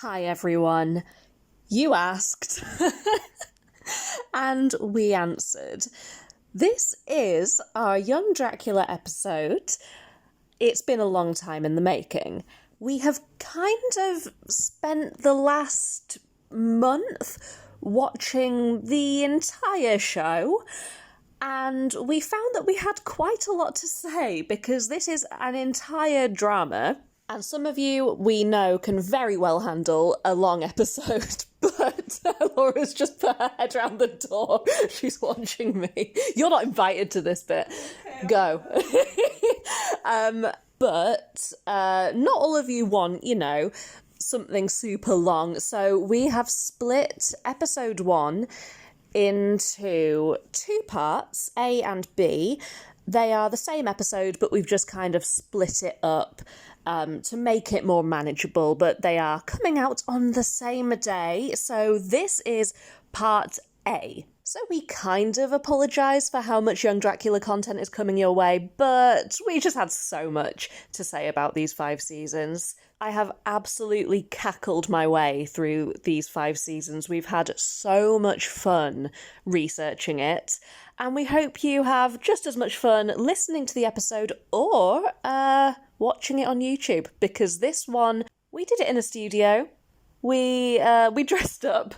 Hi everyone. You asked and we answered. This is our Young Dracula episode. It's been a long time in the making. We have kind of spent the last month watching the entire show, and we found that we had quite a lot to say because this is an entire drama. And some of you, we know, can very well handle a long episode, but Laura's just put her head around the door. She's watching me. You're not invited to this bit. Okay, go. But not all of you want, something super long. So we have split episode 1 into 2 parts, A and B. They are the same episode, but we've just kind of split it up to make it more manageable, but they are coming out on the same day. So this is part A. So we kind of apologise for how much Young Dracula content is coming your way, but we just had so much to say about these 5 seasons. I have absolutely cackled my way through these 5 seasons. We've had so much fun researching it, and we hope you have just as much fun listening to the episode or watching it on YouTube, because this one, we did it in a studio. We dressed up.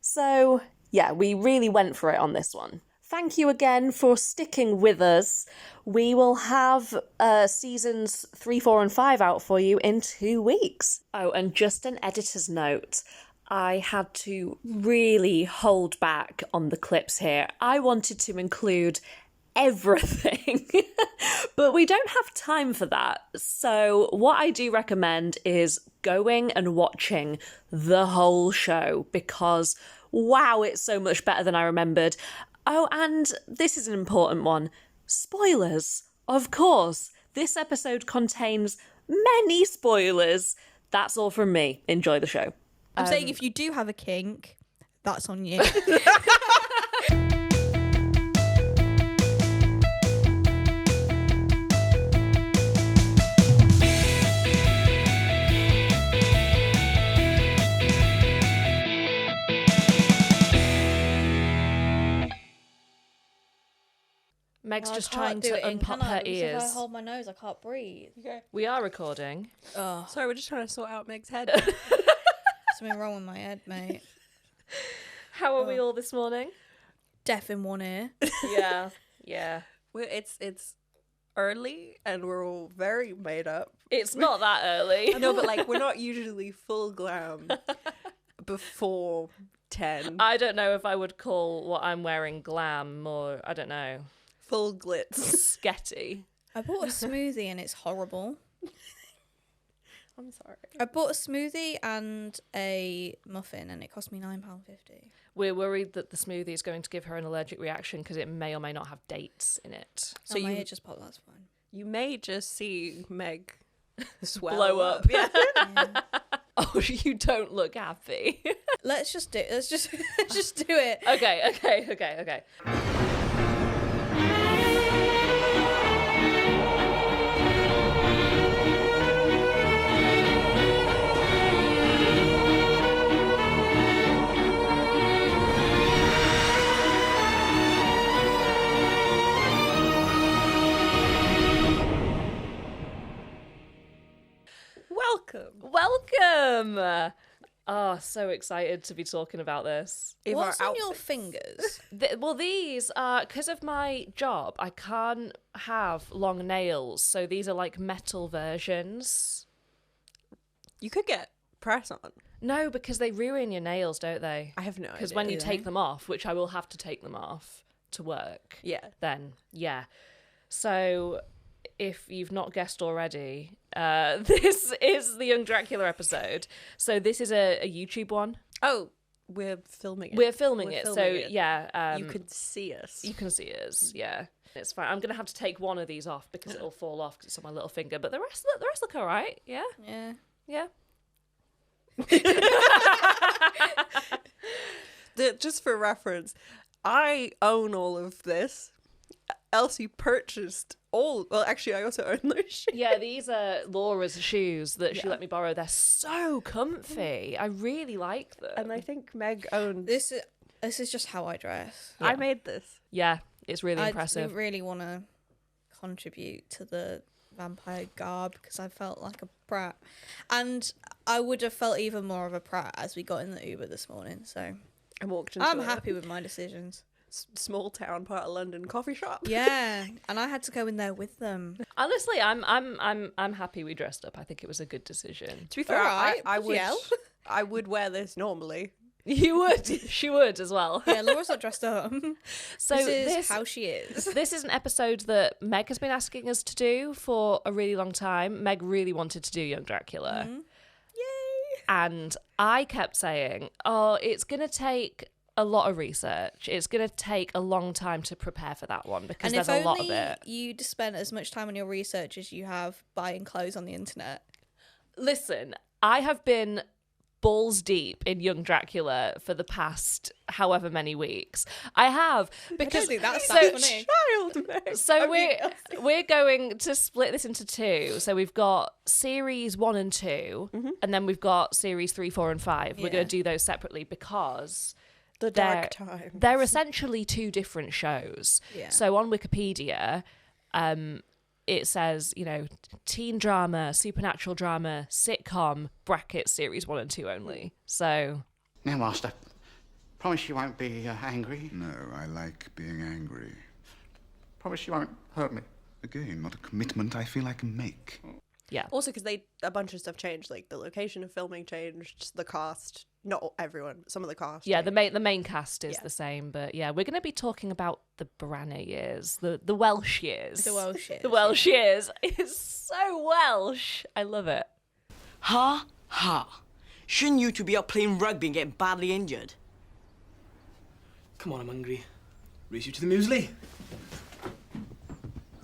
So yeah, we really went for it on this one. Thank you again for sticking with us. We will have seasons 3, 4 and 5 out for you in 2 weeks. Oh, and just an editor's note. I had to really hold back on the clips here. I wanted to include everything, but we don't have time for that. So what I do recommend is going and watching the whole show, because wow, it's so much better than I remembered. Oh, and this is an important one. Spoilers, of course. This episode contains many spoilers. That's all from me. Enjoy the show. I'm saying if you do have a kink, that's on you. Meg's just trying to unpop her ears. If I hold my nose, I can't breathe. Okay. We are recording. Oh. Sorry, we're just trying to sort out Meg's head. Something wrong with my head, mate. How are we all this morning? Deaf in one ear. Yeah. It's early and we're all very made up. It's not that early. No, but we're not usually full glam before 10. I don't know if I would call what I'm wearing glam, or I don't know. Full glitz. Sketty. I bought a smoothie and it's horrible. I'm sorry. I bought a smoothie and a muffin and it cost me £9.50. We're worried that the smoothie is going to give her an allergic reaction because it may or may not have dates in it. So my ear just popped, that's fine. You may just see Meg swell blow up. Yeah. Oh, you don't look happy. Let's just do it. Okay. Welcome. Oh, so excited to be talking about this. What's on your fingers? These are, because of my job, I can't have long nails, so these are like metal versions. You could get press on. No, because they ruin your nails, don't they? I have no idea. Because when you take them off, which I will have to take them off to work. Yeah. Then, yeah. So, if you've not guessed already, this is the Young Dracula episode. So this is a YouTube one. Oh, we're filming it. We're filming it. Yeah. You can see us. You can see us, yeah. It's fine. I'm going to have to take one of these off because it'll fall off because it's on my little finger. But the rest look all right, yeah? Yeah. Just for reference, I own all of this. Elsie purchased all. Well, actually, I also own those shoes. Yeah, these are Laura's shoes that she let me borrow. They're so comfy. I really like them. And I think Meg owned. This is just how I dress. I made this. Yeah, it's really I impressive. didn't really want to contribute to the vampire garb because I felt like a prat, and I would have felt even more of a prat as we got in the Uber this morning. So I walked into I'm a happy with my decisions. small town part of London coffee shop. Yeah, and I had to go in there with them. Honestly, I'm happy we dressed up. I think it was a good decision. To be fair, Alright, I would yeah. I would wear this normally. You would. She would as well. Yeah, Laura's not dressed up. So this is how she is. This is an episode that Meg has been asking us to do for a really long time. Meg really wanted to do Young Dracula. Mm-hmm. Yay! And I kept saying, oh, it's going to take a lot of research. It's going to take a long time to prepare for that one because And there's if a lot only of it. you'd spent as much time on your research as you have buying clothes on the internet. Listen, I have been balls deep in Young Dracula for the past however many weeks. I have because think that's so, that funny. Child, Meg. So we're going to split this into two. So we've got series 1 and 2, and then we've got series 3, 4, and 5. We're Yeah. going to do those separately because The dark time. they're essentially two different shows. Yeah. So on Wikipedia, it says, teen drama, supernatural drama, sitcom, bracket series 1 and 2 only. So Now, Master, promise you won't be angry. No, I like being angry. Promise you won't hurt me. Again, not a commitment I feel I can make. yeah. Also, because a bunch of stuff changed, like the location of filming changed, the cast. Not everyone, some of the cast. Yeah, changed. the main cast is Yeah. the same, but yeah, we're going to be talking about the Branagh years, the Welsh years. The Welsh Years. The Welsh years. It's so Welsh. I love it. Ha ha. Shouldn't you two be up playing rugby and getting badly injured? Come on, I'm hungry. Race you to the muesli.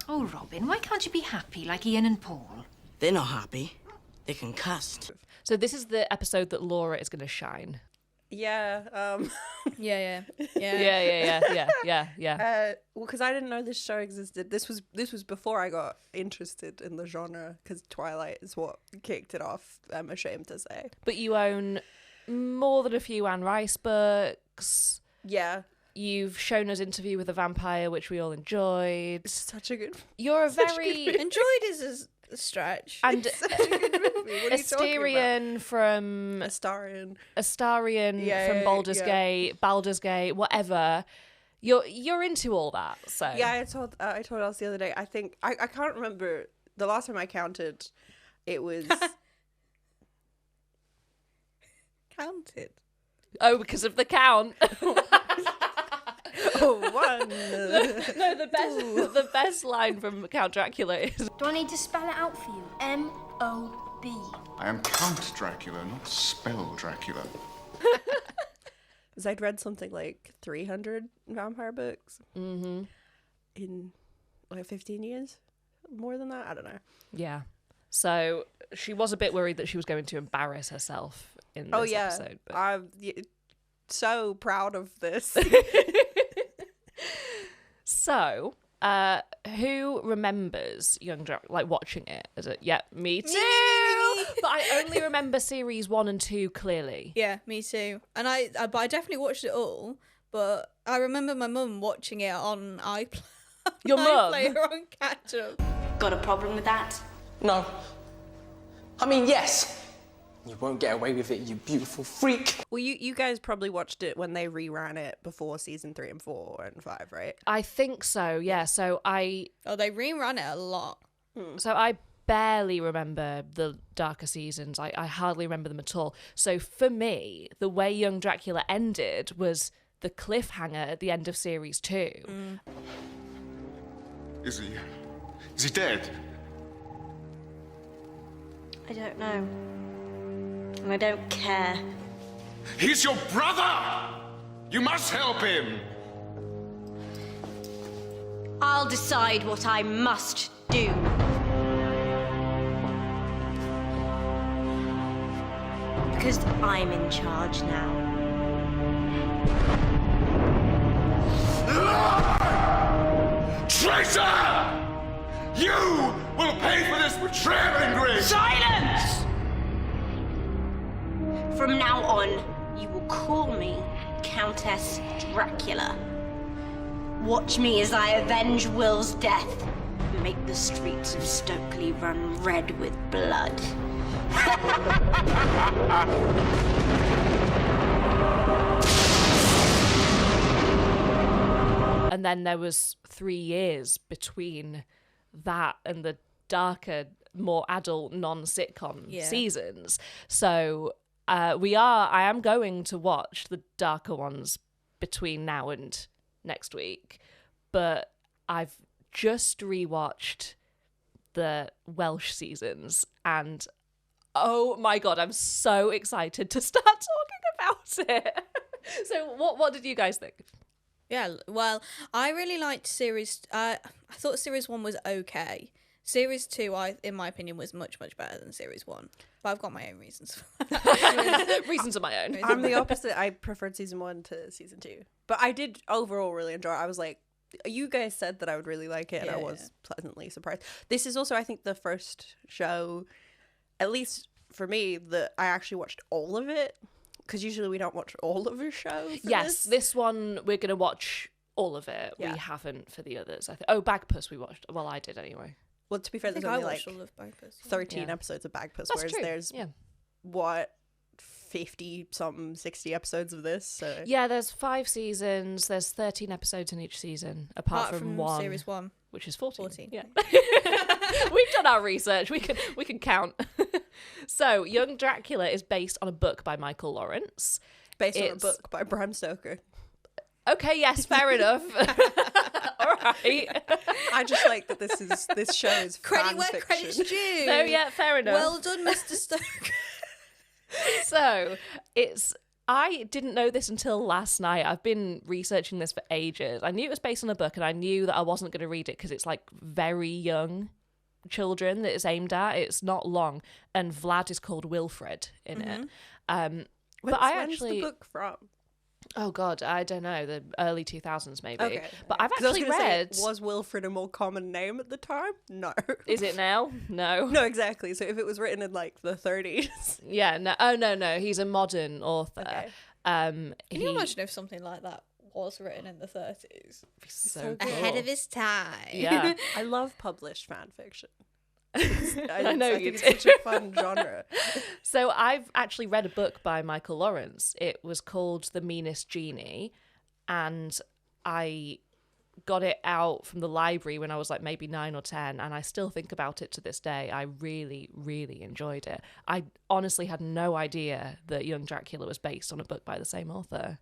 Oh, Robin, why can't you be happy like Ian and Paul? They're not happy. They're concussed. So this is the episode that Laura is going to shine. Yeah. Yeah. Yeah. Well, because I didn't know this show existed. This was before I got interested in the genre. Because Twilight is what kicked it off. I'm ashamed to say. But you own more than a few Anne Rice books. Yeah. You've shown us Interview with a Vampire, which we all enjoyed. It's such a good. You're a very Enjoyed is a stretch. and Such a good movie. What are you talking about? Astarion from Astarion. Yeah, from yeah. Baldur's Gate, whatever. You're into all that, so Yeah, I told us the other day. I think I can't remember the last time I counted. It was Counted. Oh, because of the count. one. No, the best line from Count Dracula is Do I need to spell it out for you? M-O-B. I am Count Dracula, not spell Dracula. Because I'd read something like 300 vampire books in like 15 years, more than that. I don't know. yeah. So she was a bit worried that she was going to embarrass herself in this episode. But... I'm so proud of this. So, who remembers Young Dracula, like watching it? Is it? Yeah, me too. But I only remember series 1 and 2 clearly. Yeah, me too. And but I definitely watched it all. But I remember my mum watching it on iPlayer. Your mum? iPlayer on catch up. Got a problem with that? No. I mean, yes. You won't get away with it, you beautiful freak. Well, you guys probably watched it when they reran it before season 3 and 4 and 5, right? I think so. Yeah. So They rerun it a lot. I barely remember the darker seasons. I hardly remember them at all. So for me, the way Young Dracula ended was the cliffhanger at the end of series 2. Is he dead? I don't know. And I don't care. He's your brother! You must help him! I'll decide what I must do. Because I'm in charge now. Traitor! You will pay for this betrayal, Ingrid! Silence! From now on, you will call me Countess Dracula. Watch me as I avenge Will's death and make the streets of Stokely run red with blood. And then there was 3 years between that and the darker, more adult, non-sitcom seasons. So I am going to watch the darker ones between now and next week. But I've just rewatched the Welsh seasons, and oh my God, I'm so excited to start talking about it. So what did you guys think? Yeah, well, I really liked series. I thought series 1 was okay. Series 2, in my opinion, was much, much better than series 1. But I've got my own reasons. Reasons of my own. I'm the opposite. I preferred season 1 to season 2. But I did overall really enjoy it. I was like, you guys said that I would really like it, and I was pleasantly surprised. This is also, I think, the first show, at least for me, that I actually watched all of it. Because usually we don't watch all of a show. Yes, this one we're going to watch all of it. Yeah. We haven't for the others. Bagpuss we watched. Well, I did anyway. Well, to be fair, there's only like 13 episodes of Bagpuss, That's whereas true. there's, what, 50-something, 60 episodes of this? So yeah, there's 5 seasons. There's 13 episodes in each season, apart from one. Series 1. Which is 14. Yeah. Yeah. We've done our research. We can count. So, Young Dracula is based on a book by Michael Lawrence. Based on a book by Bram Stoker. Okay, yes, fair enough. All right. I just like that this show is credit where credit's due. No, yeah, fair enough. Well done, Mr. Stoker. So, I didn't know this until last night. I've been researching this for ages. I knew it was based on a book, and I knew that I wasn't going to read it because it's like very young children that it's aimed at. It's not long, and Vlad is called Wilfred in it. But when's the book from? Oh God, I don't know. The early 2000s maybe. Okay. But I've actually read. Was Wilfred a more common name at the time? No. Is it now? No. No, exactly. So if it was written in like the 30s. Yeah. No. Oh no. He's a modern author. Okay. Can you imagine if something like that was written in the 30s? So ahead of his time. Yeah. I love published fan fiction. I know you think do. it's such a fun genre. So I've actually read a book by Michael Lawrence. It was called The Meanest Genie, and I got it out from the library when I was like maybe 9 or 10, and I still think about it to this day. I really, really enjoyed it. I honestly had no idea that Young Dracula was based on a book by the same author.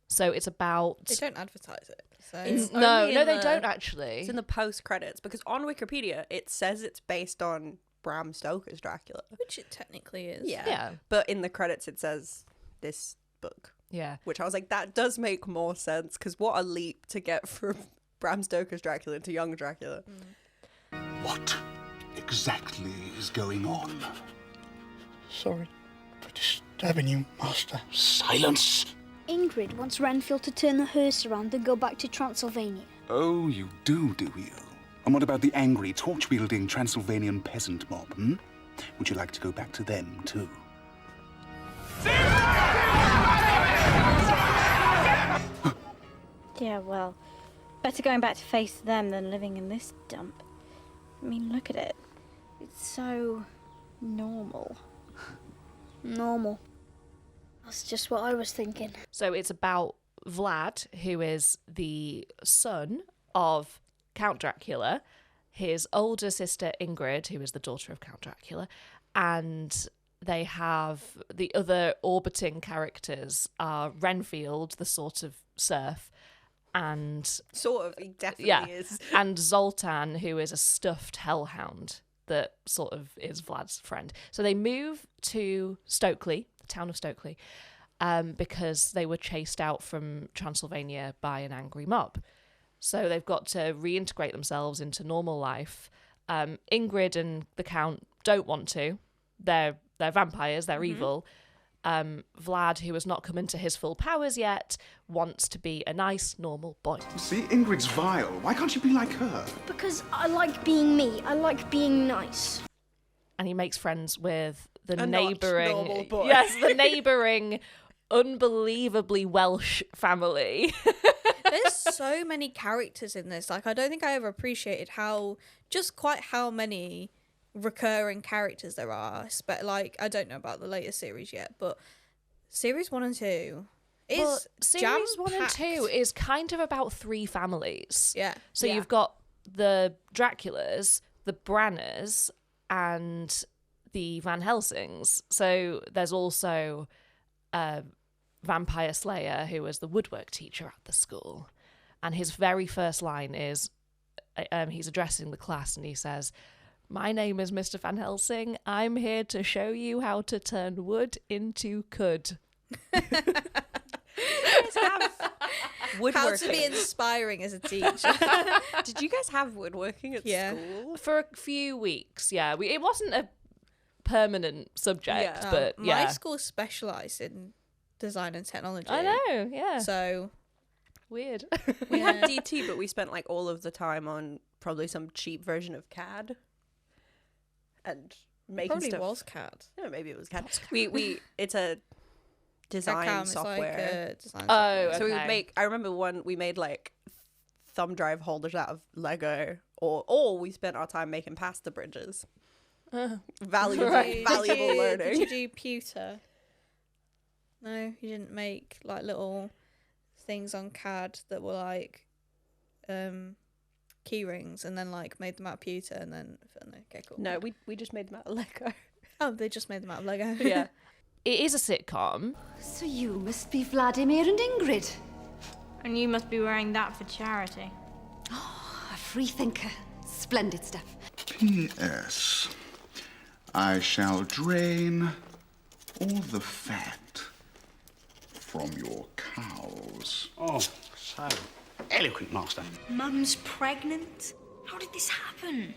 So it's about... They don't advertise it. So. No, they don't actually. It's in the post-credits, because on Wikipedia, it says it's based on Bram Stoker's Dracula. Which it technically is. Yeah. But in the credits, it says this book. Yeah. Which I was like, that does make more sense, because what a leap to get from Bram Stoker's Dracula to Young Dracula. What exactly is going on? Sorry for disturbing you, Master. Silence! Ingrid wants Renfield to turn the hearse around and go back to Transylvania. Oh, you do you? And what about the angry, torch-wielding Transylvanian peasant mob, Would you like to go back to them, too? Yeah, well, better going back to face them than living in this dump. I mean, look at it. It's so normal. Normal. That's just what I was thinking. So it's about Vlad, who is the son of Count Dracula, his older sister Ingrid, who is the daughter of Count Dracula, and they have the other orbiting characters are Renfield, the sort of serf, and... Sort of, he definitely is. And Zoltan, who is a stuffed hellhound that sort of is Vlad's friend. So they move to Stokely, the town of Stokely, because they were chased out from Transylvania by an angry mob. So they've got to reintegrate themselves into normal life. Ingrid and the Count don't want to. They're vampires, they're evil. Vlad, who has not come into his full powers yet, wants to be a nice, normal boy. See, Ingrid's vile. Why can't you be like her? Because I like being me. I like being nice. And he makes friends with the A not neighbouring... normal boy. Yes, the neighbouring, unbelievably Welsh family. There's so many characters in this. Like, I don't think I ever appreciated how many recurring characters there are. Like, I don't know about the later series yet, but series 1 and 2 is series 1 and jam-packed. 2 is kind of about 3 families. Yeah. So you've got the Draculas, the Branners, and the Van Helsings. So there's also Vampire Slayer, who was the woodwork teacher at the school. And his very first line is, he's addressing the class and he says, "My name is Mr. Van Helsing. I'm here to show you how to turn wood into cud." How to be inspiring as a teacher. Did you guys have woodworking at school? For a few weeks, yeah. It wasn't a permanent subject, but yeah. My school specialised in design and technology. I know, yeah. So weird. We had DT, but we spent like all of the time on probably some cheap version of CAD and making probably stuff. was CAD. Yeah, maybe it was CAD. We it's a design CAD-CAM, software. It's like a design Oh, software. So we would make. I remember one we made like thumb drive holders out of Lego, or we spent our time making pasta bridges. Valuable learning. Did you do pewter? No, you didn't make like little things on CAD that were like key rings, and then like made them out of pewter, and then okay, cool. No, we just made them out of Lego. Oh, they just made them out of Lego. Yeah. It is a sitcom. So you must be Vladimir and Ingrid. And you must be wearing that for charity. A free thinker. Splendid stuff. P.S. I shall drain all the fat from your cows. Oh, so eloquent, Master. Mum's pregnant? How did this happen?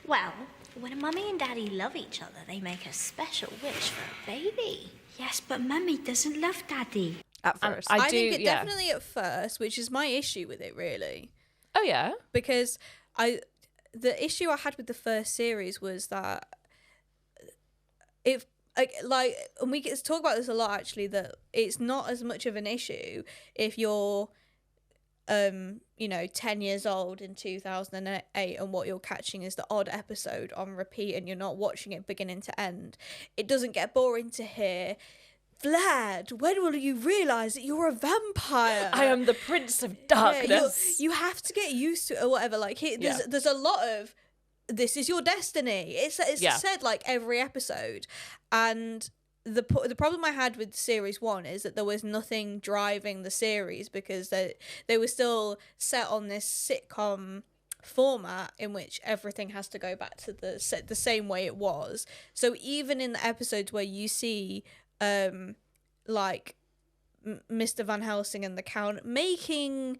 Well, when Mummy and Daddy love each other, they make a special wish for a baby. Yes, but Mummy doesn't love Daddy. At first. I think it definitely at first, which is my issue with it, really. Oh, yeah? Because the issue I had with the first series was that if like and we get to talk about this a lot actually, that it's not as much of an issue if you're 10 years old in 2008 and what you're catching is the odd episode on repeat and you're not watching it beginning to end. It doesn't get boring to hear, "Vlad, when will you realise that you're a vampire? I am the Prince of Darkness." You have to get used to it or whatever. Like there's a lot of, "This is your destiny." It's said like every episode, and the problem I had with series 1 is that there was nothing driving the series because they were still set on this sitcom format in which everything has to go back to the same way it was. So even in the episodes where you see like Mr. Van Helsing and the Count making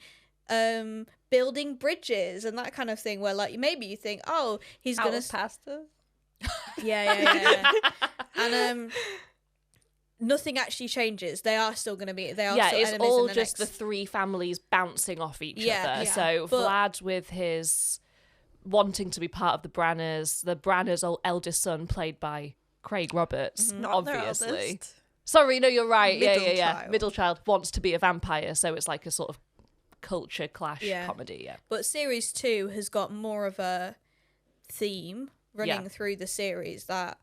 building bridges and that kind of thing, where like maybe you think, oh, he's Out gonna of pasta. yeah. And nothing actually changes. They are still going to be. They are. Yeah, still it's enemies all in the just next... the 3 families bouncing off each other. Yeah. So But... Vlad with his wanting to be part of the Branners' eldest son, played by Craig Roberts, Not their obviously. eldest. Sorry, no, you're right. Middle Yeah. child. Middle child wants to be a vampire, so it's like a sort of culture clash comedy. Yeah. But series 2 has got more of a theme running through the series that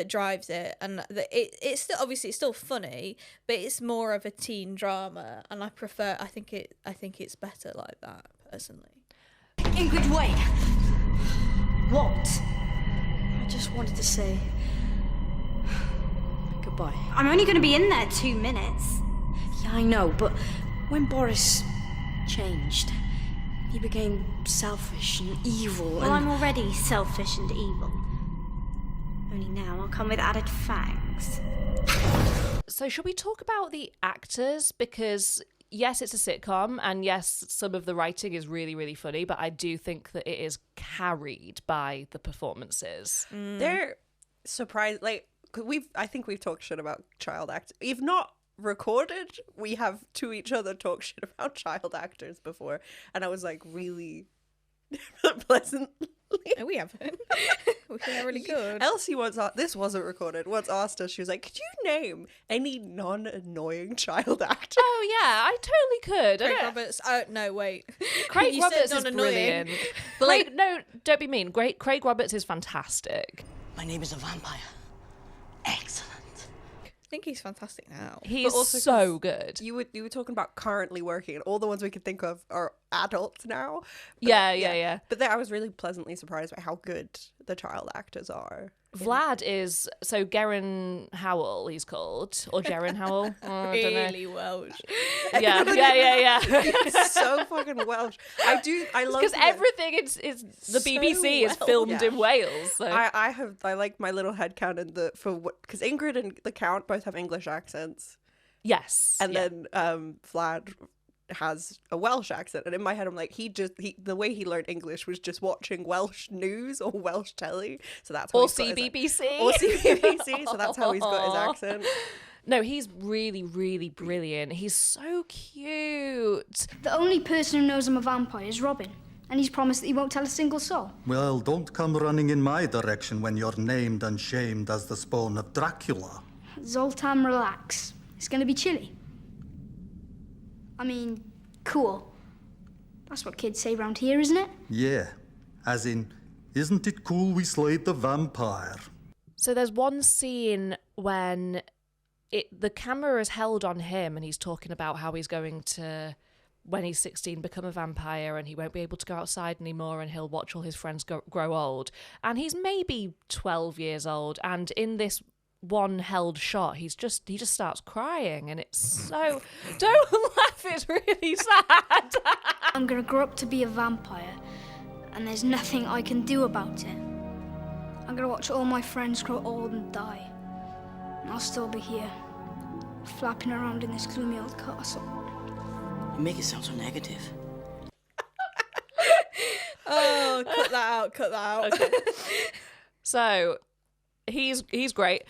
drives it, and it's still obviously it's still funny, but it's more of a teen drama, and I think it's better like that personally. Ingrid, wait. What? I just wanted to say goodbye. I'm only going to be in there 2 minutes. Yeah, I know, but when Boris changed, he became selfish and evil. Well, I'm already selfish and evil. Only now I'll come with added fangs. So should we talk about the actors? Because yes, it's a sitcom, and yes, some of the writing is really, really funny, but I do think that it is carried by the performances. They're surprised. Like, I think we've talked shit about child actors. If not recorded, we have to each other talk shit about child actors before, and I was like really pleasantly. No, we haven't. We think they're really good. Elsie this wasn't recorded. Once asked us, she was like, "Could you name any non-annoying child actor?" Oh yeah, I totally could. Craig Roberts. No, wait. Craig You Roberts said is non-annoying. brilliant. But like, no, don't be mean. Craig Roberts is fantastic. My name is a vampire. Excellent. I think he's fantastic now. He's also so good. You were talking about currently working, and all the ones we could think of are adults now. But, Yeah. But I was really pleasantly surprised by how good the child actors are. Vlad is so Gerin Howell, he's called, or Gerin Howell. I don't know. Really Welsh. Yeah. It's so fucking Welsh. I love because everything is the so BBC is well. filmed Yeah. in Wales. So. I like my little headcanon because Ingrid and the Count both have English accents. Yes, and then Vlad has a Welsh accent, and in my head I'm like, the way he learned English was just watching Welsh news or Welsh telly, so that's how or he's got CBBC or CBBC, so that's how he's got his accent. No, he's really, really brilliant. He's so cute. The only person who knows I'm a vampire is Robin, and he's promised that he won't tell a single soul. Well, don't come running in my direction when you're named and shamed as the spawn of Dracula. Zoltan, relax. It's gonna be chilly. I mean, cool. That's what kids say round here, isn't it? Yeah, as in, isn't it cool we slayed the vampire? So there's one scene when the camera is held on him and he's talking about how he's going to, when he's 16, become a vampire and he won't be able to go outside anymore and he'll watch all his friends grow old. And he's maybe 12 years old, and in this one held shot, he just starts crying, and it's so... Don't laugh, it's really sad. I'm gonna grow up to be a vampire, and there's nothing I can do about it. I'm gonna watch all my friends grow old and die, and I'll still be here, flapping around in this gloomy old castle. You make it sound so negative. Oh, cut that out. Okay. So, he's great.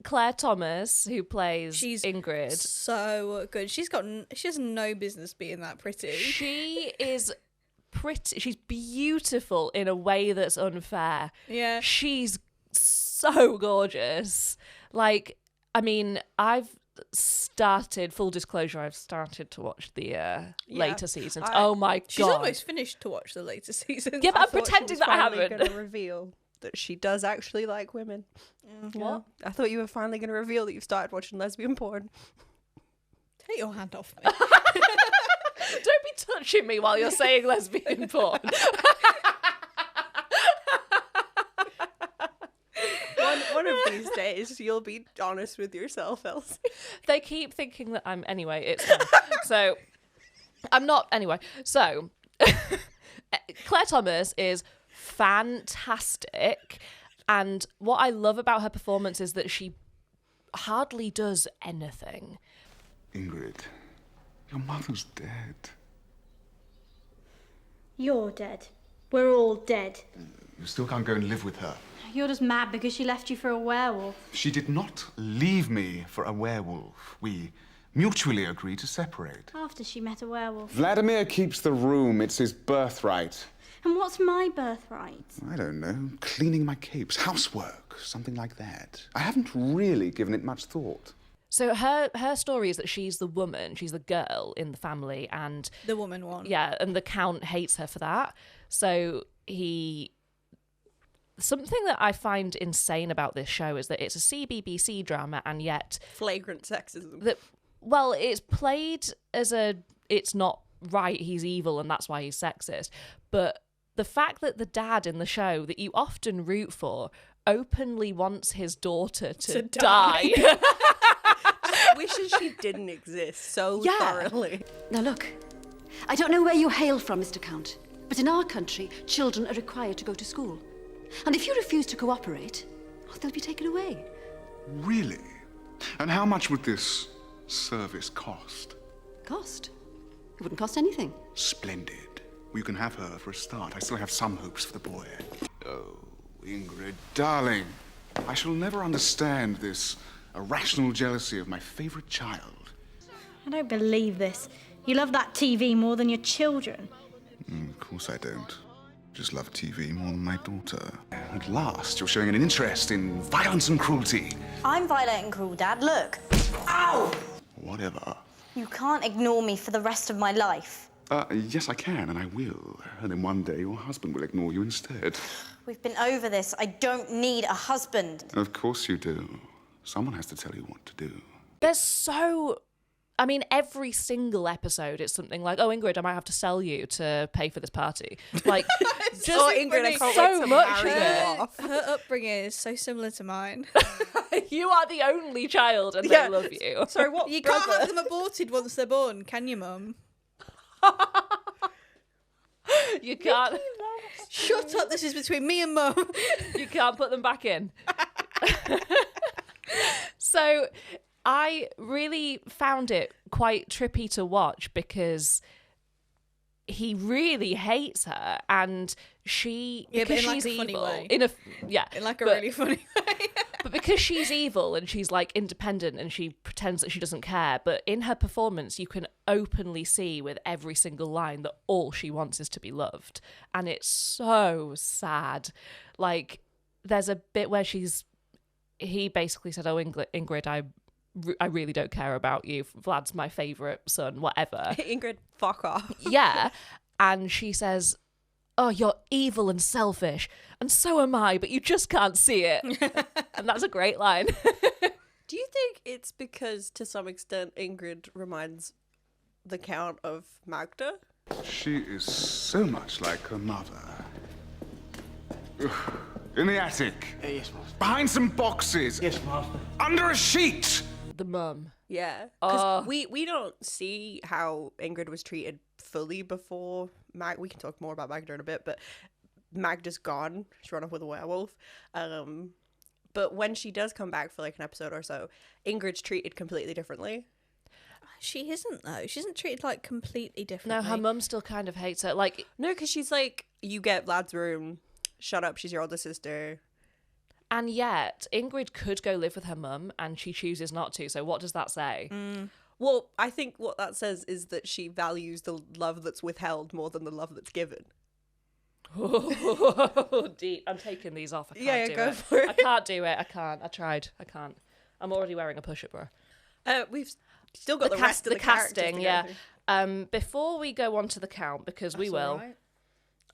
Claire Thomas, who plays Ingrid, so good. She has no business being that pretty. She is pretty. She's beautiful in a way that's unfair. Yeah. She's so gorgeous. Like, I mean, full disclosure, I've started to watch the later seasons. Oh my God. She's almost finished to watch the later seasons. Yeah, but I'm pretending that I haven't. Going to reveal that she does actually like women. What? I thought you were finally going to reveal that you've started watching lesbian porn. Take your hand off me. Don't be touching me while you're saying lesbian porn. One of these days, you'll be honest with yourself, Elsie. They keep thinking that I'm... Anyway, it's fine. So, I'm not... Anyway, so... Claire Thomas is fantastic, and what I love about her performance is that she hardly does anything. Ingrid, your mother's dead. You're dead. We're all dead. You still can't go and live with her. You're just mad because she left you for a werewolf. She did not leave me for a werewolf. We mutually agreed to separate. After she met a werewolf. Vladimir keeps the room. It's his birthright. And what's my birthright? I don't know. Cleaning my capes, housework, something like that. I haven't really given it much thought. So her story is that she's the woman, she's the girl in the family, and... The woman one. Yeah, and the Count hates her for that. So something that I find insane about this show is that it's a CBBC drama, and yet... Flagrant sexism. It's played as it's not right, he's evil, and that's why he's sexist. But the fact that the dad in the show that you often root for openly wants his daughter to die. Wishes she didn't exist so thoroughly. Now look, I don't know where you hail from, Mr. Count, but in our country, children are required to go to school. And if you refuse to cooperate, they'll be taken away. Really? And how much would this service cost? Cost? It wouldn't cost anything. Splendid. Well, you can have her for a start. I still have some hopes for the boy. Oh, Ingrid, darling. I shall never understand this irrational jealousy of my favorite child. I don't believe this. You love that TV more than your children. Of course I don't. Just love TV more than my daughter. At last, you're showing an interest in violence and cruelty. I'm violent and cruel, Dad. Look. Ow! Whatever. You can't ignore me for the rest of my life. Yes, I can, and I will. And then one day, your husband will ignore you instead. We've been over this. I don't need a husband. Of course you do. Someone has to tell you what to do. There's so... I mean, every single episode, it's something like, "Oh, Ingrid, I might have to sell you to pay for this party." Like, just Ingrid, I can't so wait to much of marry it. you off. Her upbringing is so similar to mine. You are the only child, and they love you. Sorry, what? You brother? can't have them aborted once they're born, can you, Mum? You can't. Shut up! This is between me and Mum. You can't put them back in. So I really found it quite trippy to watch because he really hates her, and she because but in she's like a funny evil way. in a really funny way. But because she's evil and she's like independent and she pretends that she doesn't care, but in her performance you can openly see with every single line that all she wants is to be loved, and it's so sad. Like, there's a bit where he basically said, "Oh, Ingrid, I really don't care about you. Vlad's my favourite son, whatever." Ingrid, fuck off. Yeah. And she says, "Oh, you're evil and selfish, and so am I, but you just can't see it." And that's a great line. Do you think it's because, to some extent, Ingrid reminds the Count of Magda? She is so much like her mother. Ugh. In the attic. Yes, Master. Behind some boxes. Yes, Master. Under a sheet. The mum. Yeah. Because we don't see how Ingrid was treated fully before we can talk more about Magda in a bit, but Magda's gone. She's run off with a werewolf. But when she does come back for like an episode or so, Ingrid's treated completely differently. She isn't, though. She isn't treated like completely differently. No, her mum still kind of hates her. Like, no, because she's like, "You get Vlad's room. Shut up, she's your older sister." And yet, Ingrid could go live with her mum, and she chooses not to. So what does that say? Well, I think what that says is that she values the love that's withheld more than the love that's given. Oh, deep. I'm taking these off. I can't do go it. for it. I can't do it. I can't. I tried. I can't. I'm already wearing a push-up bra. We've still got the rest of the casting, characters to yeah. go through. Before we go on to the Count, because we will. All right.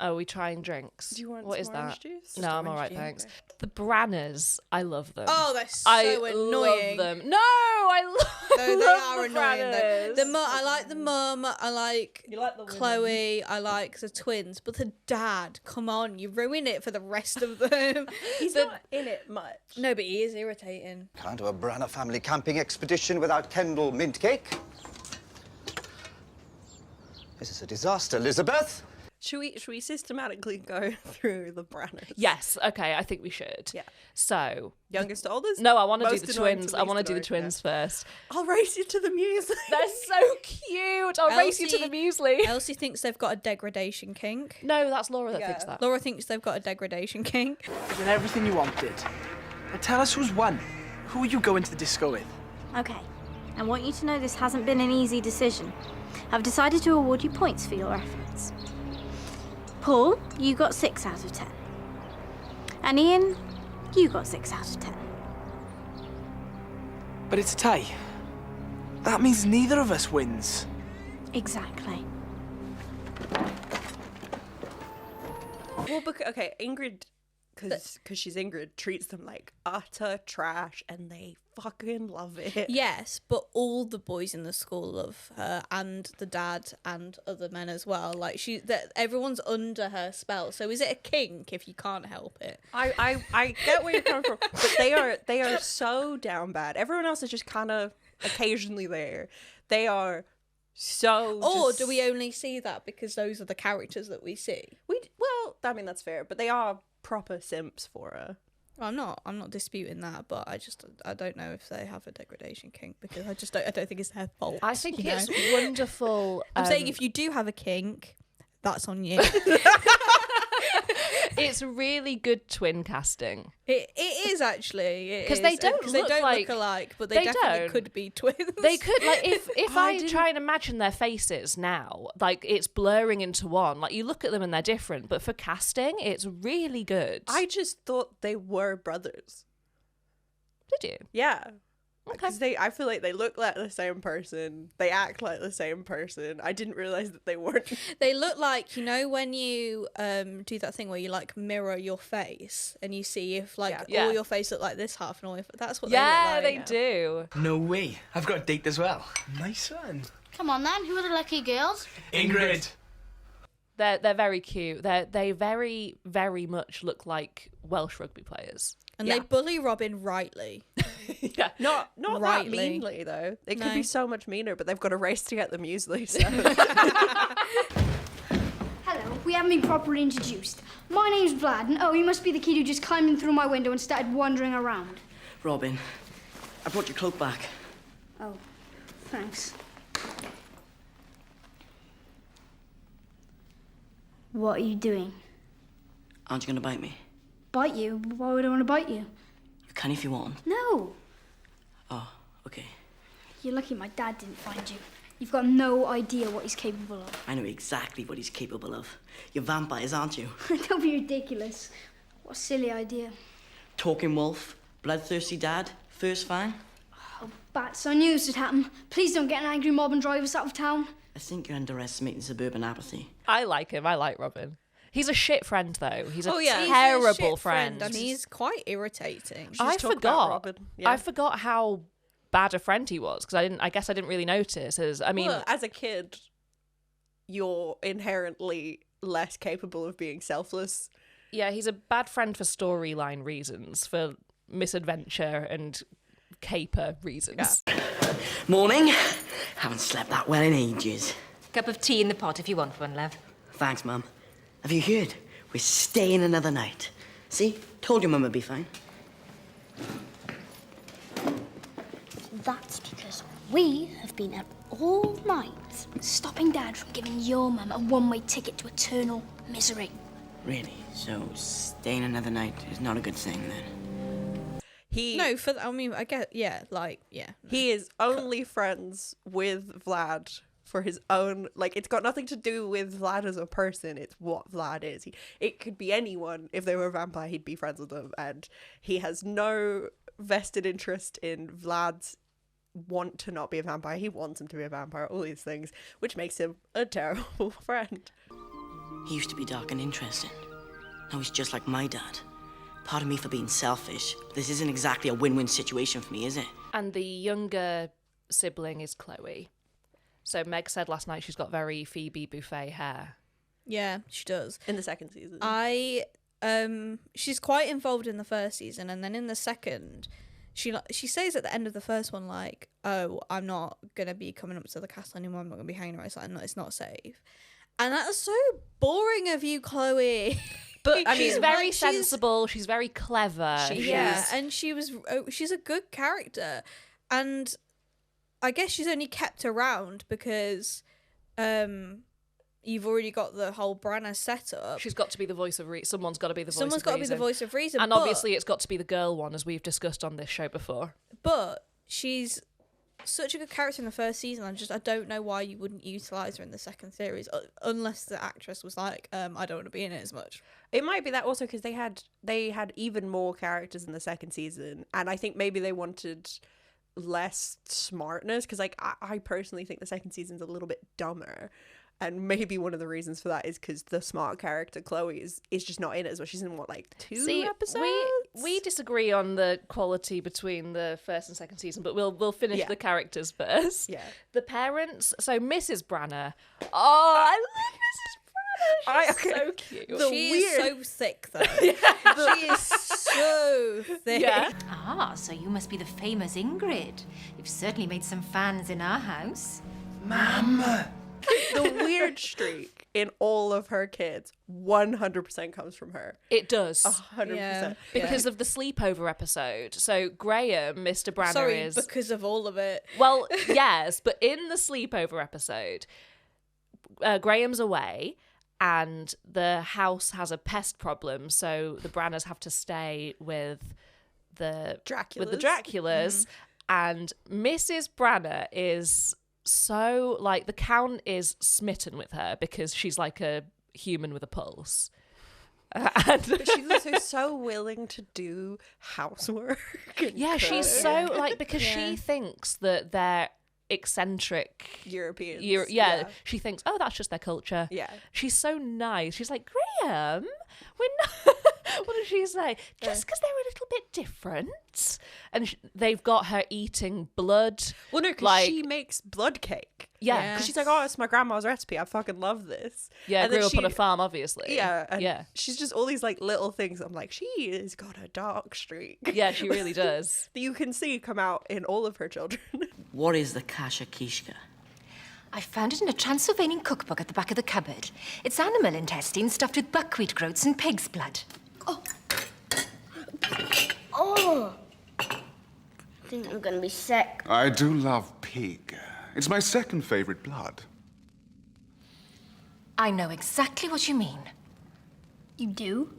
Oh, we trying drinks. Do you want what some is that? orange juice? No, I'm all right, thanks. The Branners, I love them. Oh, they're so I annoying. love them. No, I love. No, they love are the annoying. Branners. I like the mum. I like You like the women. Chloe. I like the twins. But the dad, come on, you ruin it for the rest of them. He's not in it much. No, but he is irritating. Can't do a Branner family camping expedition without Kendall mint cake. This is a disaster, Elizabeth. Should we systematically go through the Branners? Yes. Okay. I think we should. Yeah. So Youngest to oldest? no, I want to do Most the annoying twins. to I want to least do the annoying, twins first. I'll race you to the music. They're so cute. I'll race you to the muesli. Elsie thinks they've got a degradation kink. No, that's Laura that thinks that. Laura thinks they've got a degradation kink. You did everything you wanted. Now tell us who's won. Who are you going to the disco with? Okay, I want you to know this hasn't been an easy decision. I've decided to award you points for your efforts. Paul, you got 6 out of 10. And Ian, you got 6 out of 10. But it's a tie. That means neither of us wins. Exactly. Well, okay, Ingrid, because she's Ingrid, treats them like utter trash, and they fucking love it. Yes, but all the boys in the school love her, and the dad, and other men as well. Like everyone's under her spell. So is it a kink if you can't help it? I get where you're coming from, but they are so down bad. Everyone else is just kind of occasionally there. They are so. Or do we only see that because those are the characters that we see? Well, I mean that's fair, but they are proper simps for her. I'm not disputing that, but I don't know if they have a degradation kink because I don't think it's their fault. I think it's wonderful. I'm saying if you do have a kink, that's on you. It's really good twin casting. It is actually, because they don't look alike, but they definitely could be twins. They could, like, if I try and imagine their faces now, like, it's blurring into one. Like, you look at them and they're different, but for casting, it's really good. I just thought they were brothers. Did you? Yeah. Because I feel like they look like the same person. They act like the same person. I didn't realize that they weren't. They look like, you know, when you do that thing where you like mirror your face and you see if like all your face look like this half and all. That's what they look like. They do. No way. I've got a date as well. Nice one. Come on then, who are the lucky girls? Ingrid. They're very cute. They very, very much look like Welsh rugby players. And they bully Robin rightly. Not rightly. that meanly though. It could be so much meaner, but they've got a race to get the muesli. So. Hello, we haven't been properly introduced. My name's Vlad, and you must be the kid who just climbed in through my window and started wandering around. Robin, I brought your cloak back. Oh, thanks. What are you doing? Aren't you going to bite me? Bite you? Why would I want to bite you? You can if you want. No. Oh, okay. You're lucky my dad didn't find you. You've got no idea what he's capable of. I know exactly what he's capable of. You're vampires, aren't you? Don't be ridiculous. What a silly idea. Talking wolf, bloodthirsty dad, first fan. Oh, bats, I knew this would happen. Please don't get an angry mob and drive us out of town. I think you're underestimating suburban apathy. I like him. I like Robin. He's a shit friend, though. He's a He's terrible a shit friend. and he's quite irritating. I forgot how bad a friend he was because I guess I didn't really notice. As a kid, you're inherently less capable of being selfless. Yeah, he's a bad friend for storyline reasons, for misadventure and caper reasons. Yeah. Morning. Haven't slept that well in ages. Cup of tea in the pot if you want one, love. Thanks, Mum. Have you heard? We're staying another night. See? Told you Mum would be fine. That's because we have been up all night stopping Dad from giving your mum a one-way ticket to eternal misery. Really? So staying another night is not a good thing, then? He is only friends with Vlad for his own, like, it's got nothing to do with Vlad as a person, it's what Vlad is. It could be anyone. If they were a vampire, he'd be friends with them, and he has no vested interest in Vlad's want to not be a vampire. He wants him to be a vampire, all these things, which makes him a terrible friend. He used to be dark and interesting. Now he's just like my dad. Pardon me for being selfish. This isn't exactly a win-win situation for me, is it? And the younger sibling is Chloe. So Meg said last night she's got very Phoebe Buffet hair. Yeah, she does. In the second season. She's quite involved in the first season, and then in the second, she says at the end of the first one, like, oh, I'm not going to be coming up to the castle anymore, I'm not going to be hanging around, it's not safe. And that's so boring of you, Chloe. But she's very sensible, she's very clever. And she's a good character. And I guess she's only kept around because you've already got the whole Branagh setup. She's got to be the voice of reason. Someone's got to be the voice of reason. Someone's got to be the voice of reason. And obviously it's got to be the girl one, as we've discussed on this show before. But she's such a good character in the first season. I don't know why you wouldn't utilise her in the second series, unless the actress was like, I don't want to be in it as much. It might be that also because they had even more characters in the second season, and I think maybe they wanted less smartness, because like I personally think the second season's a little bit dumber, and maybe one of the reasons for that is because the smart character Chloe is just not in it as well. She's in what, like 2 episodes? We disagree on the quality between the first and second season, but we'll finish the characters first. Yeah. The parents, so Mrs. Branagh. Oh, I love Mrs. Branagh. She's so cute. She is so thick, though. She is so thick. Yeah. Ah, so you must be the famous Ingrid. You've certainly made some fans in our house. Mama! The weird streak in all of her kids 100% comes from her. It does. 100%. Yeah. Because of the sleepover episode. So Graham, Mr. Branagh is... because of all of it. Well, yes, but in the sleepover episode, Graham's away and the house has a pest problem, so the Branners have to stay with the Draculas. And Mrs. Branner is so, like, the Count is smitten with her because she's like a human with a pulse. But she's also so willing to do housework. Yeah, she's so, like, because she thinks that they're eccentric Europeans. She thinks, oh, that's just their culture. Yeah. She's so nice. She's like, Graham, we're not... What does she say? Just because they're a little bit different. And they've got her eating blood. Well, no, because she makes blood cake. Yeah. Because she's like, oh, it's my grandma's recipe. I fucking love this. Yeah, grew up on a farm, obviously. Yeah. And she's just all these like little things. I'm like, she has got a dark streak. Yeah, she really does. That you can see come out in all of her children. What is the kasha kishka? I found it in a Transylvanian cookbook at the back of the cupboard. It's animal intestine stuffed with buckwheat groats and pig's blood. Oh! I think I'm gonna be sick. I do love pig. It's my second favourite blood. I know exactly what you mean. You do?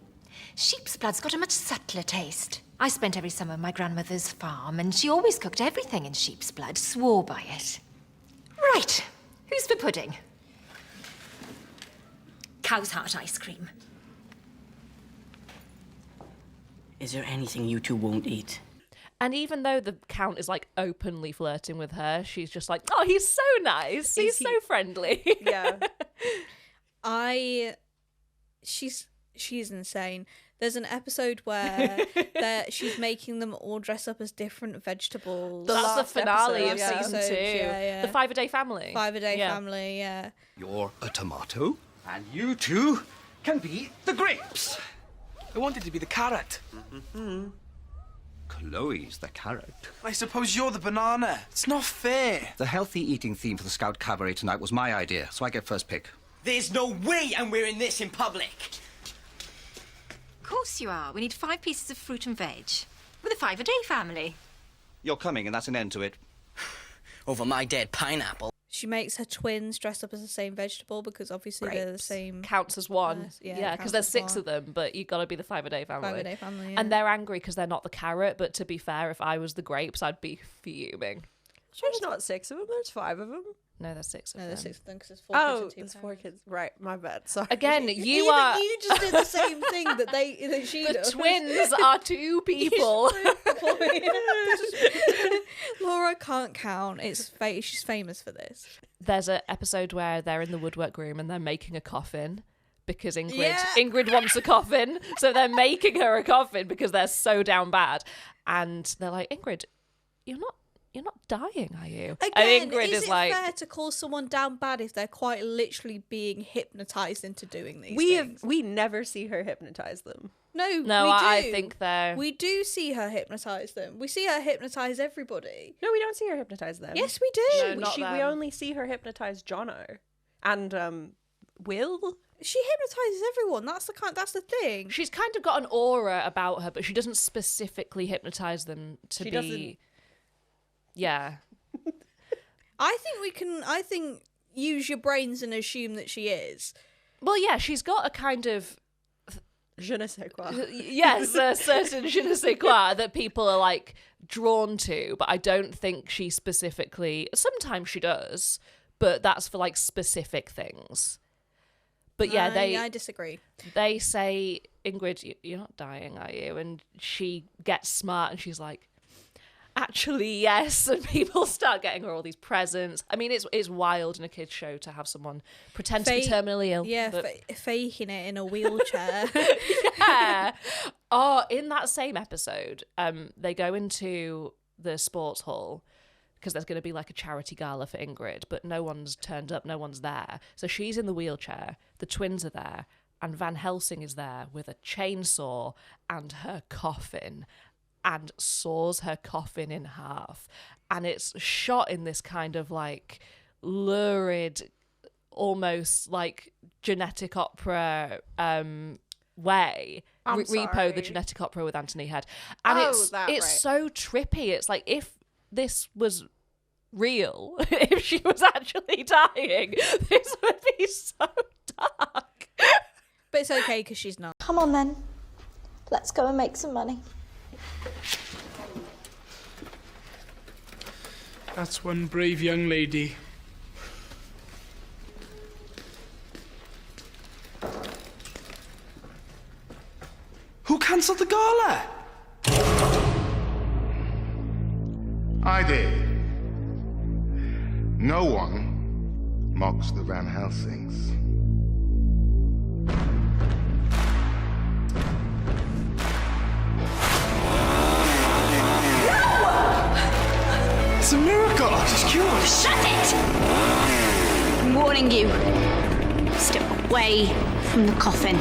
Sheep's blood's got a much subtler taste. I spent every summer on my grandmother's farm, and she always cooked everything in sheep's blood, swore by it. Right, who's for pudding? Cow's heart ice cream. Is there anything you two won't eat? And even though the Count is like openly flirting with her, she's just like, oh, he's so nice. He's so friendly. Yeah. She's insane. There's an episode where she's making them all dress up as different vegetables. That's the finale of episode. season 2. Yeah. The 5-a-day family. 5-a-day family, yeah. You're a tomato, and you two can be the grapes. I wanted to be the carrot. Chloe's the carrot. I suppose you're the banana. It's not fair. The healthy eating theme for the Scout Cabaret tonight was my idea, so I get first pick. There's no way I'm wearing this in public. Of course you are. We need 5 pieces of fruit and veg. We're the 5-a-day family. You're coming, and that's an end to it. Over my dead pineapple. She makes her twins dress up as the same vegetable because obviously they're the same. Counts as one. Because there's 6 of them, but you've got to be the 5-a-day family. 5-a-day family, yeah. And they're angry because they're not the carrot, but to be fair, if I was the grapes, I'd be fuming. There's not 6 of them, there's 5 of them. No, there's 6 of them. No, there's 6 of them because there's 4 kids and 2 there's parents. 4 kids. Right, my bad. Sorry. Again, you You just did the same thing that she The does. twins are 2 people. Laura can't count. She's famous for this. There's an episode where they're in the woodwork room and they're making a coffin because Ingrid wants a coffin, so they're making her a coffin because they're so down bad. And they're like, Ingrid, you're not dying, are you? Again, and Ingrid is is it like, fair to call someone down bad if they're quite literally being hypnotized into doing these things? We never see her hypnotise them. No, I we do. think they're... We do see her hypnotise them. We see her hypnotise everybody. No, we don't see her hypnotise them. Yes, we do. No, not them. We only see her hypnotise Jono and Will. She hypnotizes everyone. That's the thing. She's kind of got an aura about her, but she doesn't specifically hypnotize them to be... doesn't. Yeah. I think use your brains and assume that she is. Well, yeah, she's got a kind of... Je ne sais quoi. Yes, a certain je ne sais quoi that people are like drawn to, but I don't think she specifically... Sometimes she does, but that's for like specific things. But yeah, I disagree. They say, Ingrid, you're not dying, are you? And she gets smart and she's like, actually, yes. And people start getting her all these presents. I mean, it's wild in a kid's show to have someone pretend to be terminally ill. Yeah, but... faking it in a wheelchair. Yeah. Oh, in that same episode, they go into the sports hall because there's going to be like a charity gala for Ingrid, but no one's turned up, no one's there. So she's in the wheelchair, the twins are there, and Van Helsing is there with a chainsaw and her coffin and saws her coffin in half. And it's shot in this kind of like lurid, almost like genetic opera way. Repo, the genetic opera with Anthony Head. And it's so trippy. It's like if this was real, if she was actually dying, this would be so dark. But it's okay because she's not. Come on then. Let's go and make some money. That's one brave young lady. Who cancelled the gala? I did. No one mocks the Van Helsings. It's a miracle! She's cured! Shut it! I'm warning you. Step away from the coffin.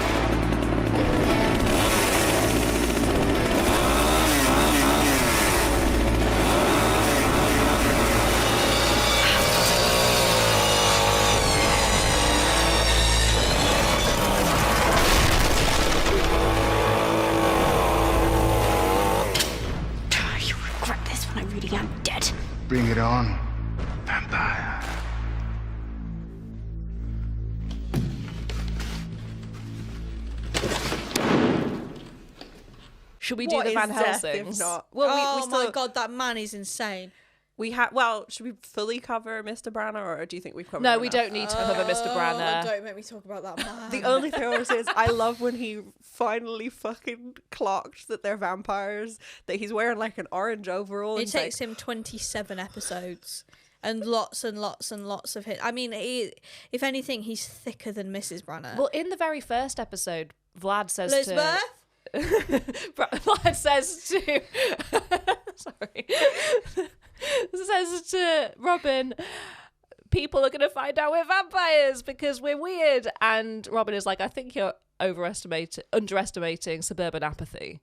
You'll regret this when I really am dead. Bring it on, vampire. Should we do What the is Van death Helsings? if not? Well, we still... my god, that man is insane. Should we fully cover Mr. Branner, or do you think we've covered No, enough? we don't need to cover Mr. Branner. Don't make me talk about that man. The only thing I want to say is I love when he finally fucking clocked that they're vampires, that he's wearing like an orange overall. It takes him 27 episodes and lots and lots and lots of hit. I mean, if anything, he's thicker than Mrs. Branner. Well, in the very first episode, Vlad says Elizabeth? Vlad says to... Sorry. Says to Robin, people are going to find out we're vampires because we're weird. And Robin is like, I think you're underestimating suburban apathy.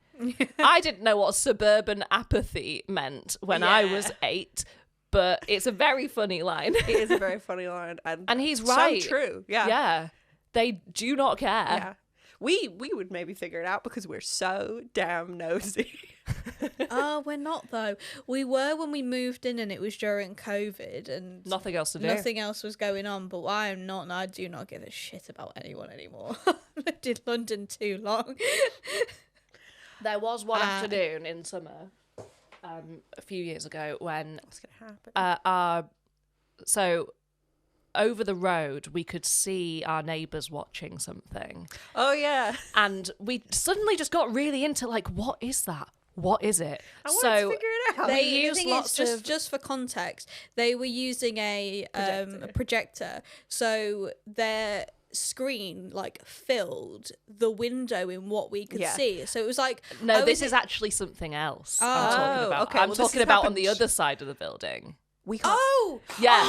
I didn't know what suburban apathy meant when I was 8, but it's a very funny line. It is a very funny line. And he's right. So true. Yeah. Yeah. They do not care. Yeah. We would maybe figure it out because we're so damn nosy. Oh, we're not though. We were when we moved in and it was during COVID and nothing else to do. Nothing else was going on, but I am not, and I do not give a shit about anyone anymore. I lived in London too long. There was one afternoon in summer a few years ago when what's going to happen? So over the road we could see our neighbours watching something. Oh yeah. And we suddenly just got really into like, what is that? What is it? I wanted to figure it out. They used lots of... Just for context, they were using a projector. So their screen like filled the window in what we could see. So it was like... No, this is actually something else I'm talking about. Okay. I'm talking about on the other side of the building. We can't... Yeah.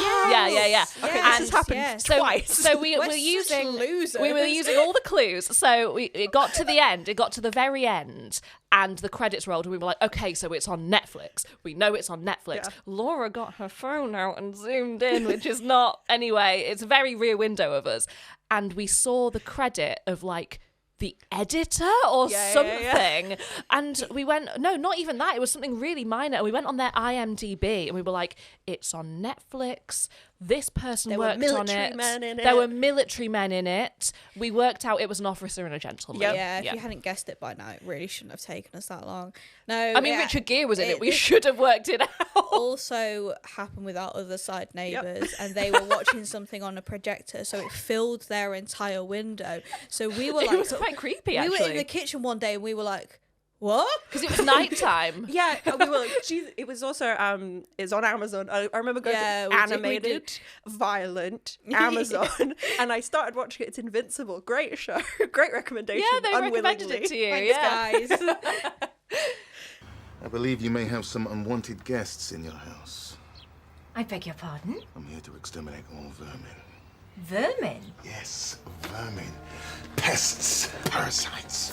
Okay, And this has happened twice. So we were using all the clues. So it got to the end. It got to the very end, and the credits rolled, and we were like, okay, so it's on Netflix. We know it's on Netflix. Yeah. Laura got her phone out and zoomed in, which is not anyway. It's a very rear window of us, and we saw the credit of like the editor or something. And we went, no, not even that. It was something really minor. We went on their IMDb and we were like, it's on Netflix. This person worked on it. There were military men in it. We worked out it was an officer and a gentleman. Yep. Yeah, if you hadn't guessed it by now, it really shouldn't have taken us that long. No, I mean, Richard Gere was in it. We should have worked it out. Also happened with our other side neighbours, and they were watching something on a projector, so it filled their entire window. So we were like, it was quite creepy. Actually, we were in the kitchen one day, and we were like, what? Because it was nighttime. Yeah, we were like, geez, it was also it's on Amazon. I remember going to animated, violent Amazon, and I started watching it. It's Invincible. Great show. Great recommendation. Yeah, they recommended it to you. Thanks, guys. I believe you may have some unwanted guests in your house. I beg your pardon? I'm here to exterminate all vermin. Vermin? Yes, vermin. Pests, parasites.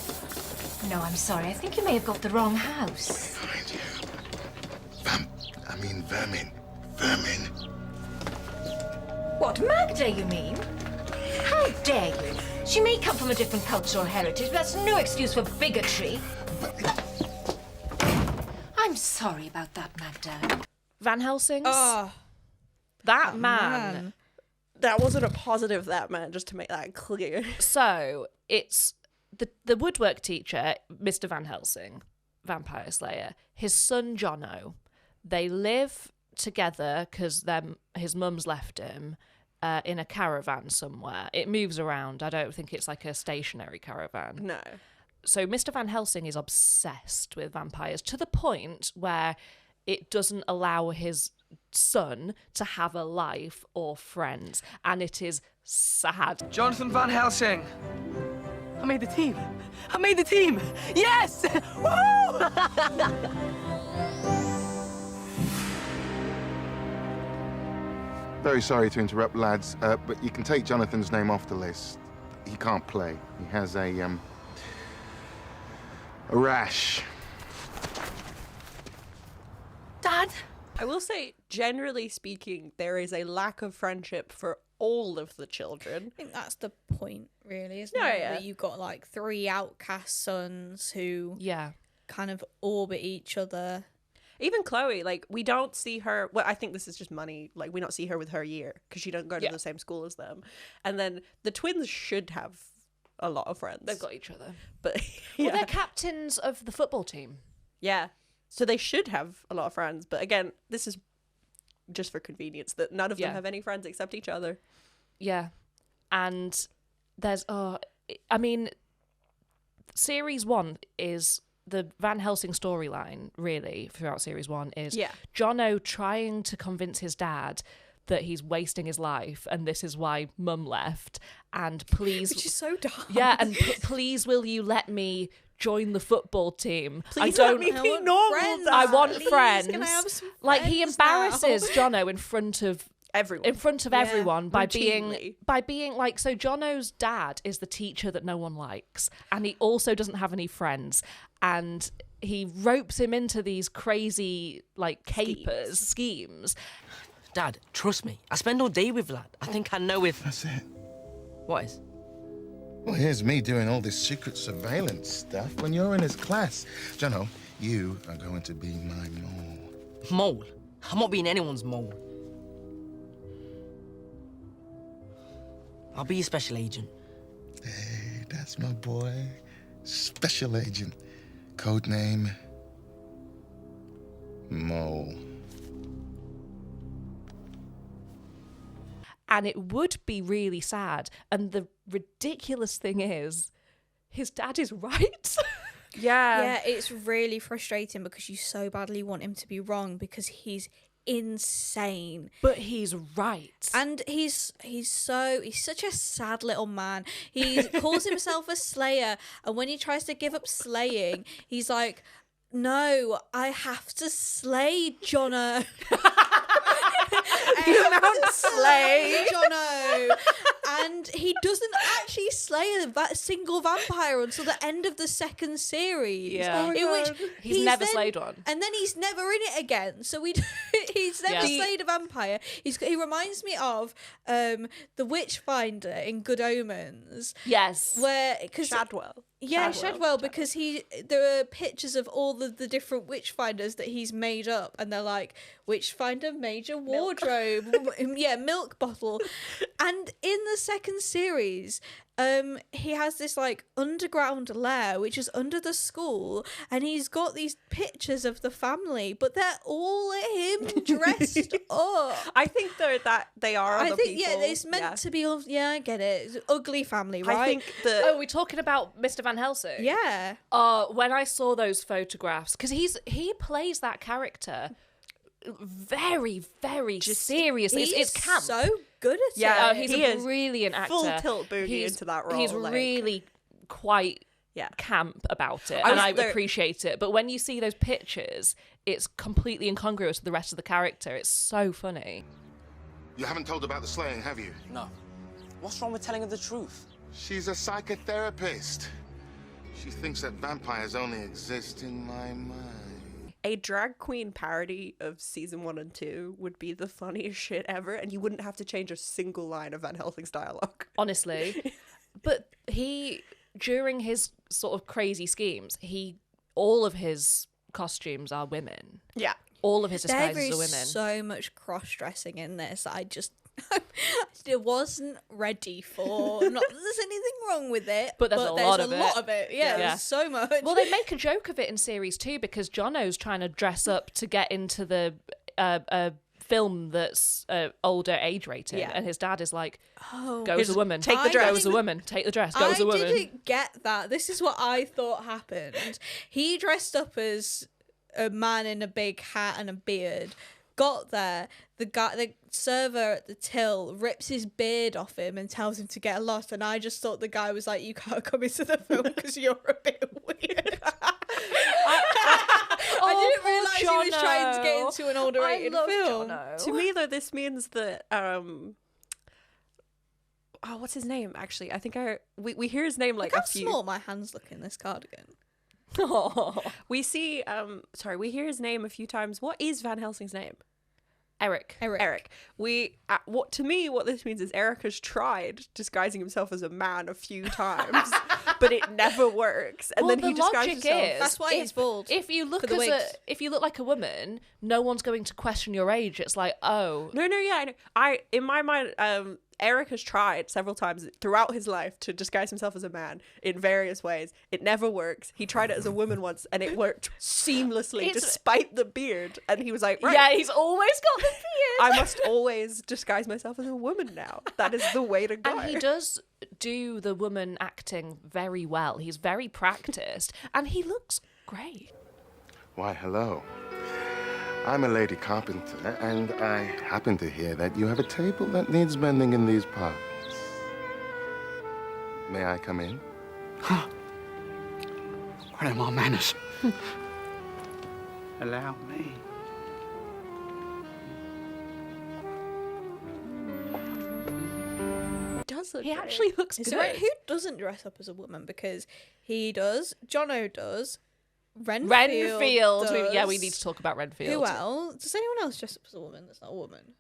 No, I'm sorry. I think you may have got the wrong house. Behind you. Vermin. Vermin. What, Magda, you mean? How dare you? She may come from a different cultural heritage, but that's no excuse for bigotry. I'm sorry about that, Magda. Van Helsings? Oh, that man That wasn't a positive, that man, just to make that clear. So it's the woodwork teacher, Mr. Van Helsing, vampire slayer, his son Jono. They live together because his mum's left him in a caravan somewhere. It moves around. I don't think it's like a stationary caravan. No. So Mr. Van Helsing is obsessed with vampires to the point where it doesn't allow his son to have a life or friends, and it is sad. Jonathan Van Helsing. I made the team. I made the team. Yes! Woo! Very sorry to interrupt, lads, but you can take Jonathan's name off the list. He can't play. He has a rash. Dad? I will say, generally speaking, there is a lack of friendship for all of the children. I think that's the point, really, isn't No, it? yeah. That you've got like 3 outcast sons who kind of orbit each other. Even Chloe, like, we don't see her. Well, I think this is just money. Like, we don't see her with her year because she doesn't go to the same school as them. And then the twins should have a lot of friends. They've got each other. But Well, they're captains of the football team. Yeah. So they should have a lot of friends. But again, this is just for convenience that none of them have any friends except each other. Yeah. And there's, I mean, series 1 is the Van Helsing storyline, really, throughout series 1 is Jono trying to convince his dad that he's wasting his life and this is why mum left, and please... Which is so dark. Yeah, and please will you let me join the football team? Please let me be normal. I want Please, friends. can I have some like, he friends embarrasses now? Jono in front of everyone. Everyone by routinely. being like, so Jono's dad is the teacher that no one likes, and he also doesn't have any friends, and he ropes him into these crazy like capers schemes. Dad, trust me. I spend all day with lad. I think I know if... That's it. What is? Well, here's me doing all this secret surveillance stuff when you're in his class. Jono, you are going to be my mole. Mole? I'm not being anyone's mole. I'll be your special agent. Hey, that's my boy. Special agent. Code name... Mole. And it would be really sad. And the ridiculous thing is, his dad is right. Yeah, it's really frustrating because you so badly want him to be wrong because he's insane. But he's right. And he's such a sad little man. He calls himself a slayer, and when he tries to give up slaying, he's like, no, I have to slay Jono. You mount slay Jono. And he doesn't actually slay a single vampire until the end of the second series. Yeah. In which He's never slayed one. And then he's never in it again. So he's never slayed a vampire. He reminds me of the Witchfinder in Good Omens. Yes. Shadwell. Yeah, Shadwell, because there are pictures of all the different Witchfinders that he's made up, and they're like, Witchfinder major wardrobe, milk bottle. And in the second series, he has this like underground lair which is under the school, and he's got these pictures of the family, but they're all him dressed up. I think they are other people. It's meant to be. I get it. It's an ugly family, right? I think Oh, we're talking about Mr. Van Helsing? Yeah. When I saw those photographs, because he plays that character very, very seriously. It's camp. So good at it. Yeah, he's a brilliant actor. Full tilt boogie into that role. He's really quite camp about it, and I appreciate it. But when you see those pictures, it's completely incongruous with the rest of the character. It's so funny. You haven't told about the slaying, have you? No. What's wrong with telling her the truth? She's a psychotherapist. She thinks that vampires only exist in my mind. A drag queen parody of season 1 and 2 would be the funniest shit ever, and you wouldn't have to change a single line of Van Helsing's dialogue. Honestly. But during his sort of crazy schemes, all of his costumes are women. Yeah. All of his disguises There are is women. so much cross-dressing in this. I just I wasn't ready for. Not that there's anything wrong with it, but there's a lot of it. Yeah, there's so much. Well, they make a joke of it in series 2 because Jono's trying to dress up to get into the film that's older age rated, and his dad is like, go as a woman, take the dress, go as a woman, take the dress, go as a woman. I didn't get that. This is what I thought happened. He dressed up as a man in a big hat and a beard, got there, the server at the till rips his beard off him and tells him to get lost, and I just thought the guy was like, you can't come into the film because you're a bit weird. I didn't realise he was trying to get into an older rated film. To me, though, this means that what's his name? Actually, I think we hear his name like Look a how few. small my hands look in this cardigan. We see we hear his name a few times. What is Van Helsing's name? Eric. What this means is Eric has tried disguising himself as a man a few times, but it never works. And then he disguises himself. That's why he's bald. If you look like a woman, no one's going to question your age. It's like, oh, no, yeah, I know. In my mind, Eric has tried several times throughout his life to disguise himself as a man in various ways. It never works. He tried it as a woman once, and it worked seamlessly despite the beard. And he was like, right, yeah, he's always got the beard. I must always disguise myself as a woman now. That is the way to go. And he does do the woman acting very well. He's very practiced, and he looks great. Why, hello. I'm a lady carpenter, and I happen to hear that you have a table that needs mending in these parts. May I come in? What are my manners? Allow me. He actually looks good. Who doesn't dress up as a woman? Because he does, Jono does, Renfield. does. Yeah, we need to talk about Renfield. Who else? Does anyone else dress up as a woman that's not a woman?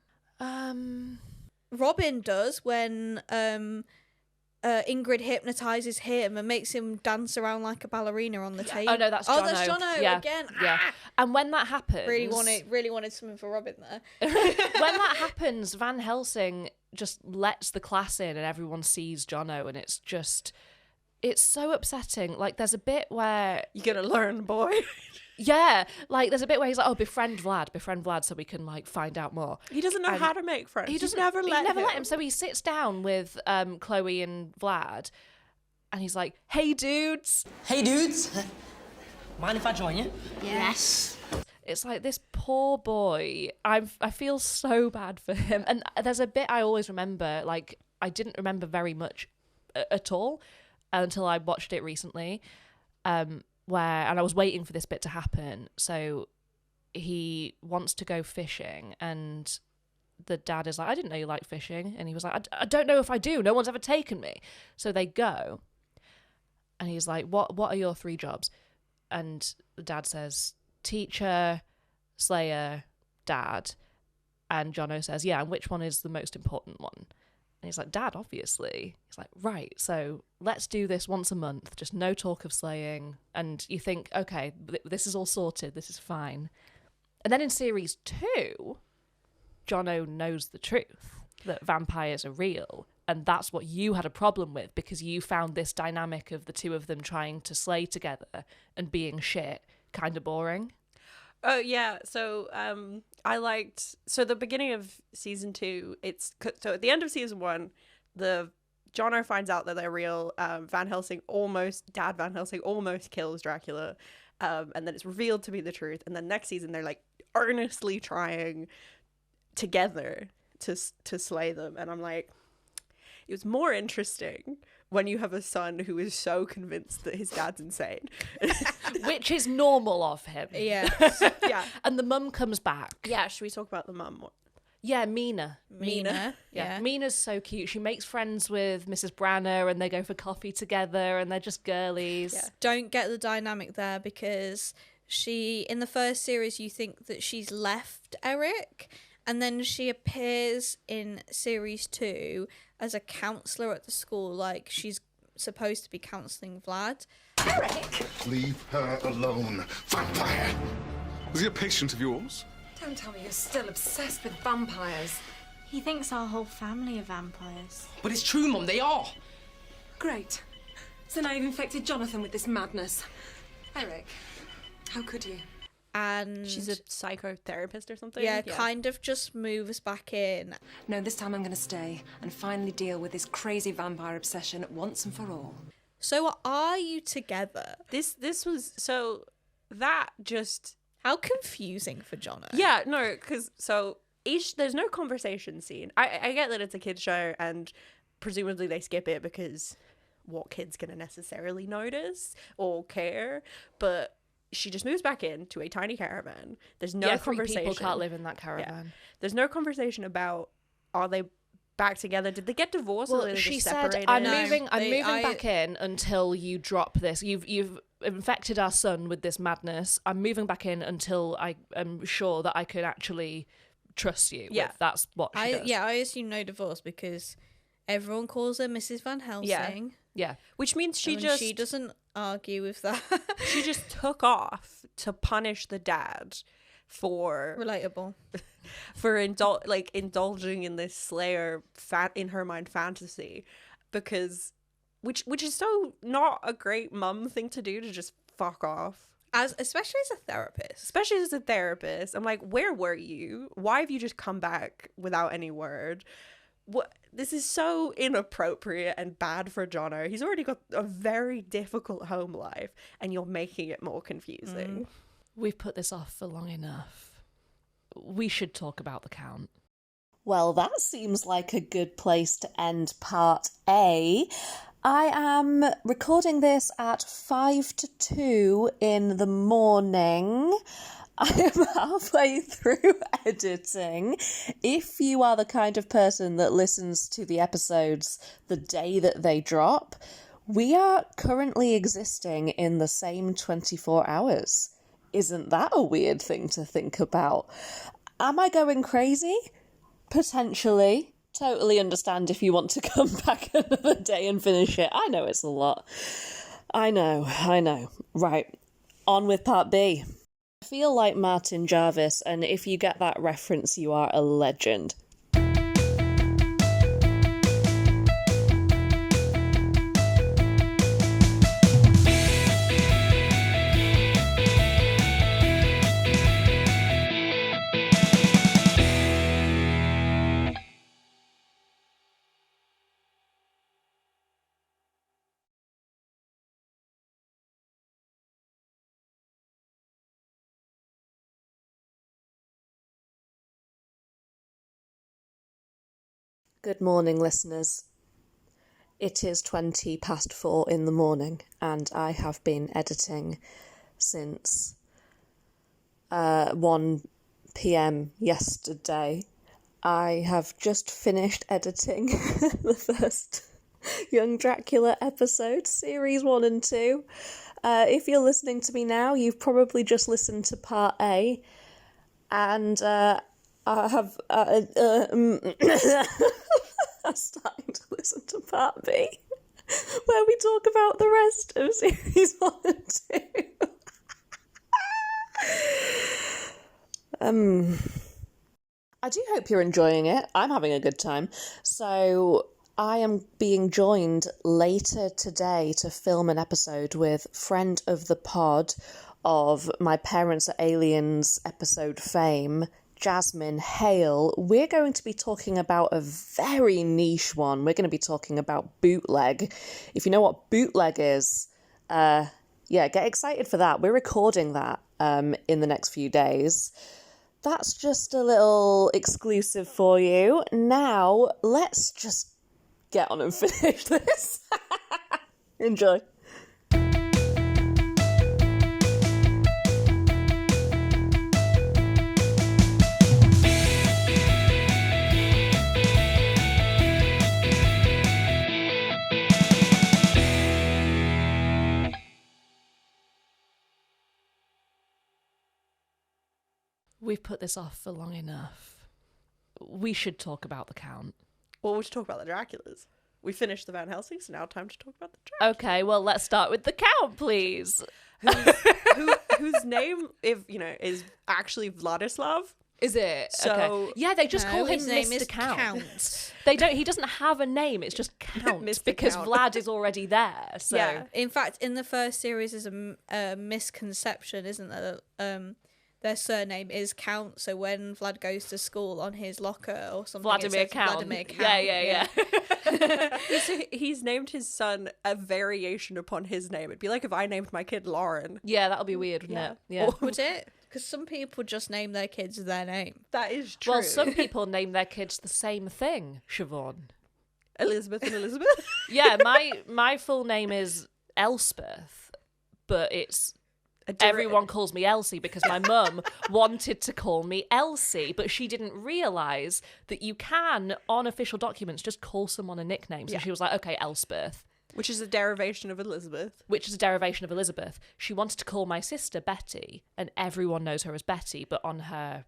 Robin does when Ingrid hypnotizes him and makes him dance around like a ballerina on the table. Oh no, that's Jono. Oh, that's Jono again. Yeah. And when that happens, really wanted something for Robin there. When that happens, Van Helsing just lets the class in and everyone sees Jono, and it's so upsetting. Like, there's a bit where you're gonna learn, boy. Yeah, like there's a bit where he's like, "Oh, befriend Vlad, so we can like find out more." He doesn't know how to make friends. He never let him. So he sits down with Chloe and Vlad, and he's like, "Hey, dudes. Hey, dudes. Mind if I join you?" Yes. It's like this poor boy. I feel so bad for him. And there's a bit I always remember. Like, I didn't remember very much at all until I watched it recently. And I was waiting for this bit to happen. So he wants to go fishing, and the dad is like, "I didn't know you liked fishing." And he was like, I don't know if I do. No one's ever taken me. So they go, and he's like, what are your 3 jobs? And the dad says, teacher, slayer, dad. And Jono says, yeah, and which one is the most important one? And he's like, Dad, obviously. He's like, right, so let's do this once a month, just no talk of slaying. And you think, okay, this is all sorted, this is fine. And then in series 2, Jono knows the truth, that vampires are real. And that's what you had a problem with, because you found this dynamic of the two of them trying to slay together and being shit kind of boring. Oh, yeah. So I liked... So the beginning of season 2, so at the end of season 1, Jono finds out that they're real. Dad Van Helsing almost kills Dracula. And then it's revealed to be the truth. And then next season, they're like earnestly trying together to slay them. And I'm like, it was more interesting when you have a son who is so convinced that his dad's insane. Which is normal of him. Yeah. Yeah. And the mum comes back. Yeah, should we talk about the mum? Yeah, Mina. Yeah. Mina's so cute. She makes friends with Mrs. Branner and they go for coffee together and they're just girlies. Yeah. Don't get the dynamic there, because in the first series, you think that she's left Eric, and then she appears in series 2 as a counsellor at the school, like she's supposed to be counselling Vlad. Eric! Leave her alone, vampire! Was he a patient of yours? Don't tell me you're still obsessed with vampires. He thinks our whole family are vampires. But it's true, Mum, they are. Great. So now you've infected Jonathan with this madness. Eric, how could you? And she's a psychotherapist or something. Yeah, kind of just moves back in. No, this time I'm going to stay and finally deal with this crazy vampire obsession once and for all. So are you together? This was so that just how confusing for Jono. Yeah, no, because there's no conversation scene. I get that it's a kid's show and presumably they skip it because what kid's gonna necessarily notice or care, but she just moves back into a tiny caravan. There's no conversation. 3 people can't live in that caravan. Yeah. There's no conversation about are they back together? Did they get divorced? Well, or did they she just said, separated? I'm moving back in until you drop this. You've infected our son with this madness. I'm moving back in until I am sure that I can actually trust you. Yeah. That's what she does. Yeah, I assume no divorce because everyone calls her Mrs. Van Helsing. Yeah. Which means she doesn't argue with that. She just took off to punish the dad for relatable for indulging in this Slayer in her mind fantasy, because which is so not a great mum thing to do, to just fuck off. Especially as a therapist. I'm like, where were you? Why have you just come back without any word? What? This is so inappropriate and bad for Jono. He's already got a very difficult home life and you're making it more confusing. We've put this off for long enough. We should talk about the Count. Well, that seems like a good place to end part A. I am recording this at 1:55 in the morning. I am halfway through editing. If you are the kind of person that listens to the episodes the day that they drop, we are currently existing in the same 24 hours. Isn't that a weird thing to think about? Am I going crazy? Potentially. Totally understand if you want to come back another day and finish it. I know it's a lot. I know. Right, on with part B. I feel like Martin Jarvis, and if you get that reference, you are a legend. Good morning, listeners. It is 4:20 in the morning, and I have been editing since 1 p.m. yesterday. I have just finished editing the first Young Dracula episode, series 1 and 2. If you're listening to me now, you've probably just listened to part A, and I have I'm starting to listen to part B, where we talk about the rest of series 1 and 2. I do hope you're enjoying it. I'm having a good time. So I am being joined later today to film an episode with friend of the pod of My Parents Are Aliens episode fame, Jasmine Hale. We're going to be talking about a very niche one. We're going to be talking about bootleg. If you know what bootleg is, get excited for that. We're recording that in the next few days. That's just a little exclusive for you. Now, let's just get on and finish this. Enjoy. We've put this off for long enough. We should talk about the Count. Well, we should talk about the Draculas. We finished the Van Helsing, so now time to talk about the Dracula. Okay, well, let's start with the Count, please. Whose name, is actually Vladislav. Is it? So okay. Yeah, they just call him his name Mr. is Count. They don't. He doesn't have a name. It's just Count Mr. because Count. Vlad is already there. So Yeah. In fact, in the first series, is a misconception, isn't there? Their surname is Count, so when Vlad goes to school on his locker or something, Vladimir it says Count. Vladimir Count. Yeah. He's named his son a variation upon his name. It'd be like if I named my kid Lauren. Yeah, that'll be weird, wouldn't it? Yeah. Would it? Because some people just name their kids their name. That is true. Well, some people name their kids the same thing, Siobhan. Elizabeth and Elizabeth? Yeah, my full name is Elspeth, but it's... Everyone calls me Elsie because my mum wanted to call me Elsie, but she didn't realise that you can, on official documents, just call someone a nickname. So she was like, okay, Elspeth. Which is a derivation of Elizabeth. She wanted to call my sister Betty, and everyone knows her as Betty, but on her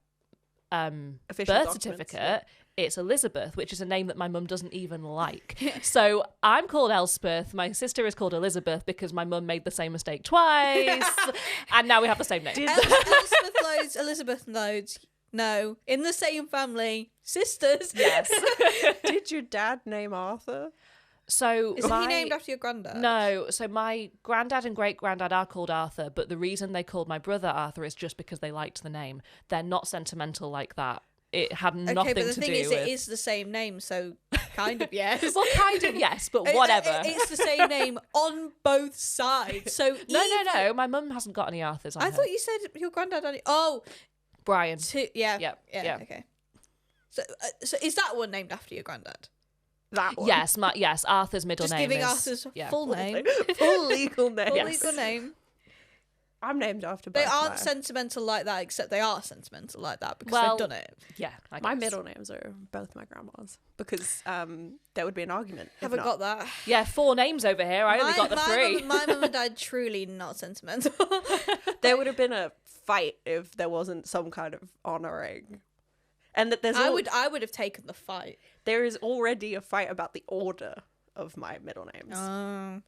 Official birth documents, certificate, it's Elizabeth, which is a name that my mum doesn't even like. So I'm called Elspeth. My sister is called Elizabeth because my mum made the same mistake twice, and now we have the same name. Elspeth loads, Elizabeth loads. No, in the same family, sisters. Yes. Did your dad name Arthur? So Isn't he named after your granddad? No, so my granddad and great granddad are called Arthur, but the reason they called my brother Arthur is just because they liked the name. They're not sentimental like that. It had nothing to do with... Okay, but the thing is, it is the same name, so kind of yes. Well, kind of yes, but whatever. It's the same name on both sides. So No. My mum hasn't got any Arthurs on I her. thought you said your granddad only... Oh. Brian. Yeah, okay. So is that one named after your granddad? That one? Yes, Arthur's middle Just name giving is... Arthur's full name. Full legal name. Full legal name. I'm named after both. They aren't mine. sentimental like that, except they are sentimental like that because Well, they've done it. Yeah, I My guess. middle names are both my grandma's because there would be an argument. if Haven't not. got that. Yeah, 4 names over here. I only got the 3. My mum and dad truly not sentimental. There would have been a fight if there wasn't some kind of honouring. And that there's I would have taken the fight. There is already a fight about the order of my middle names.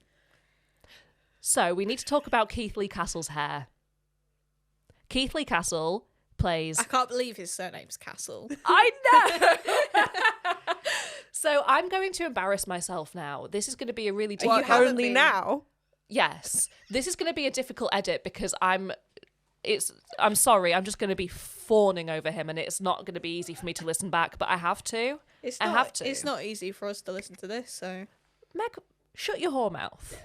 So we need to talk about Keith Lee Castle's hair. Keith Lee Castle plays... I can't believe his surname's Castle. I know! So I'm going to embarrass myself now. This is going to be a really... Are you only now? Yes. This is going to be a difficult edit because I'm sorry, I'm just going to be fawning over him and it's not going to be easy for me to listen back, but I have to. I have to. It's not easy for us to listen to this, so... Meg, shut your whore mouth.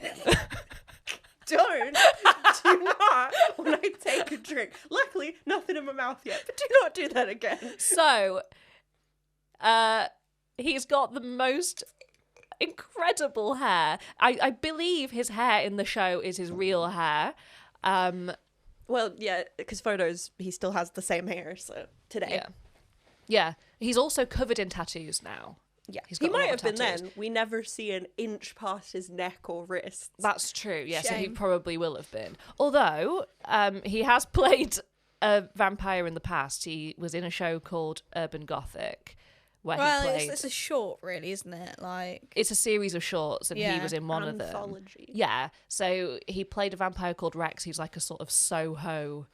Do not when I take a drink. Luckily, nothing in my mouth yet, but do not do that again. So, he's got the most incredible hair. I believe his hair in the show is his real hair. Well, yeah, because photos, he still has the same hair, so today. Yeah. He's also covered in tattoos now. Yeah, He's he got a lot might of have been tattoos. then. We never see an inch past his neck or wrists. That's true, yeah, so he Shame. probably will have been. Although, he has played a vampire in the past. He was in a show called Urban Gothic, where he played... it's a short, really, isn't it? Like... It's a series of shorts, and he Yeah, was in one of them. anthology. Yeah, so he played a vampire called Rex. He's like a sort of Soho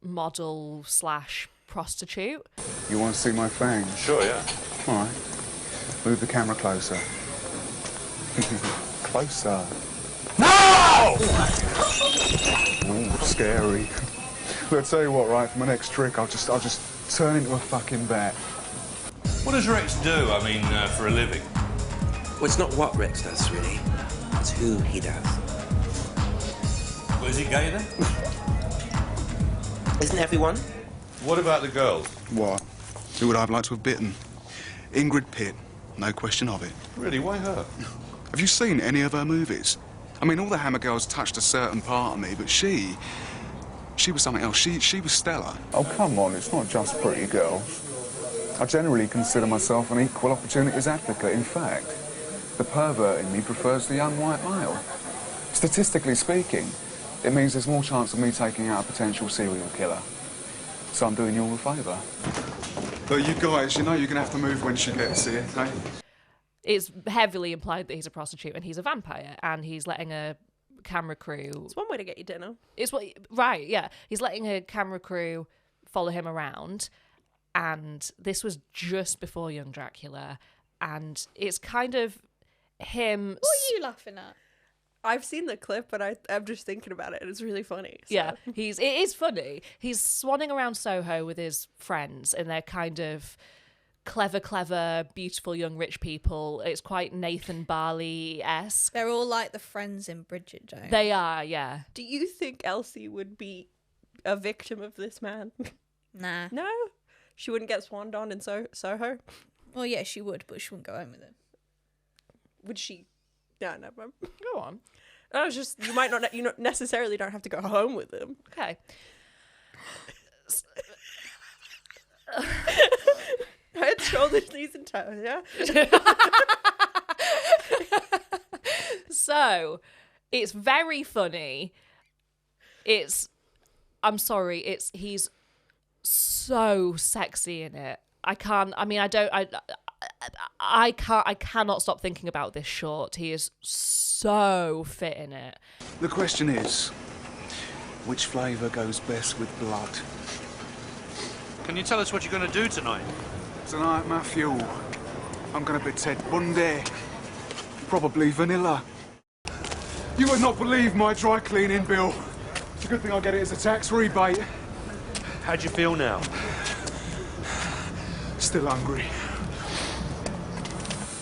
model / prostitute. You want to see my fangs? Sure, yeah. All right. Move the camera closer. Closer. No! Ooh, scary. Look, I'll tell you what, right, for my next trick, I'll just turn into a fucking bat. What does Rex do, for a living? Well, it's not what Rex does, really. It's who he does. Well, is he gay then? Isn't everyone? What about the girls? What? Who would I have liked to have bitten? Ingrid Pitt, no question of it. Really, why her? Have you seen any of her movies? I mean, all the Hammer girls touched a certain part of me, but she was something else. She was stellar. Oh, come on, it's not just pretty girls. I generally consider myself an equal opportunities advocate. In fact, the pervert in me prefers the young white male. Statistically speaking, it means there's more chance of me taking out a potential serial killer. So I'm doing you all a favour. But you guys, you know you're going to have to move when she gets here, eh? It's heavily implied that he's a prostitute and he's a vampire, and he's letting a camera crew... It's one way to get you dinner. Right, yeah. He's letting a camera crew follow him around, and this was just before Young Dracula, and it's kind of him. What are you laughing at? I've seen the clip, but I'm just thinking about it, and it's really funny. So. Yeah, it is funny. He's swanning around Soho with his friends, and they're kind of clever, beautiful young rich people. It's quite Nathan Barley-esque. They're all like the friends in Bridget Jones. They are, yeah. Do you think Elsie would be a victim of this man? Nah. No? She wouldn't get swanned on in Soho? Well, yeah, she would, but she wouldn't go home with him. Would she? No, never. Go on. I was just, you might not, you not necessarily don't have to go home with him. Okay. Head, shoulders, knees, and toes, yeah? So, it's very funny. I'm sorry, he's so sexy in it. I cannot stop thinking about this short. He is so fit in it. The question is, which flavour goes best with blood? Can you tell us what you're going to do tonight? Tonight, Matthew, I'm going to be Ted Bundy. Probably vanilla. You would not believe my dry cleaning bill. It's a good thing I get it as a tax rebate. How do you feel now? Still hungry. Do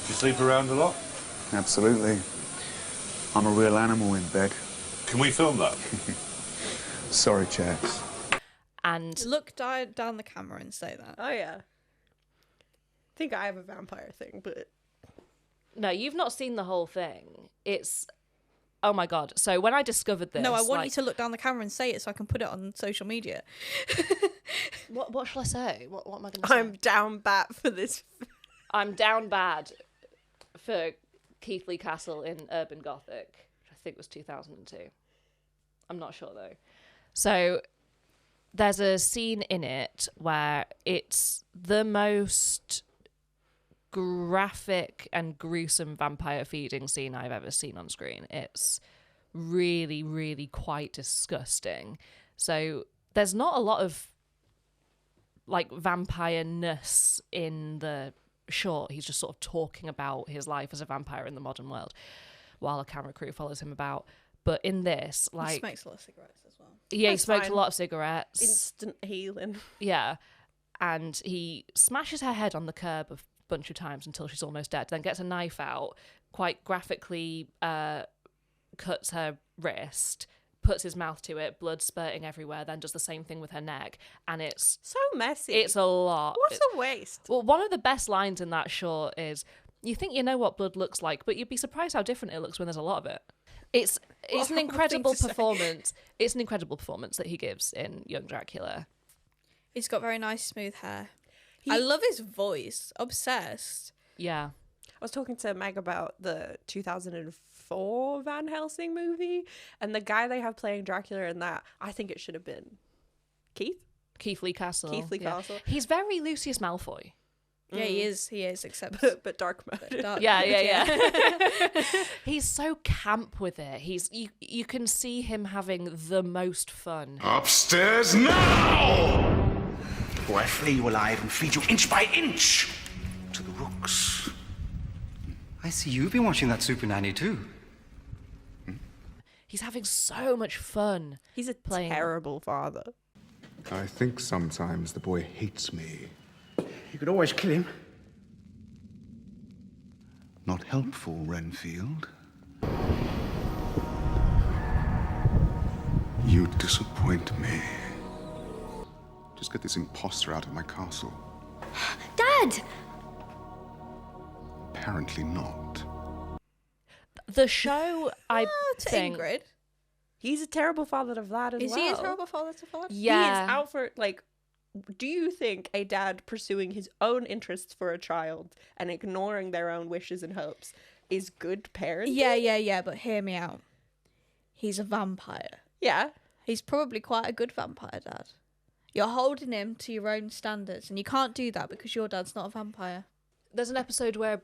you sleep around a lot? Absolutely. I'm a real animal in bed. Can we film that? Sorry, chaps. And look down the camera and say that. Oh, yeah. I think I have a vampire thing, but... No, you've not seen the whole thing. It's... Oh my God. So when I discovered this... No, I want you to look down the camera and say it so I can put it on social media. What shall I say? What am I going to say? I'm down bad for this. I'm down bad for Keighley Castle in Urban Gothic, which I think was 2002. I'm not sure though. So there's a scene in it where it's the most graphic and gruesome vampire feeding scene I've ever seen on screen. It's really, really quite disgusting. So there's not a lot of like vampire-ness in the short. He's just sort of talking about his life as a vampire in the modern world while a camera crew follows him about. But in this, like... He smokes a lot of cigarettes as well. Yeah, That's he smokes fine. a lot of cigarettes. Instant healing. Yeah. And he smashes her head on the curb a bunch of times until she's almost dead, then gets a knife out, quite graphically cuts her wrist, puts his mouth to it, blood spurting everywhere, then does the same thing with her neck. And it's... So messy. It's a lot. What a waste. Well, one of the best lines in that short is, you think you know what blood looks like, but you'd be surprised how different it looks when there's a lot of it. It's an incredible performance. It's an incredible performance that he gives in Young Dracula. He's got very nice, smooth hair. I love his voice. Obsessed. Yeah. I was talking to Meg about the 2004 Van Helsing movie, and the guy they have playing Dracula in that, I think it should have been Keighley Castle. Keighley Castle. He's very Lucius Malfoy. Yeah, he is, except... but dark mode. Dark Yeah. He's so camp with it. You can see him having the most fun. Upstairs now! Or I flay you alive and feed you inch by inch to the rooks. I see you've been watching that Super Nanny too. He's having so much fun. He's a terrible father. I think sometimes the boy hates me. You could always kill him. Not helpful, Renfield. You disappoint me. Just get this imposter out of my castle. Dad! Apparently not. The show, I to think... Ingrid. He's a terrible father to Vlad as well. Is he a terrible father to Vlad? Yeah. He is out for, like... Do you think a dad pursuing his own interests for a child and ignoring their own wishes and hopes is good parenting? Yeah, but hear me out. He's a vampire. Yeah. He's probably quite a good vampire dad. You're holding him to your own standards, and you can't do that because your dad's not a vampire. There's an episode where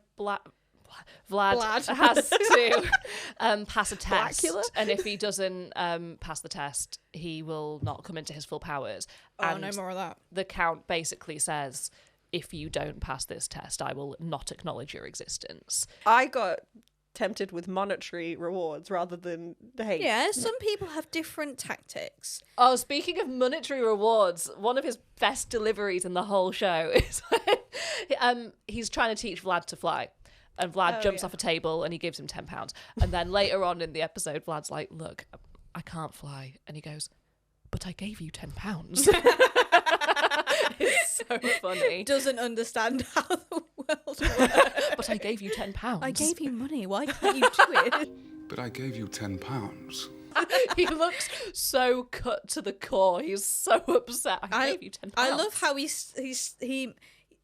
Vlad has to pass a test, and if he doesn't pass the test, he will not come into his full powers. And no more of that. The Count basically says, if you don't pass this test, I will not acknowledge your existence. I got tempted with monetary rewards rather than hate. Yeah, some people have different tactics. Oh, speaking of monetary rewards, one of his best deliveries in the whole show is he's trying to teach Vlad to fly. And Vlad jumps off a table and he gives him £10. And then later on in the episode, Vlad's like, look, I can't fly. And he goes, but I gave you £10. It's so funny. Doesn't understand how the world works. But I gave you £10. I gave you money. Why can't you do it? But I gave you £10. He looks so cut to the core. He's so upset. I gave you £10. I love how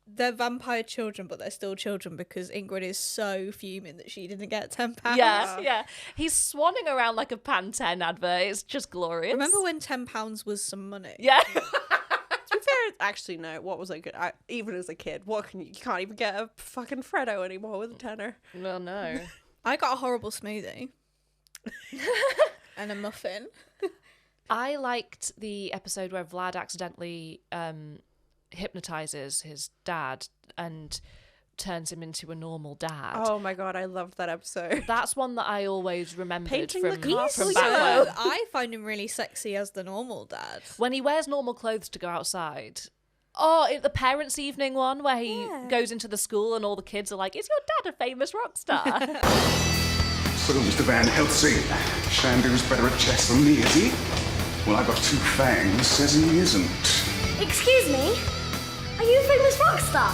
they're vampire children, but they're still children because Ingrid is so fuming that she didn't get £10. Yeah. He's swanning around like a Pantene advert. It's just glorious. Remember when £10 was some money? Yeah. To be fair, actually, no. What was I good? Even as a kid, you can't even get a fucking Freddo anymore with a tenner. Well, no. I got a horrible smoothie and a muffin. I liked the episode where Vlad accidentally hypnotizes his dad and turns him into a normal dad. Oh my god, I loved that episode. That's one that I always remembered Painting from the back castle. when. I find him really sexy as the normal dad. When he wears normal clothes to go outside. Oh, the parents' evening one where he goes into the school and all the kids are like, is your dad a famous rock star? So, Mr. Van Helsing, Shandu's better at chess than me, is he? Well, I've got 2 fangs, says he isn't. Excuse me? Are you a famous rock star?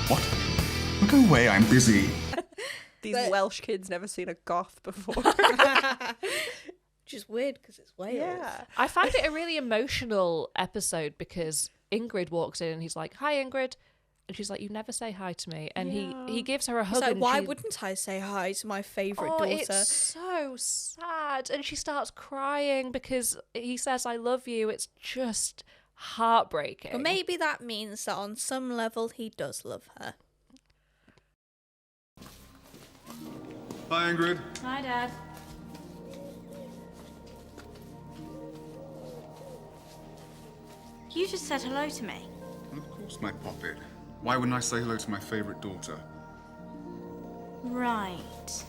What? Go away, I'm busy. These Welsh kids never seen a goth before. Which is weird because it's Wales. Yeah. I find it a really emotional episode because Ingrid walks in and he's like, hi, Ingrid. And she's like, you never say hi to me. And he gives her a hug. He's like, and why wouldn't I say hi to my favourite daughter? It's so sad. And she starts crying because he says, I love you. It's just heartbreaking. But maybe that means that on some level he does love her. Hi, Ingrid. Hi, Dad. You just said hello to me. Of course, my poppet. Why wouldn't I say hello to my favourite daughter? Right.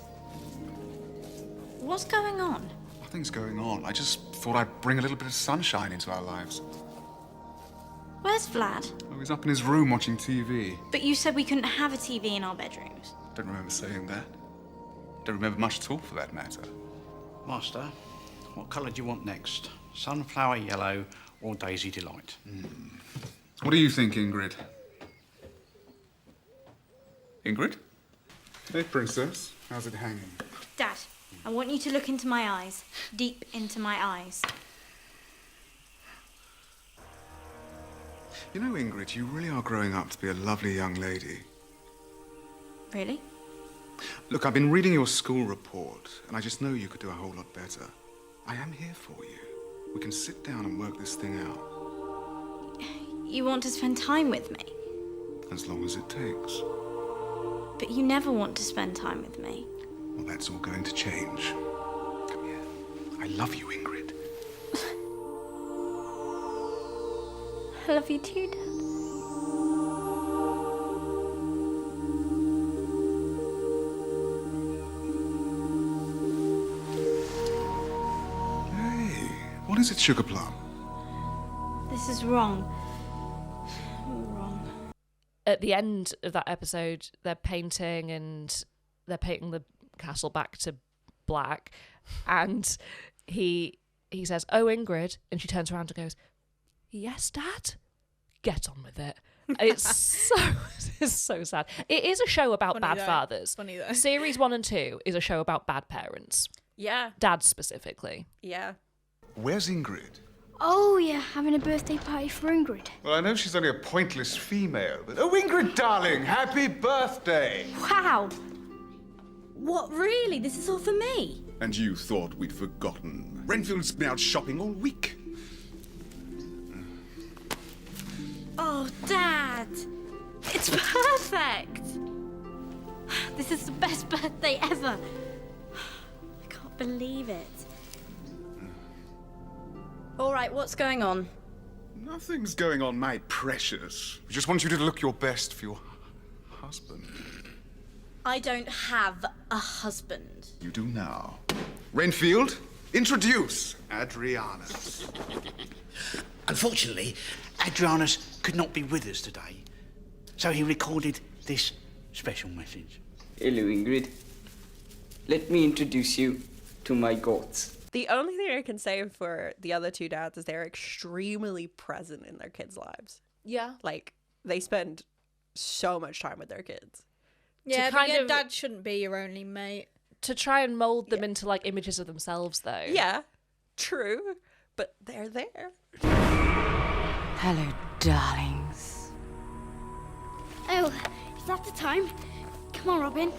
What's going on? Nothing's going on. I just thought I'd bring a little bit of sunshine into our lives. Where's Vlad? Oh, he's up in his room watching TV. But you said we couldn't have a TV in our bedrooms. Don't remember saying that. Don't remember much at all, for that matter. Master, what colour do you want next? Sunflower yellow or Daisy Delight? What do you think, Ingrid? Ingrid? Hey, Princess. How's it hanging? Dad, I want you to look into my eyes. Deep into my eyes. You know, Ingrid, you really are growing up to be a lovely young lady. Really? Look, I've been reading your school report, and I just know you could do a whole lot better. I am here for you. We can sit down and work this thing out. You want to spend time with me? As long as it takes. But you never want to spend time with me. Well, that's all going to change. Come here. I love you, Ingrid. I love you too, Dad. Hey, what is it, Sugar Plum? This is wrong. Wrong. At the end of that episode, they're painting the castle back to black, and he says, "Oh, Ingrid," and she turns around and goes, "Yes, Dad? Get on with it." It's so sad. It is a show about bad fathers. Funny though. Series 1 and 2 is a show about bad parents. Yeah. Dads specifically. Yeah. Where's Ingrid? Oh, yeah, having a birthday party for Ingrid. Well, I know she's only a pointless female, but... Oh, Ingrid, darling, happy birthday! Wow. What, really? This is all for me? And you thought we'd forgotten. Renfield's been out shopping all week. Oh, Dad. It's perfect. This is the best birthday ever. I can't believe it. All right, what's going on? Nothing's going on, my precious. We just want you to look your best for your husband. I don't have a husband. You do now. Renfield, introduce Adrianus. Unfortunately, Adrianus could not be with us today, so he recorded this special message. Hello, Ingrid. Let me introduce you to my goats. The only thing I can say for the other two dads is they're extremely present in their kids' lives. Yeah. Like, they spend so much time with their kids. Yeah, but your dad shouldn't be your only mate. To try and mould them into, like, images of themselves, though. Yeah, true. But they're there. Hello, darlings. Oh, is that the time? Come on, Robin.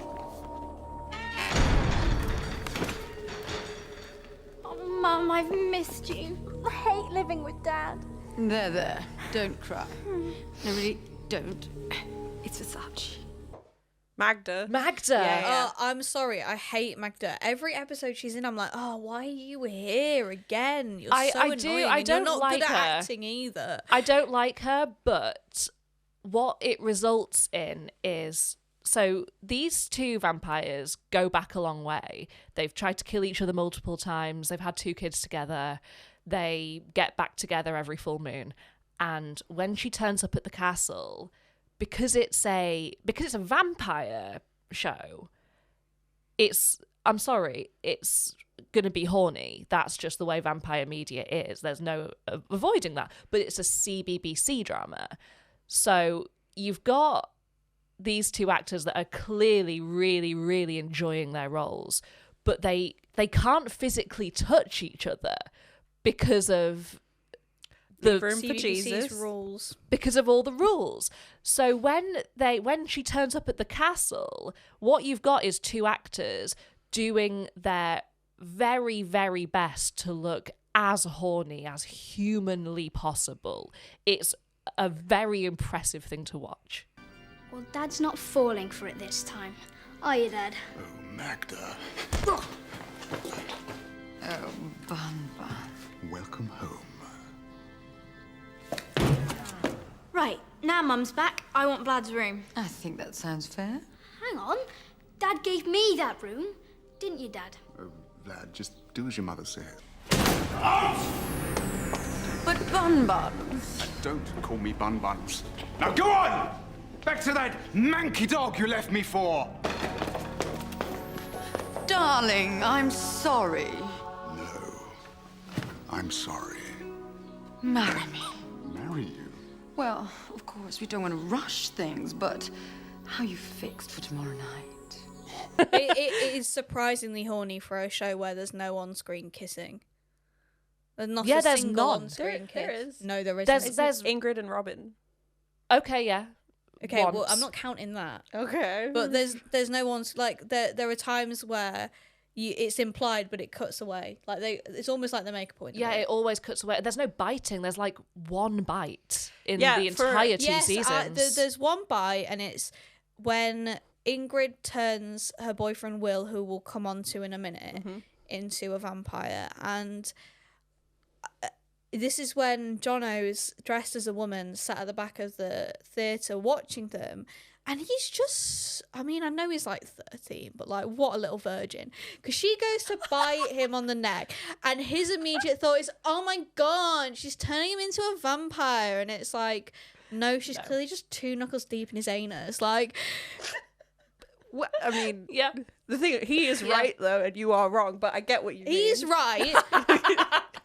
Oh, Mum, I've missed you. I hate living with Dad. There. Don't cry. No, really, don't. It's Versace. Magda. Yeah. Oh, I'm sorry. I hate Magda. Every episode she's in, I'm like, oh, why are you here again? You're so annoying. I don't You're not like good her. at acting either. I don't like her, but what it results in is... So these two vampires go back a long way. They've tried to kill each other multiple times. They've had 2 kids together. They get back together every full moon. And when she turns up at the castle... Because it's a vampire show, I'm sorry, it's gonna be horny. That's just the way vampire media is. There's no avoiding that. But it's a CBBC drama. So you've got these 2 actors that are clearly really, really enjoying their roles, but they can't physically touch each other because of the room for Jesus rules. Because of all the rules. So when she turns up at the castle, what you've got is 2 actors doing their very, very best to look as horny as humanly possible. It's a very impressive thing to watch. Well, Dad's not falling for it this time. Are you, Dad? Oh, Magda. Oh, Bun. Welcome home. Right, now Mum's back, I want Vlad's room. I think that sounds fair. Hang on. Dad gave me that room. Didn't you, Dad? Oh, Vlad, just do as your mother says. But Bun. Don't call me Bun-Buns. Now go on! Back to that manky dog you left me for! Darling, I'm sorry. No. I'm sorry. Marry me. Marry you? Well, of course, we don't want to rush things, but how you fixed for tomorrow night? it is surprisingly horny for a show where there's no on-screen kissing. There's not a there's single none. on-screen kiss. There is. No, there isn't. There's Ingrid and Robin. Okay, yeah. Okay, Once. well, I'm not counting that. Okay. But there's no one's like there are times where it's implied, but it cuts away. Like it's almost like they make a point. Yeah, it always cuts away. There's no biting. There's like one bite in Yeah, the entire 2 yes, seasons. There's one bite, and it's when Ingrid turns her boyfriend Will, who we'll come on to in a minute, into a vampire, and this is when Jono's dressed as a woman, sat at the back of the theatre watching them. And he's just, I mean, I know he's like 13, but like, what a little virgin. Because she goes to bite him on the neck, and his immediate thought is, oh my God, she's turning him into a vampire. And it's like, no, she's clearly just 2 knuckles deep in his anus. Like, Well, I mean, yeah. The thing, he is right though, and you are wrong. But I get what you mean. He's right.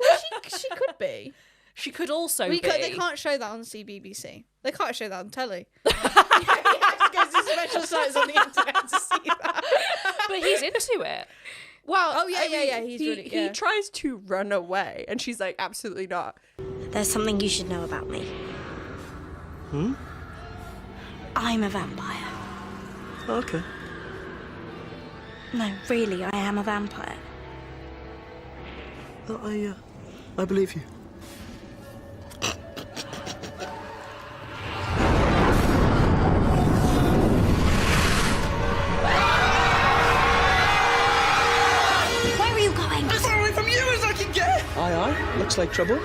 Well, she could be. She could also They be. can't show that on CBBC. They can't show that on telly. You have to go to special sites on the internet to see that. But he's into it. Well, Oh, yeah, I mean, yeah, he's really- he yeah. tries to run away, and she's like, absolutely not. There's something you should know about me. I'm a vampire. Okay. No, really, I am a vampire. I believe you. looks like trouble.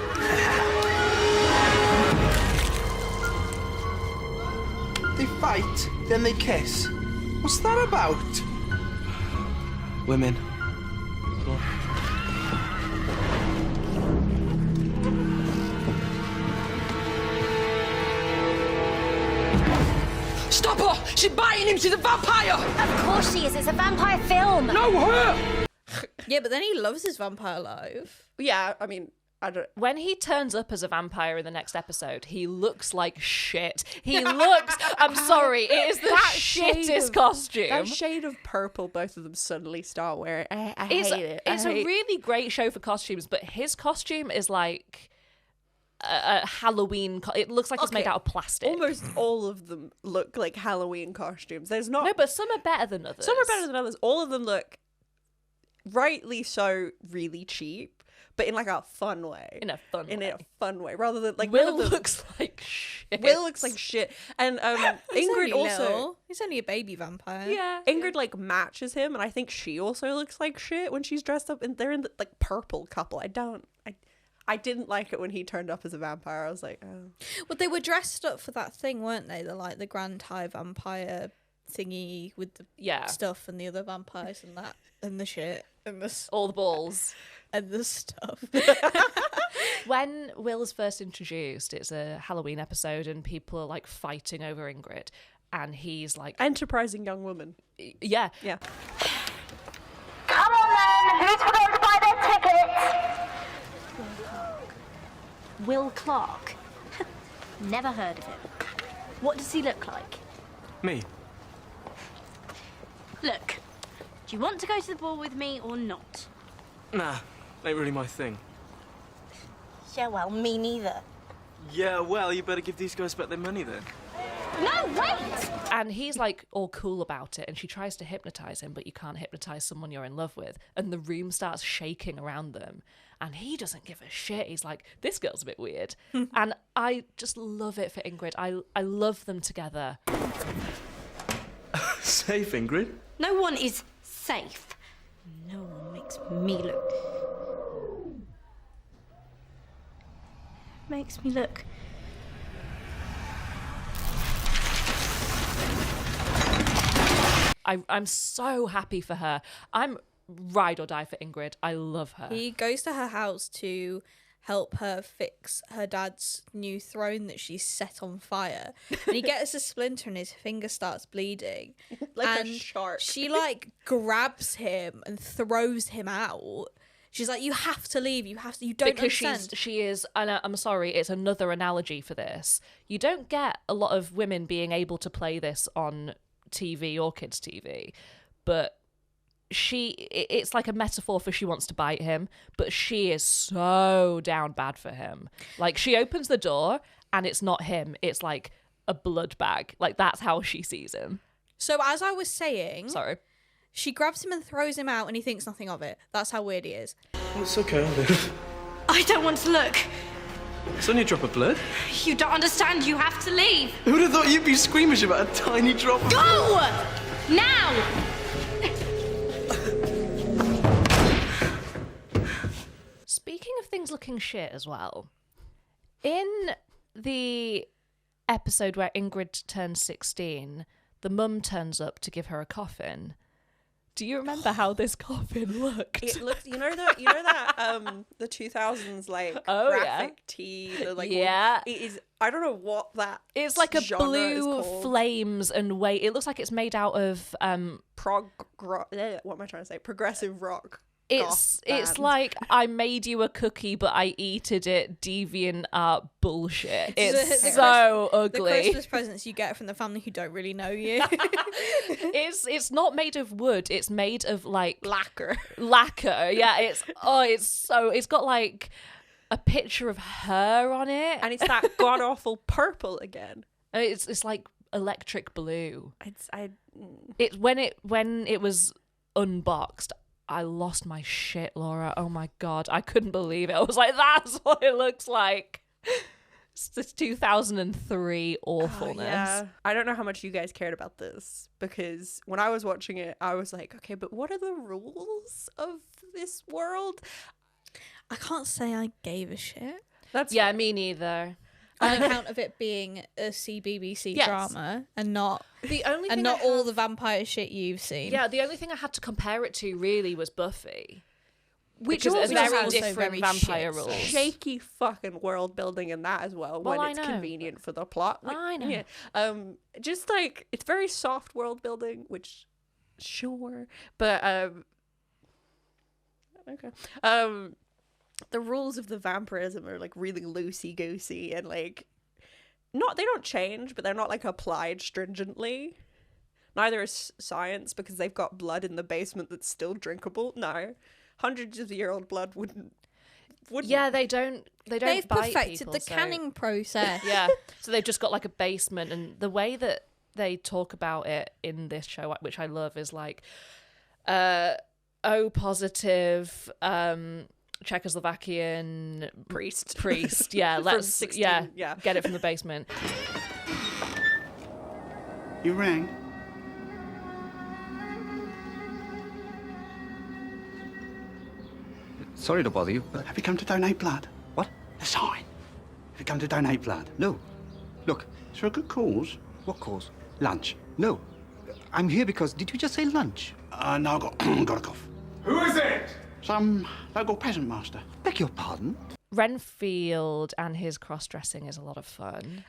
They fight, then they kiss. What's that about? Women. Stop her! She's biting him, she's a vampire! Of course she is, it's a vampire film! No, her! Yeah, but then he loves his vampire life. Yeah, I mean, I don't... When he turns up as a vampire in the next episode, he looks like shit. He looks... I'm sorry, it is the shittest costume. That shade of purple both of them suddenly start wearing. I hate it. It's a really great show for costumes, but his costume is like... a Halloween. It looks like it's made out of plastic. Almost all of them look like Halloween costumes. There's not. No, but some are better than others. Some are better than others. All of them look, rightly so, really cheap, but in like a fun way. In a fun way, rather than like Will looks like shit. Will looks like shit, and Ingrid also. He's only a baby vampire. Yeah, Ingrid like matches him, and I think she also looks like shit when she's dressed up, and they're in the like purple couple. I didn't like it when he turned up as a vampire. I was like, oh. Well, they were dressed up for that thing, weren't they? The Grand High Vampire thingy with the stuff and the other vampires and that and the shit and all the balls and the stuff. When Will is first introduced, it's a Halloween episode and people are like fighting over Ingrid, and he's like, enterprising young woman. Yeah. Come on then, who's going to buy their tickets? Will Clark? Never heard of him. What does he look like? Me. Look, do you want to go to the ball with me or not? Nah, ain't really my thing. Yeah, well, me neither. Yeah, well, you better give these guys back their money then. No, wait! And he's like all cool about it, and she tries to hypnotize him, but you can't hypnotize someone you're in love with. And the room starts shaking around them, and he doesn't give a shit. He's like, this girl's a bit weird. And I just love it for Ingrid. I love them together. Safe, Ingrid? No one is safe. No one makes me look. Makes me look. I'm so happy for her. I'm ride or die for Ingrid. I love her. He goes to her house to help her fix her dad's new throne that she's set on fire. And he gets a splinter and his finger starts bleeding. Like and a shark. She like grabs him and throws him out. She's like, you have to leave. You don't understand. Because she is, and I'm sorry, it's another analogy for this. You don't get a lot of women being able to play this on TV or kids' TV, but it's like a metaphor for she wants to bite him, but she is so down bad for him. Like, she opens the door and it's not him, it's like a blood bag. Like, that's how she sees him. So as I was saying, sorry, she grabs him and throws him out and he thinks nothing of it. That's how weird he is. Oh, it's okay, I'll live. I don't want to look. It's only a drop of blood. You don't understand. You have to leave. Who would have thought you'd be squeamish about a tiny drop of Go! Now! Speaking of things looking shit as well, in the episode where Ingrid turns 16, the mum turns up to give her a coffin. Do you remember how this coffin looked? It looked, you know that the 2000s like graphic tee, the like yeah. It is. I don't know what that. It's like a blue called. flames and weight. It looks like it's made out of what am I trying to say? Progressive rock. It's like I made you a cookie, but I eated it. Deviant art bullshit. It's so ugly. The Christmas presents you get from the family who don't really know you. It's not made of wood. It's made of like lacquer. Yeah. It's got like a picture of her on it, and it's that god awful purple again. It's like electric blue. It's when it was unboxed, I lost my shit, Laura. Oh my God. I couldn't believe it. I was like, that's what it looks like. It's this 2003 awfulness. Yeah. I don't know how much you guys cared about this, because when I was watching it, I was like, okay, but what are the rules of this world? I can't say I gave a shit. Me neither. On account of it being a CBBC drama and not the only thing all the vampire shit you've seen. Yeah, the only thing I had to compare it to really was Buffy. Which is also very has different vampire rules. Shaky fucking world building in that as well, when it's convenient for the plot. Like, I know. Yeah. Just like it's very soft world building, which sure, but okay. The rules of the vampirism are like really loosey goosey and like they don't change, but they're not like applied stringently. Neither is science, because they've got blood in the basement that's still drinkable. No. Hundreds of year old blood wouldn't. Yeah, they don't They've bite perfected people, the so... canning process. Yeah, so they've just got like a basement, and the way that they talk about it in this show, which I love, is like O positive Czechoslovakian priest. Yeah, let's 16, yeah get it from the basement. You rang? Sorry to bother you, but... Have you come to donate blood? What? The sign. Have you come to donate blood? No. Look. It's for a good cause. What cause? Lunch. No. I'm here because... Did you just say lunch? No, I got a cough. Who is it? Some local peasant master. Beg your pardon? Renfield and his cross-dressing is a lot of fun.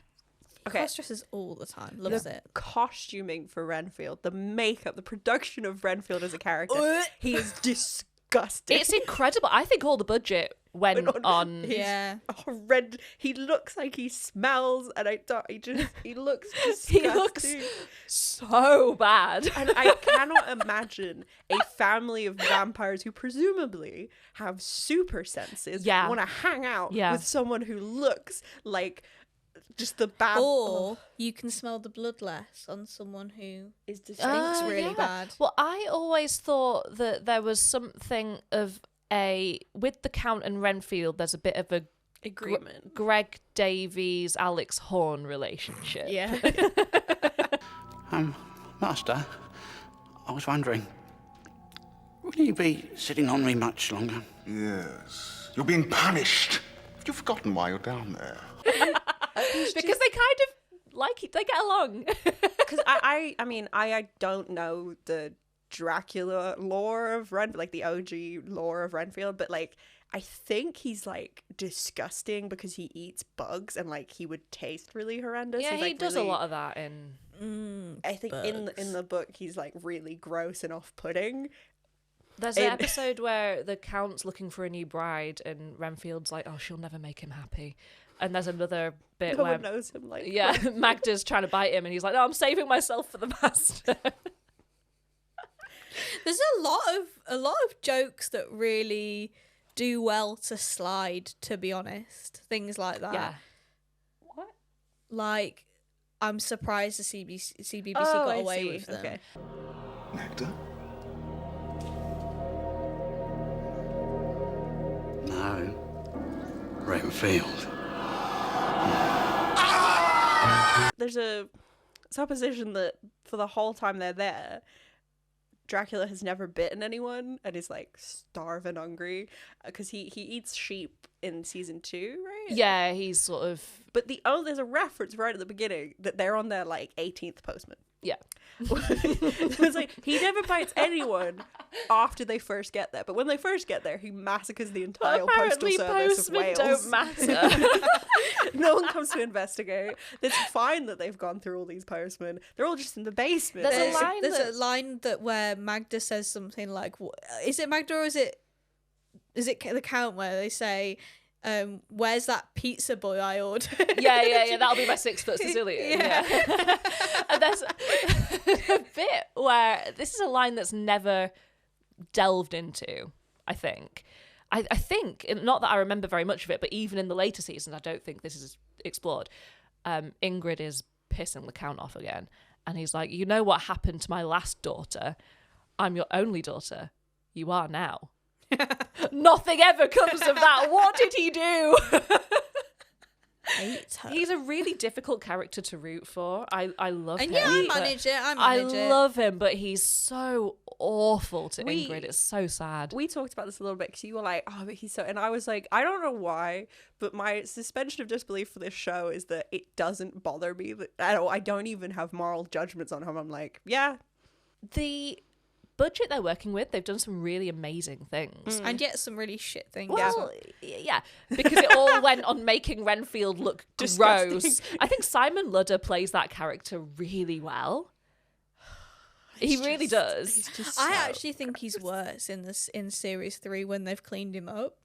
Okay. Cross-dresses all the time. Loves it. Costuming for Renfield, the makeup, the production of Renfield as a character. He is disgusting. It's incredible. I think all the budget went on. Yeah. Red. He looks like he smells, and he looks disgusting. He looks so bad. And I cannot imagine a family of vampires who presumably have super senses want to hang out with someone who looks like just the bad. Or you can smell the blood less on someone who stinks really bad. Well, I always thought that there was something of with the Count and Renfield, there's a bit of a agreement. Greg Davies, Alex Horn relationship. Yeah. Master, I was wondering, will you be sitting on me much longer? Yes. You're being punished. Have you forgotten why you're down there? Because they kind of like it. They get along. Because I mean, I don't know the Dracula lore of Renfield, like the OG lore of Renfield, but like I think he's like disgusting because he eats bugs and like he would taste really horrendous. Yeah, he's, he like, does really, a lot of that in. I think bugs. in the book he's like really gross and off-putting. There's an episode where the Count's looking for a new bride and Renfield's like, oh, she'll never make him happy. And there's another bit No where one knows him like Magda's trying to bite him and he's like, no, I'm saving myself for the master. There's a lot of jokes that really do well to slide, to be honest. Things like that. Yeah. What? Like, I'm surprised the CBBC got away with them. Okay. Magda? No. Renfield. There's a supposition that for the whole time they're there, Dracula has never bitten anyone and is like starving hungry because he eats sheep in season 2, right? Yeah, he's sort of. But there's a reference right at the beginning that they're on their like 18th postman. Yeah. So it's like he never bites anyone after they first get there, but when they first get there, he massacres the entire postal service of Wales. Don't matter. No one comes to investigate. It's fine that they've gone through all these postmen. They're all just in the basement. There's a line where Magda says something like, "Is it Magda or is it the Count?" Where they say, "Where's that pizza boy I ordered?" Yeah. That'll be my 6-foot Sicilian. Yeah. And there's a bit where this is a line that's never delved into, I think. I think, not that I remember very much of it, but even in the later seasons, I don't think this is explored. Ingrid is pissing the Count off again. And he's like, you know what happened to my last daughter? I'm your only daughter. You are now. Nothing ever comes of that. What did he do? hate her. He's a really difficult character to root for. I love him. And yeah, I manage it. I love him, but he's so awful to Ingrid. It's so sad. We talked about this a little bit because you were like, oh, but he's so... And I was like, I don't know why, but my suspension of disbelief for this show is that it doesn't bother me at all. I don't even have moral judgments on him. I'm like, yeah. The budget they're working with, they've done some really amazing things. And yet some really shit things. Well, yeah, because it all went on making Renfield look gross. I think Simon Ludder plays that character really well. He really does. I actually think he's worse in series 3 when they've cleaned him up.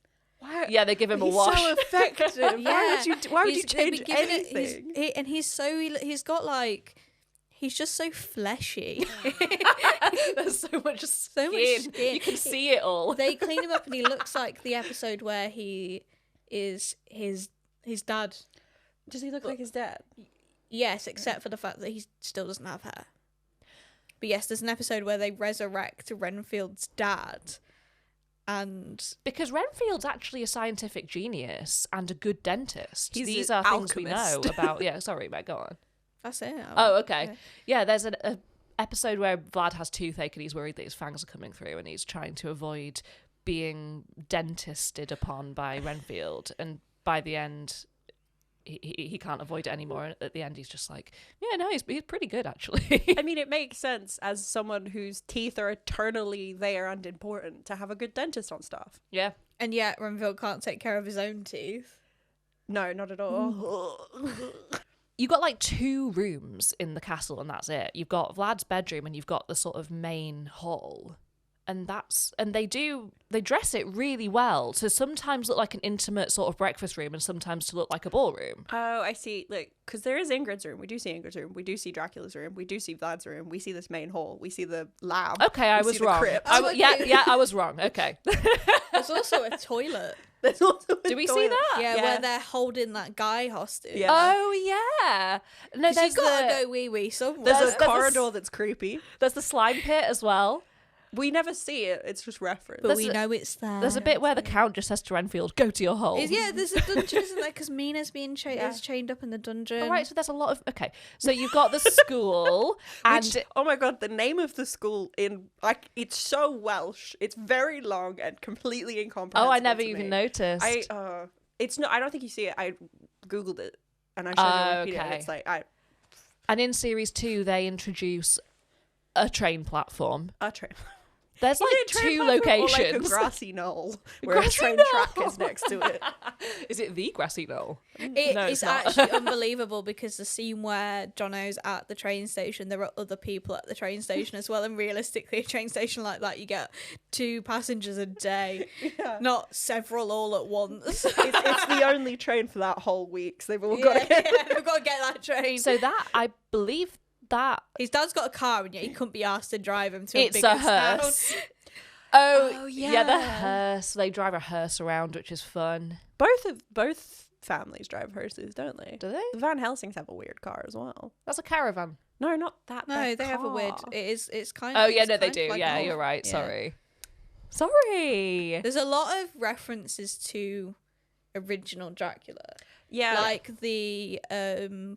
Yeah, they give him a wash. He's so effective. Yeah. Why would you change anything? He's got like... He's just so fleshy. There's so much skin. You can see it all. They clean him up and he looks like the episode where he is his dad. Does he look like his dad? Yes, except for the fact that he still doesn't have hair. But yes, there's an episode where they resurrect Renfield's dad. And because Renfield's actually a scientific genius and a good dentist. These are things we know about. Yeah, sorry, Matt, go on. That's it. Oh, okay. Yeah, there's an episode where Vlad has toothache and he's worried that his fangs are coming through and he's trying to avoid being dentisted upon by Renfield. And by the end, he can't avoid it anymore. And at the end, he's just like, yeah, no, he's pretty good, actually. I mean, it makes sense as someone whose teeth are eternally there and important to have a good dentist on staff. Yeah. And yet Renfield can't take care of his own teeth. No, not at all. You've got like 2 rooms in the castle and that's it. You've got Vlad's bedroom and you've got the sort of main hall. And they dress it really well to sometimes look like an intimate sort of breakfast room and sometimes to look like a ballroom. Oh, I see. Look, because there is Ingrid's room. We do see Ingrid's room. We do see Dracula's room. We do see Vlad's room. We see this main hall. We see the lab. Okay, I was wrong. Yeah, I was wrong. Okay. There's also a toilet. There's also do we see that? Yeah, where they're holding that guy hostage. Yeah. Oh yeah. No, you've got to go wee somewhere. There's a corridor that's creepy. There's the slime pit as well. We never see it. It's just reference. But we know it's there. There's a bit where the Count just says to Renfield, "Go to your hole." Yeah, there's a dungeon, isn't there? Because Mina's being is chained up in the dungeon. All right, so there's a lot of... Okay, so you've got the school and... oh my God, the name of the school it's so Welsh. It's very long and completely incomprehensible. Oh, I never even noticed. It's not. I don't think you see it. I Googled it and I showed you. Okay. It's like And in series 2, they introduce a train platform. There's like 2 locations. Or like a grassy knoll where a train track is next to it. Is it the grassy knoll? It's actually unbelievable because the scene where Jono's at the train station, there are other people at the train station as well. And realistically, a train station like that, you get 2 passengers a day, not several all at once. It's the only train for that whole week. So they've all got to get they've got to get that train. So that, I believe... that his dad's got a car and yet he couldn't be asked to drive him to it's a bigger hearse. town. Oh yeah, the hearse. They drive a hearse around, which is fun. Both families drive hearses, don't they? Do they? The Van Helsings have a weird car as well. That's a caravan. No, not that. No, they have a weird. It's kind of. Oh yeah, no, they do. Like you're right. Yeah. Sorry. There's a lot of references to original Dracula. Yeah, like the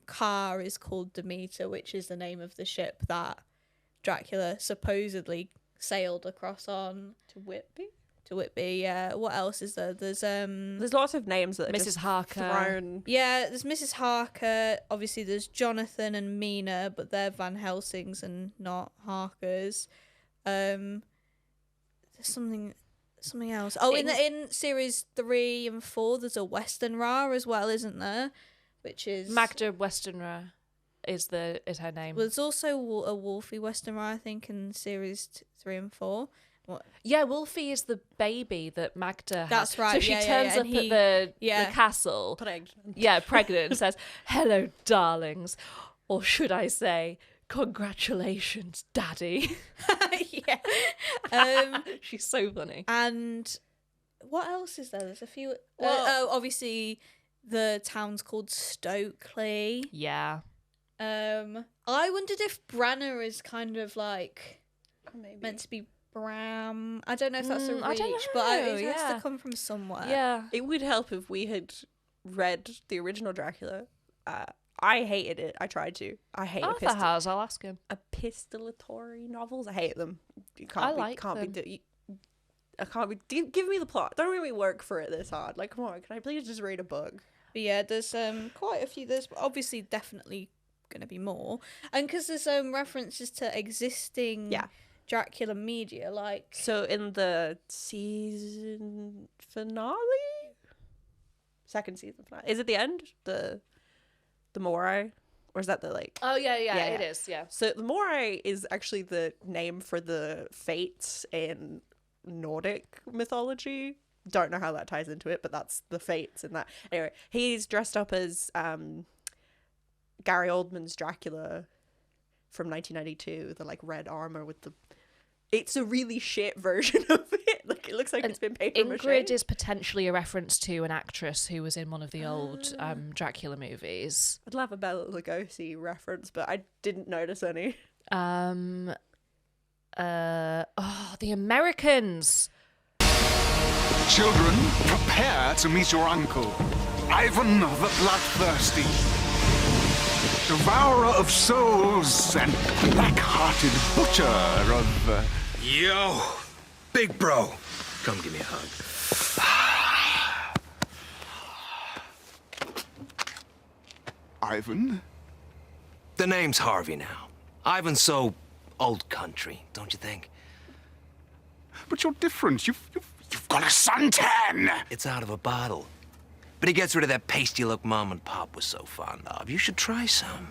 car is called Demeter, which is the name of the ship that Dracula supposedly sailed across on. To Whitby. Yeah. What else is there? There's lots of names that are Mrs. just Harker. Thrown. Yeah, there's Mrs. Harker. Obviously, there's Jonathan and Mina, but they're Van Helsings and not Harkers. There's something else. Oh, in series 3 and 4, there's a Westenra as well, isn't there? Which is Magda Westenra is her name. Well, there's also a Wolfie Westenra, I think, in series 3 and 4. What? Yeah, Wolfie is the baby that Magda has. That's right. So she turns up at the castle. Pregnant. Yeah, pregnant and says, "Hello, darlings," or should I say, "Congratulations, Daddy." Yeah. She's so funny. And what else is there? There's a few. Obviously, the town's called Stokely. Yeah. I wondered if Branagh is kind of like meant to be Bram. I don't know if that's a reach, but it has to come from somewhere. Yeah. It would help if we had read the original Dracula. I hated it. I tried to. I hate Arthur has. I'll ask him. Epistolatory novels. I hate them. You I like them. I can't be. Give me the plot. Don't really work for it this hard. Like, come on. Can I please just read a book? But yeah, there's quite a few. There's obviously definitely going to be more, and because there's references to existing Dracula media, like so in the season finale, second season finale. Is it the end? The Morai? Or is that the like? Oh yeah, it is. Yeah. So the Morai is actually the name for the fates in Nordic mythology. Don't know how that ties into it, but that's the fates in that. Anyway, he's dressed up as Gary Oldman's Dracula from 1992. The like red armor with the. It's a really shit version of it. Like it looks like it's been paper mache. Ingrid is potentially a reference to an actress who was in one of the old Dracula movies. I'd love a Bela Lugosi reference, but I didn't notice any. The Americans. Children, prepare to meet your uncle, Ivan the Bloodthirsty, devourer of souls and black-hearted butcher of... Yo, big bro, come give me a hug. Ivan? The name's Harvey now. Ivan's so old country, don't you think? But you're different. You've got a suntan! It's out of a bottle. But he gets rid of that pasty look Mom and Pop was so fond of. You should try some.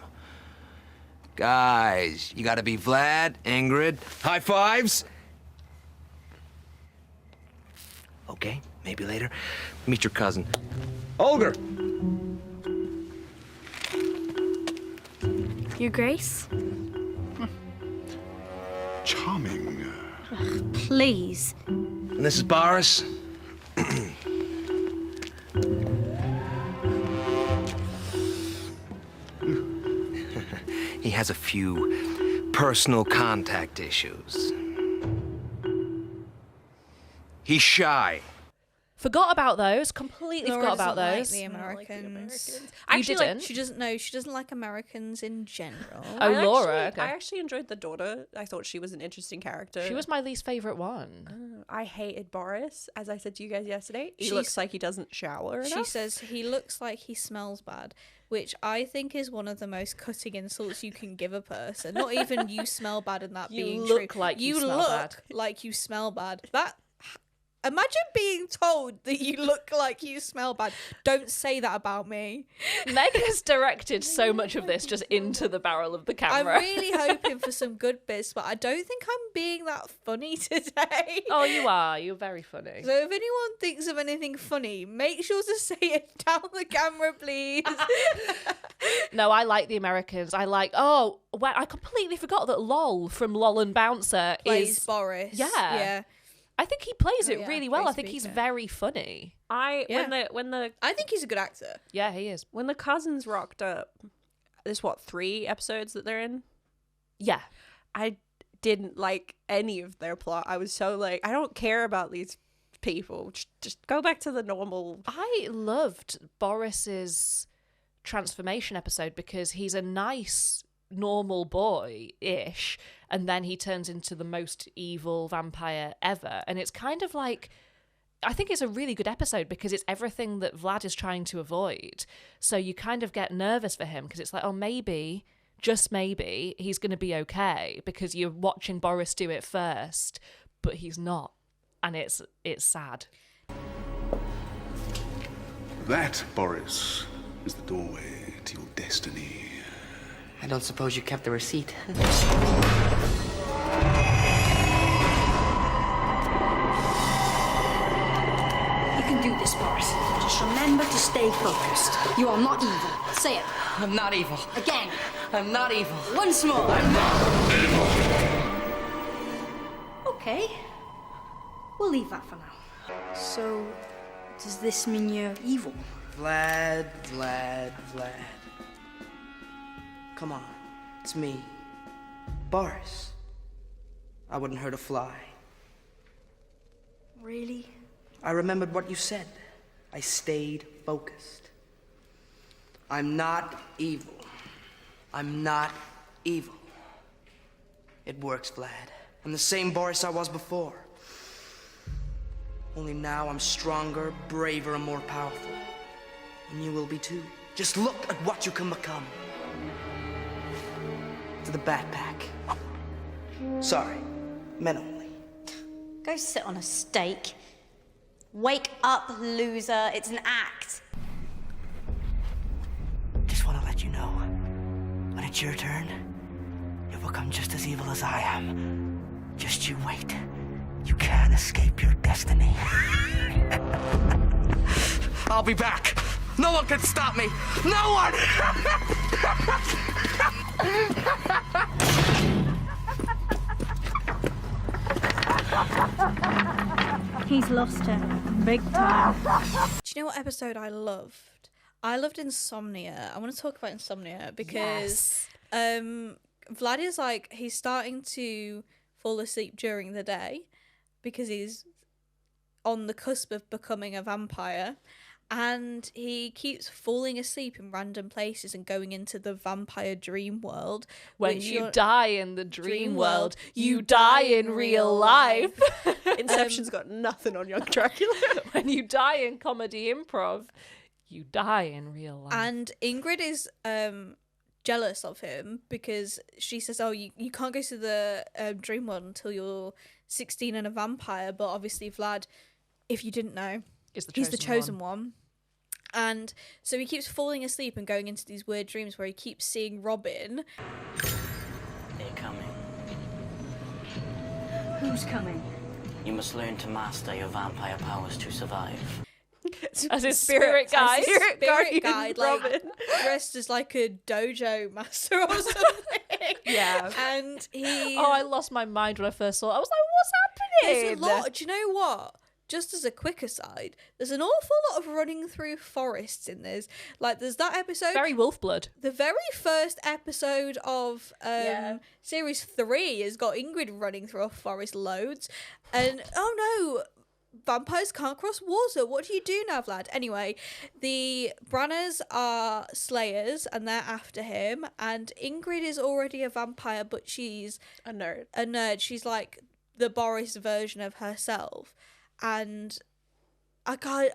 Guys, you gotta be Vlad, Ingrid. High fives! Okay, maybe later. Meet your cousin. Olger! Your Grace? Charming. Ugh, please. And this is Boris. He has a few personal contact issues. He's shy. Forgot about those. Completely Laura forgot about doesn't those. Like the Americans. You Actually, didn't? She doesn't know. She doesn't like Americans in general. Laura. Okay. I actually enjoyed the daughter. I thought she was an interesting character. She was my least favourite one. I hated Boris, as I said to you guys yesterday. He looks like he doesn't shower enough. She says he looks like he smells bad, which I think is one of the most cutting insults you can give a person. Not even you smell bad and that You being look true. like you smell bad. Like you smell bad. Imagine being told that you look like you smell bad. Don't say that about me. Meg has directed so much of this just into the barrel of the camera. I'm really hoping for some good bits, but I don't think I'm being that funny today. Oh, you are. You're very funny. So if anyone thinks of anything funny, make sure to say it down the camera, please. No, I like the Americans. I completely forgot that Lol from Lol and Bouncer Plays is Boris. Yeah. I think he plays it really well. I think he's very funny. When the I think he's a good actor. Yeah, he is. When the cousins rocked up, there's 3 episodes that they're in? Yeah. I didn't like any of their plot. I was so like, I don't care about these people. Just go back to the normal. I loved Boris's transformation episode because he's a nice normal boy-ish, and then he turns into the most evil vampire ever. And it's kind of like, I think it's a really good episode because it's everything that Vlad is trying to avoid. So you kind of get nervous for him because it's like, oh, maybe, just maybe, he's going to be okay because you're watching Boris do it first, but he's not. And it's sad. That, Boris, is the doorway to your destiny. I don't suppose you kept the receipt. You can do this, Boris. Just remember to stay focused. You are not evil. Say it. I'm not evil. Again. I'm not evil. Once more. I'm not evil. Okay. We'll leave that for now. So, does this mean you're evil? Vlad. Come on, it's me. Boris. I wouldn't hurt a fly. Really? I remembered what you said. I stayed focused. I'm not evil. I'm not evil. It works, Vlad. I'm the same Boris I was before. Only now I'm stronger, braver, and more powerful. And you will be too. Just look at what you can become. To the backpack. Sorry, men only. Go sit on a stake. Wake up, loser. It's an act. Just want to let you know, when it's your turn, you'll become just as evil as I am. Just you wait. You can't escape your destiny. I'll be back. No one can stop me. No one! He's lost her. Big time. Do you know what episode I loved? I loved Insomnia. I want to talk about Insomnia because Vlad is like, he's starting to fall asleep during the day because he's on the cusp of becoming a vampire. And he keeps falling asleep in random places and going into the vampire dream world. When you die in the dream world, you die in real life. Inception's got nothing on young Dracula. When you die in comedy improv, you die in real life. And Ingrid is jealous of him because she says, oh, you can't go to the dream world until you're 16 and a vampire. But obviously Vlad, if you didn't know, he's the chosen one. And so he keeps falling asleep and going into these weird dreams where he keeps seeing Robin. They're coming. Who's coming? You must learn to master your vampire powers to survive. As his spirit guide. Spirit guide, like dressed as like a dojo master or something. Yeah. And he... Oh, I lost my mind when I first saw it. I was like, what's happening? There's a lot. Do you know what? Just as a quick aside, there's an awful lot of running through forests in this. Like, there's that episode. Very Wolfblood. The very first episode of series 3 has got Ingrid running through a forest loads. And, oh no, vampires can't cross water. What do you do now, Vlad? Anyway, the Branners are slayers and they're after him. And Ingrid is already a vampire, but she's a nerd. She's like the Boris version of herself. And Vlad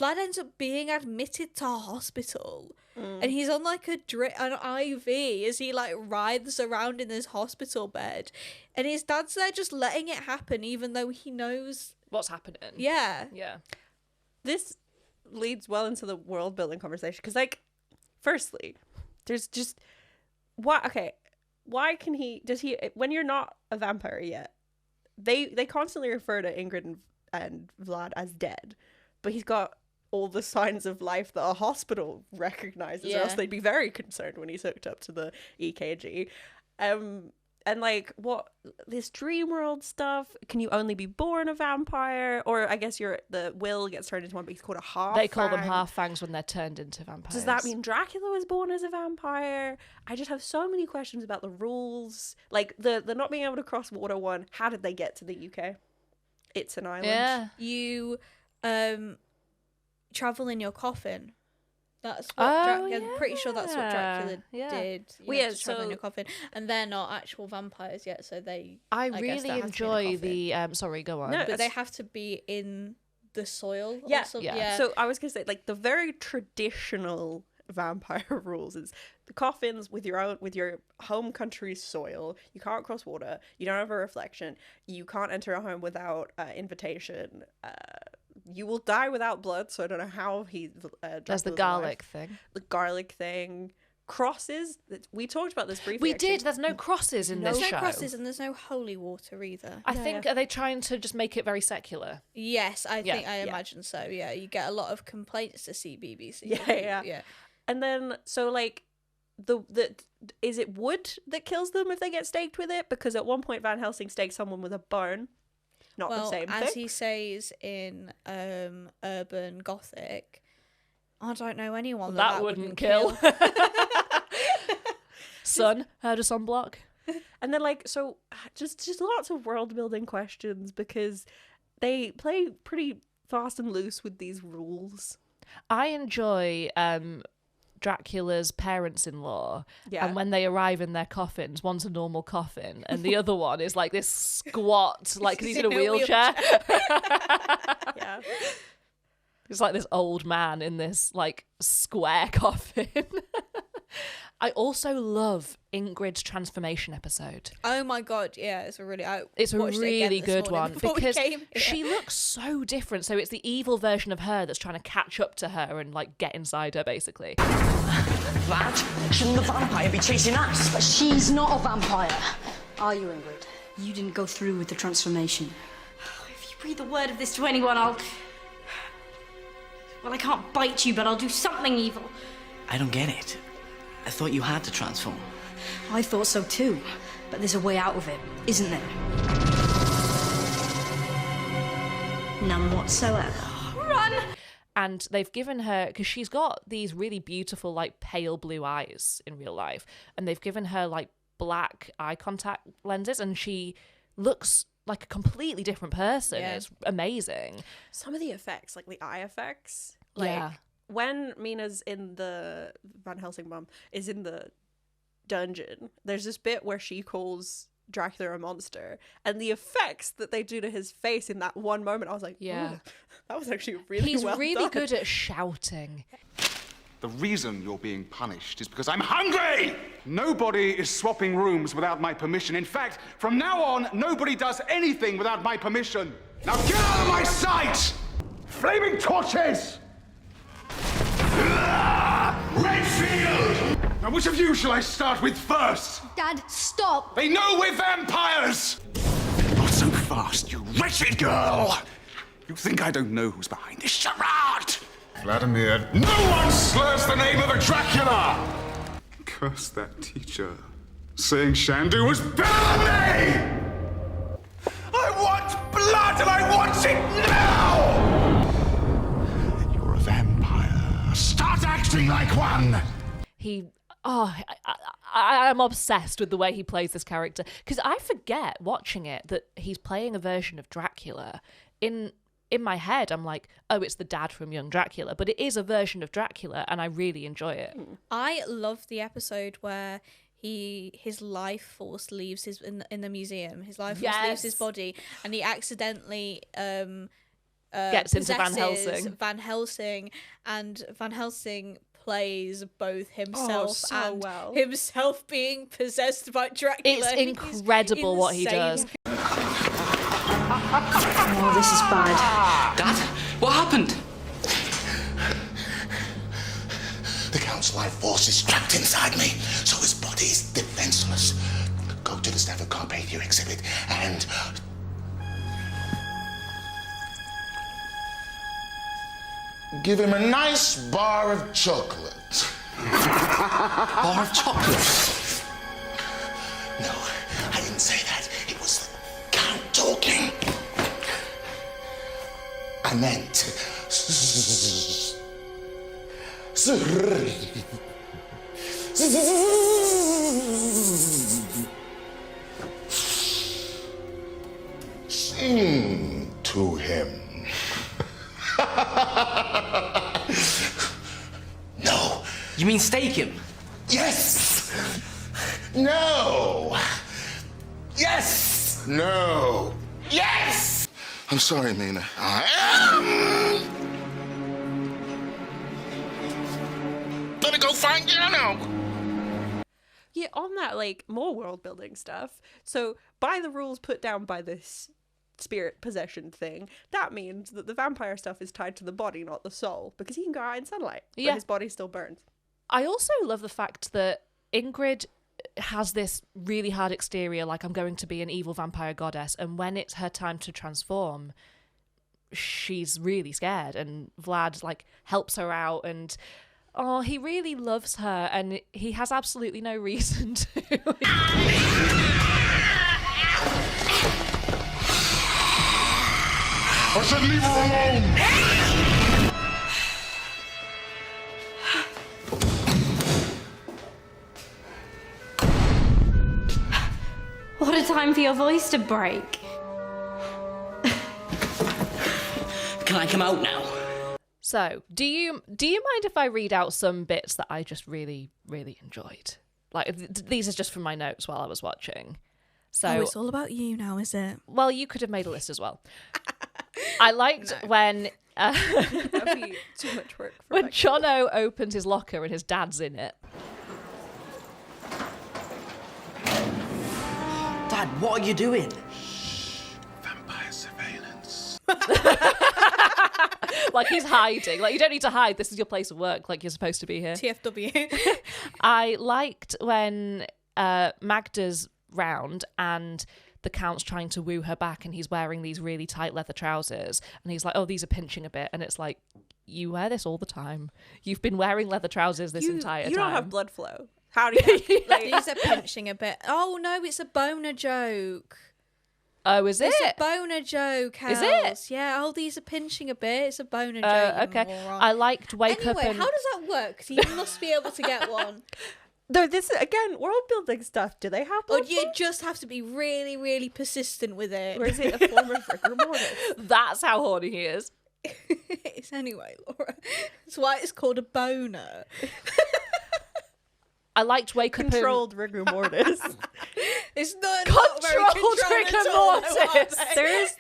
ends up being admitted to a hospital, and he's on like an IV as he like writhes around in this hospital bed, and his dad's there just letting it happen, even though he knows what's happening. Yeah. This leads well into the world building conversation because, like, firstly, there's just why can he when you're not a vampire yet? They constantly refer to Ingrid and Vlad as dead, but he's got all the signs of life that a hospital recognizes, or else they'd be very concerned when he's hooked up to the EKG. And like, what this dream world stuff? Can you only be born a vampire? Or I guess the will gets turned into one, but he's called a half. They call them half-fangs when they're turned into vampires. Does that mean Dracula was born as a vampire? I just have so many questions about the rules. Like the not being able to cross water one. How did they get to the UK? It's an island. Yeah. You travel in your coffin. That's what I'm pretty sure that's what Dracula did. Travel in your coffin, and they're not actual vampires yet, so they. I really enjoy the. Sorry, go on. No, but they have to be in the soil. Yeah. Yeah. So I was gonna say, like, the very traditional vampire rules is the coffins with your home country's soil. You can't cross water. You don't have a reflection. You can't enter a home without invitation. You will die without blood, so I don't know how he... There's the garlic thing. The garlic thing. Crosses. We talked about this briefly. We did. There's no crosses in this show. There's no crosses and there's no holy water either. I think, are they trying to just make it very secular? Yes, I imagine so. Yeah, you get a lot of complaints to CBBC. Yeah. And then, so, like, is it wood that kills them if they get staked with it? Because at one point Van Helsing staked someone with a bone. Not the same thing. As he says in Urban Gothic, I don't know anyone that wouldn't kill. Son, how to sunblock? And then, like, so just lots of world building questions because they play pretty fast and loose with these rules. I enjoy Dracula's parents-in-law, and when they arrive in their coffins, one's a normal coffin and the other one is like this squat, like 'cause he's in a wheelchair. Yeah. He's like this old man in this like square coffin. I also love Ingrid's transformation episode. Oh my god, yeah, it's a really good one because came. she looks so different. So it's the evil version of her that's trying to catch up to her and like get inside her, basically. Vlad, shouldn't the vampire be chasing us? But she's not a vampire. Are you, Ingrid? You didn't go through with the transformation. If you breathe a word of this to anyone, Well, I can't bite you, but I'll do something evil. I don't get it. I thought you had to transform. I thought so too, but there's a way out of it, isn't there? None whatsoever. Run! And they've given her, because she's got these really beautiful, like, pale blue eyes in real life, and they've given her, like, black eye contact lenses, and she looks like a completely different person. Yeah. It's amazing. Some of the effects, like the eye effects, like when Mina's in the Van Helsing mum is in the dungeon, there's this bit where she calls Dracula a monster, and the effects that they do to his face in that one moment, I was like, yeah, that was actually really He's well really done. good at shouting. The reason you're being punished is because I'm hungry! Nobody is swapping rooms without my permission. In fact, from now on, nobody does anything without my permission. Now get out of my sight! Flaming torches! Redfield! Now which of you shall I start with first? Dad, stop! They know we're vampires! Not so fast, you wretched girl! You think I don't know who's behind this charade? Vladimir, no one slurs the name of a Dracula! Curse that teacher, saying Shandu was better than me! I want blood and I want it now! You're a vampire. Start acting like one! I'm obsessed with the way he plays this character, because I forget watching it that he's playing a version of Dracula. In my head, I'm like, oh, it's the dad from Young Dracula, but it is a version of Dracula, and I really enjoy it. I love the episode where his life force leaves his in the museum. His life force leaves his body, and he accidentally gets into Van Helsing. Van Helsing, and Van Helsing plays both himself himself being possessed by Dracula. It's incredible what he does. Oh, this is bad. Dad, what happened? The Count's life force is trapped inside me, so his body's defenseless. Go to the Stafford Carpathia exhibit and... give him a nice bar of chocolate. Bar of chocolate? No, I didn't say that. It was the Count talking. I meant... sing to him. No. You mean stake him? Yes! No! Yes! No! Yes! I'm sorry, Mina. I am... gonna go find Yano! Yeah, on that, like, more world-building stuff. So, by the rules put down by this spirit possession thing, that means that the vampire stuff is tied to the body, not the soul, because he can go out in sunlight, but his body still burns. I also love the fact that Ingrid has this really hard exterior, like, I'm going to be an evil vampire goddess, and when it's her time to transform, she's really scared, and Vlad, like, helps her out, and he really loves her, and he has absolutely no reason to. I said leave her alone! What a time for your voice to break. Can I come out now? So, do you mind if I read out some bits that I just really, really enjoyed? Like, these are just from my notes while I was watching. So, it's all about you now, is it? Well, you could have made a list as well. I liked when... That'd be too much work. When Jono opens his locker and his dad's in it. Dad, what are you doing? Vampire surveillance. Like, he's hiding. Like, you don't need to hide. This is your place of work. Like, you're supposed to be here. TFW. I liked when Magda's round and the Count's trying to woo her back and he's wearing these really tight leather trousers and he's like, oh, these are pinching a bit. And it's like, you wear this all the time. You've been wearing leather trousers this entire time. You don't have blood flow. How do you like, these are pinching a bit. Oh, no, it's a boner joke. Oh, is it? It's a boner joke, Hells. Is it? Yeah, oh, these are pinching a bit. It's a boner joke. Okay. Moron. I liked Wake Up and... Anyway, how does that work? 'Cause you must be able to get one. No, this again, world building stuff. Do they have? Or do you just have to be really, really persistent with it? Or is it a form of rigor mortis? That's how horny he is. It's anyway, Laura. That's why it's called a boner. I liked Wake Up Controlled rigor mortis. It's not Controlled rigor mortis.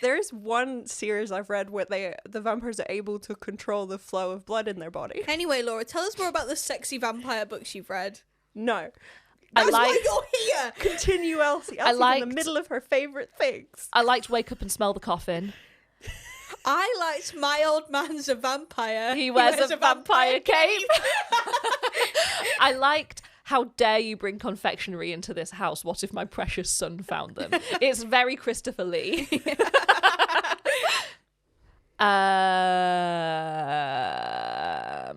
There's one series I've read where the vampires are able to control the flow of blood in their body. Anyway, Laura, tell us more about the sexy vampire books you've read. No. That's why you're here. Continue, Elsie. Elsie's in the middle of her favourite things. I liked Wake Up and Smell the Coffin. I liked My Old Man's a Vampire. He wears a vampire cape. I liked How Dare You Bring Confectionery into this house? What if my precious son found them? It's very Christopher Lee. I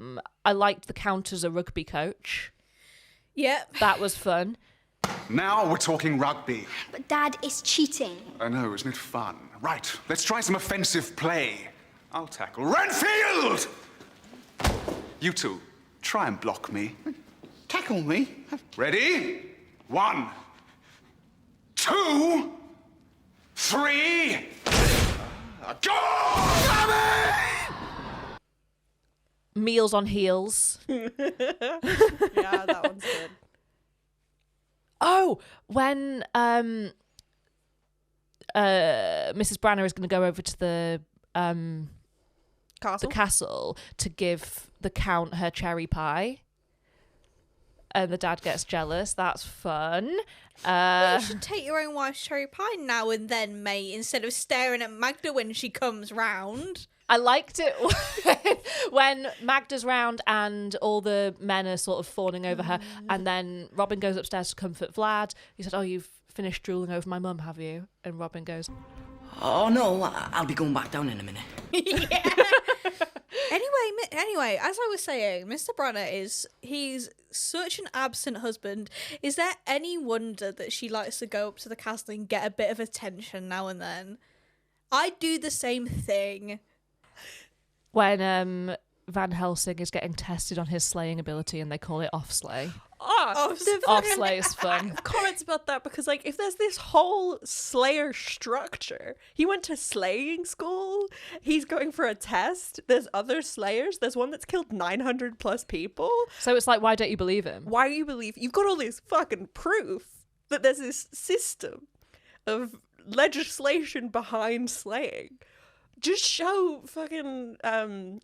liked the Count as a rugby coach. Yep. That was fun. Now we're talking rugby. But Dad, it's cheating. I know, isn't it fun? Right, let's try some offensive play. I'll tackle Renfield! You two, try and block me. Tackle me? Ready? 1, 2, 3. Go! Meals on Heels. Yeah, that one's good. Oh, when Mrs. Branner is going to go over to the castle to give the Count her cherry pie, and the dad gets jealous. That's fun. You should take your own wife's cherry pie now and then, mate, instead of staring at Magda when she comes round. I liked it when Magda's round and all the men are sort of fawning over her, and then Robin goes upstairs to comfort Vlad. He said, oh, you've finished drooling over my mum, have you? And Robin goes, oh, no, I'll be going back down in a minute. Anyway, as I was saying, Mr. Branner he's such an absent husband. Is there any wonder that she likes to go up to the castle and get a bit of attention now and then? I'd do the same thing. When Van Helsing is getting tested on his slaying ability and they call it off-slay. Off-slay is fun. Comments about that, because like if there's this whole slayer structure, he went to slaying school, he's going for a test, there's other slayers, there's one that's killed 900 plus people. So it's like, why don't you believe him? Why do you believe? You've got all this fucking proof that there's this system of legislation behind slaying. Just show fucking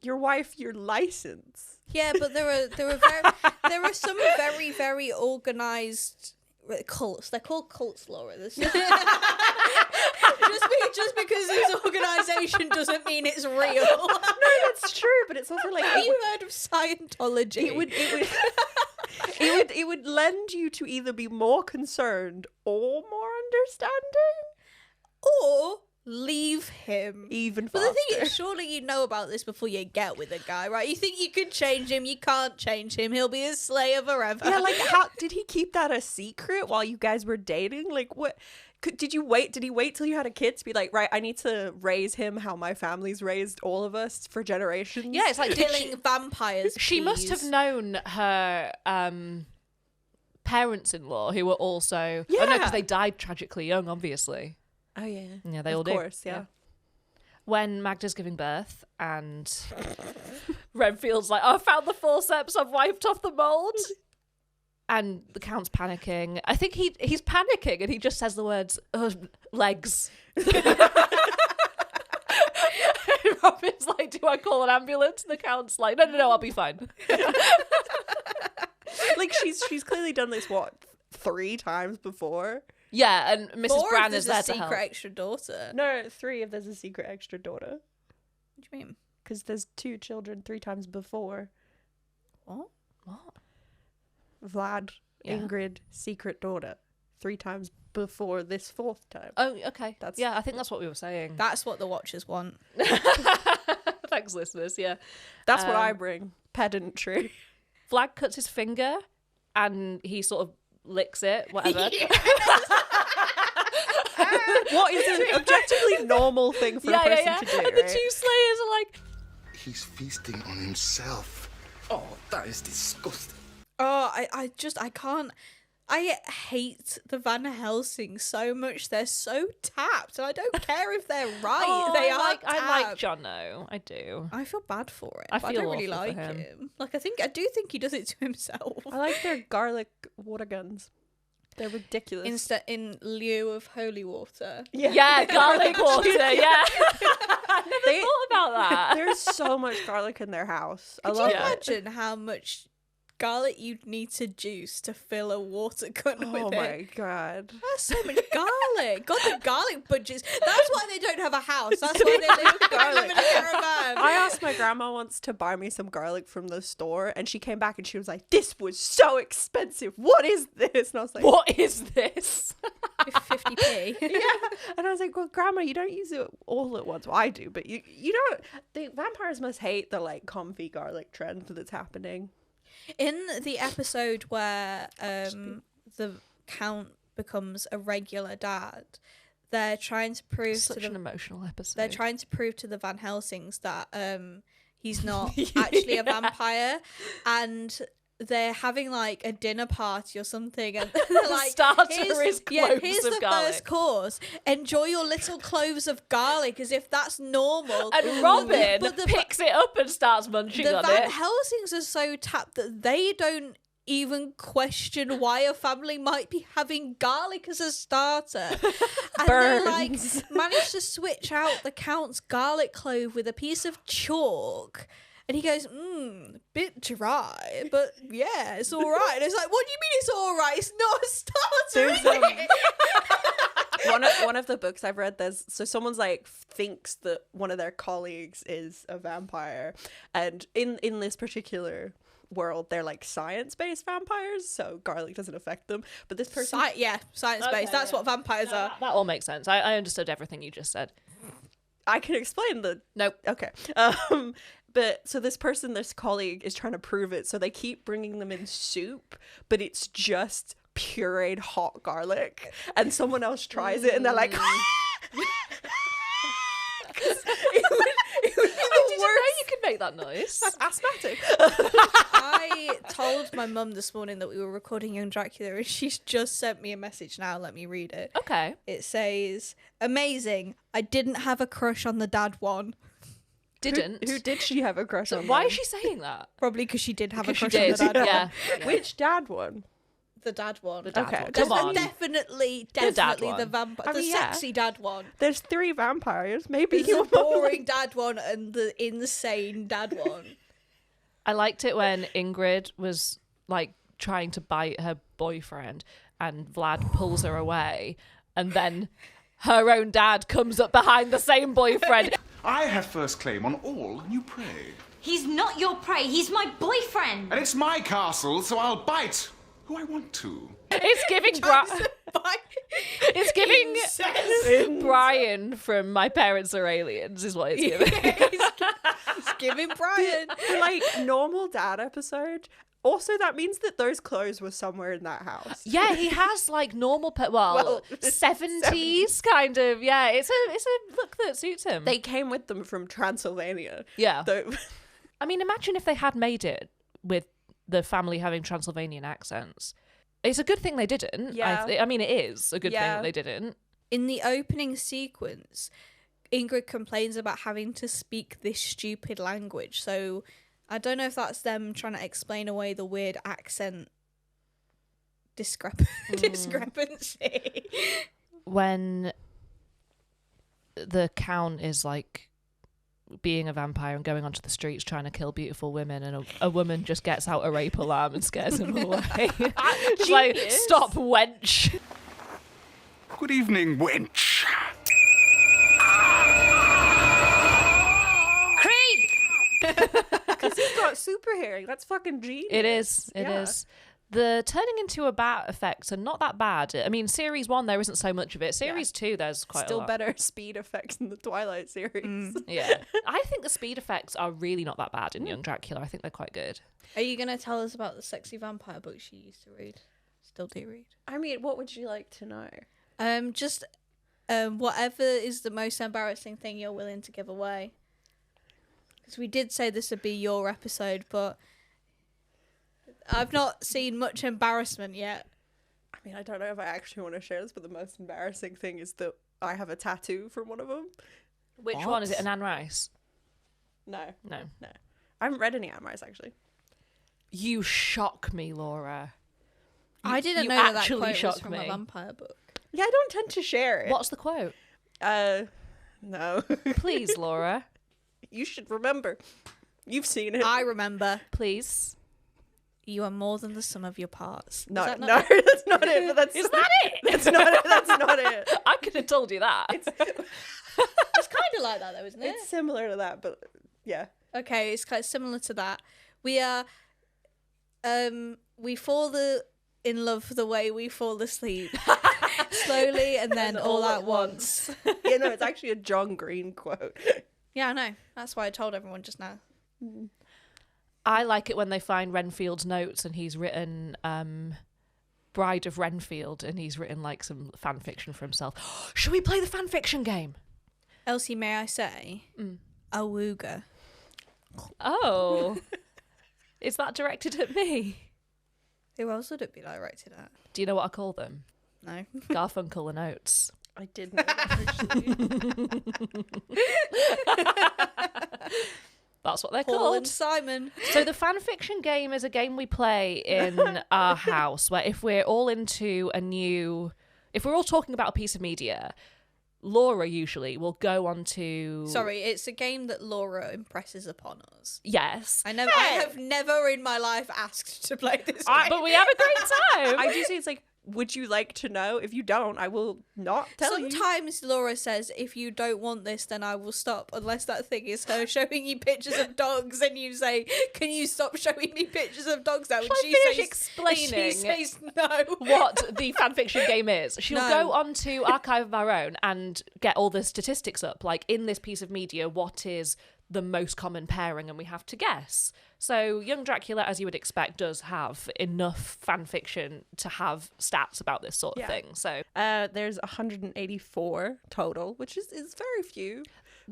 your wife your license. Yeah, but there are some very, very organised cults. They're called cults, Laura. Just because it's organisation doesn't mean it's real. No, that's true, but it's also like, have you heard of Scientology? It would lend you to either be more concerned or more understanding, or leave him even faster. But the thing is, surely you know about this before you get with a guy, right? You think you could change him, you can't change him. He'll be a slayer forever. Yeah, like, how did he keep that a secret while you guys were dating? Like, what did you wait? Did he wait till you had a kid to be like, right, I need to raise him how my family's raised all of us for generations? Yeah, it's like killing vampires. She must have known her parents-in-law, who were also because they died tragically young, obviously. Oh yeah. Yeah, they all do. Of course, yeah. When Magda's giving birth and Renfield's like, oh, I found the forceps, I've wiped off the mould. And the Count's panicking. I think he's panicking and he just says the words, legs. Robin's like, do I call an ambulance? The Count's like, no, I'll be fine. Like, she's clearly done this, 3 times before? Yeah, and Mrs. 4 Bran if is there's there a to secret help. extra daughter. No, 3 if there's a secret extra daughter. What do you mean? Because there's 2 children 3 times before. What? Vlad, Yeah. Ingrid, secret daughter. 3 times before this 4th time. Oh, okay. I think that's what we were saying. That's what the Watchers want. Thanks, listeners. Yeah. That's what I bring. Pedantry. Vlad cuts his finger and he sort of licks it, whatever. What is an objectively normal thing for a person to do, And right? the 2 Slayers are like... He's feasting on himself. Oh, that is disgusting. Oh, I can't. I hate the Van Helsing so much. They're so tapped, and I don't care if they're right. Oh, they I are like tapped. Jono. I do. I feel bad for it. I but I feel don't really awful for like him. him. Like, I do think he does it to himself. I like their garlic water guns. They're ridiculous. In lieu of holy water. Yeah, garlic water. Yeah. I never thought about that. There's so much garlic in their house. I Could love you it. imagine how much garlic you'd need to juice to fill a water gun with Oh it? my god. That's so much garlic. God, the garlic budgets. That's why they don't have a house. That's why they live in a caravan. I asked my grandma once to buy me some garlic from the store, and she came back and she was like, "This was so expensive. What is this?" And I was like, What is this? 50p. Yeah. And I was like, well, Grandma, you don't use it all at once. Well, I do, but you don't. The vampires must hate the like comfy garlic trend that's happening. In the episode where the Count becomes a regular dad, they're trying to prove Such an emotional episode. They're trying to prove to the Van Helsings that he's not actually a vampire, and they're having like a dinner party or something, and they're like, starter here's is cloves here's of the garlic. first course. Enjoy your little cloves of garlic as if that's normal. And Robin But the- picks it up and starts munching the on Van it. Helsings are so tapped that they don't even question why a family might be having garlic as a starter. And they like manage to switch out the Count's garlic clove with a piece of chalk. And he goes, bit dry, but yeah, it's all right. And it's like, what do you mean it's all right? It's not a starter, There's, is it? one of the books I've read, so someone's like thinks that one of their colleagues is a vampire, and in this particular world they're like science-based vampires, so garlic doesn't affect them. But this person, Science-based. That's what vampires are. That all makes sense. I understood everything you just said. I can explain the Nope. Okay. But so this colleague is trying to prove it, so they keep bringing them in soup, but it's just pureed hot garlic, and someone else tries it and they're like, it would be the worst. You could make that noise. Asthmatic. I told my mum this morning that we were recording Young Dracula, and she's just sent me a message now. Let me read it. Okay. It says, "Amazing. I didn't have a crush on the dad one." Didn't. Who did she have a crush on? Why then? is she saying that? Probably because she did have a Because crush she on the did, dad yeah. one. Which dad one? The dad one. The dad Okay. one. Come on. Definitely dad the one. vampire, I the mean, yeah. sexy dad one. There's 3 vampires. Maybe There's the boring dad one and the insane dad one. I liked it when Ingrid was like trying to bite her boyfriend and Vlad pulls her away, and then her own dad comes up behind the same boyfriend. I have first claim on all new prey. He's not your prey. He's my boyfriend. And it's my castle, so I'll bite who I want to. It's giving it's giving Brian from My Parents Are Aliens is what it's giving. It's giving Brian. The like normal dad episode. Also, that means that those clothes were somewhere in that house. Yeah, he has like normal, 70s kind of. Yeah, it's a look that suits him. They came with them from Transylvania. Yeah. Though- I mean, imagine if they had made it with the family having Transylvanian accents. It's a good thing they didn't. Yeah. I mean, it is a good thing Yeah. that they didn't. In the opening sequence, Ingrid complains about having to speak this stupid language. So I don't know if that's them trying to explain away the weird accent discrepancy. When the count is like being a vampire and going onto the streets trying to kill beautiful women, and a woman just gets out a rape alarm and scares him away. Just like, stop, wench. Good evening, wench. Because he's got super hearing. That's fucking genius. It is. It is. The turning into a bat effects are not that bad. I mean, series 1, there isn't so much of it. Series 2, there's quite Still a lot. better speed effects in the Twilight series. Yeah. I think the speed effects are really not that bad in Young Dracula. I think they're quite good. Are you going to tell us about the sexy vampire books you used to read? Still do read? I mean, what would you like to know? Just whatever is the most embarrassing thing you're willing to give away. Because we did say this would be your episode, but I've not seen much embarrassment yet. I mean, I don't know if I actually want to share this, but the most embarrassing thing is that I have a tattoo from one of them. Which one? Is it an Anne Rice? No. No. I haven't read any Anne Rice, actually. You shock me, Laura. I didn't you know that actually quote was shock from me. a vampire book. Yeah, I don't tend to share it. What's the quote? No. Please, Laura. You should remember. You've seen it. I remember. Please. You are more than the sum of your parts. No, Is that not no, it? that's not it. But that's Is that it? That's not it. That's not it. I could have told you that. It's kind of like that, though, isn't it? It's similar to that, but yeah. Okay, it's kind of similar to that. We are, we fall in love the way we fall asleep, slowly and then all at once. Yeah, no, it's actually a John Green quote. Yeah, I know. That's why I told everyone just now. I like it when they find Renfield's notes and he's written Bride of Renfield and he's written like some fan fiction for himself. Should we play the fan fiction game? Elsie, may I say? Awooga. Oh. Is that directed at me? Who else would it be directed at? Do you know what I call them? No. Garfunkel and Oates. I did know that, actually. That's what they're Paul called. and Simon. So the fan fiction game is a game we play in our house where if we're all if we're all talking about a piece of media, Laura usually will go on to... Sorry, it's a game that Laura impresses upon us. Yes. I have never in my life asked to play this game. But we have a great time. I do say it's like, would you like to know? If you don't, I will not tell you. Sometimes Laura says, if you don't want this, then I will stop, unless that thing is her showing you pictures of dogs and you say, can you stop showing me pictures of dogs now? And Shall I finish explaining she says no. what the fanfiction game is? She'll No. go on to Archive of Our Own and get all the statistics up. Like, in this piece of media, what is the most common pairing? And we have to guess. So Young Dracula, as you would expect, does have enough fan fiction to have stats about this sort of thing. So there's 184 total, which is very few.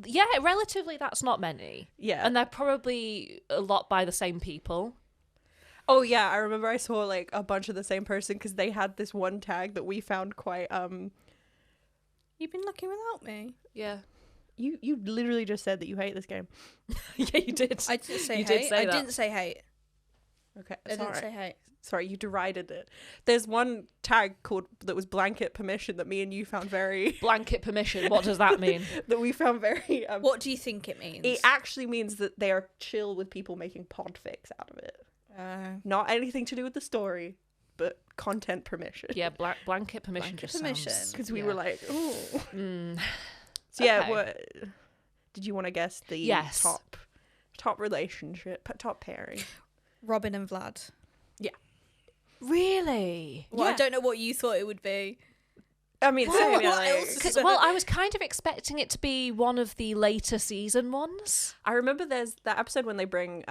yeah, relatively that's not many. Yeah. And they're probably a lot by the same people. Oh yeah, I remember I saw like a bunch of the same person because they had this one tag that we found quite You've been looking without me. Yeah. You literally just said that you hate this game. Yeah, you did. I didn't say You hate. did say I that. didn't say hate. Okay, I didn't say hate. Sorry, you derided it. There's one tag that was blanket permission that me and you found very... Blanket permission, what does that mean? that we found very... What do you think it means? It actually means that they are chill with people making podfics out of it. Not anything to do with the story, but content permission. Yeah, blanket permission Blanket just permission. sounds... Because we yeah. were like, oh. So Okay. yeah, did you want to guess the Yes. top relationship, top pairing? Robin and Vlad. Yeah. Really? Well, I don't know what you thought it would be. I mean, What like, else? Well, I was kind of expecting it to be one of the later season ones. I remember there's that episode when they bring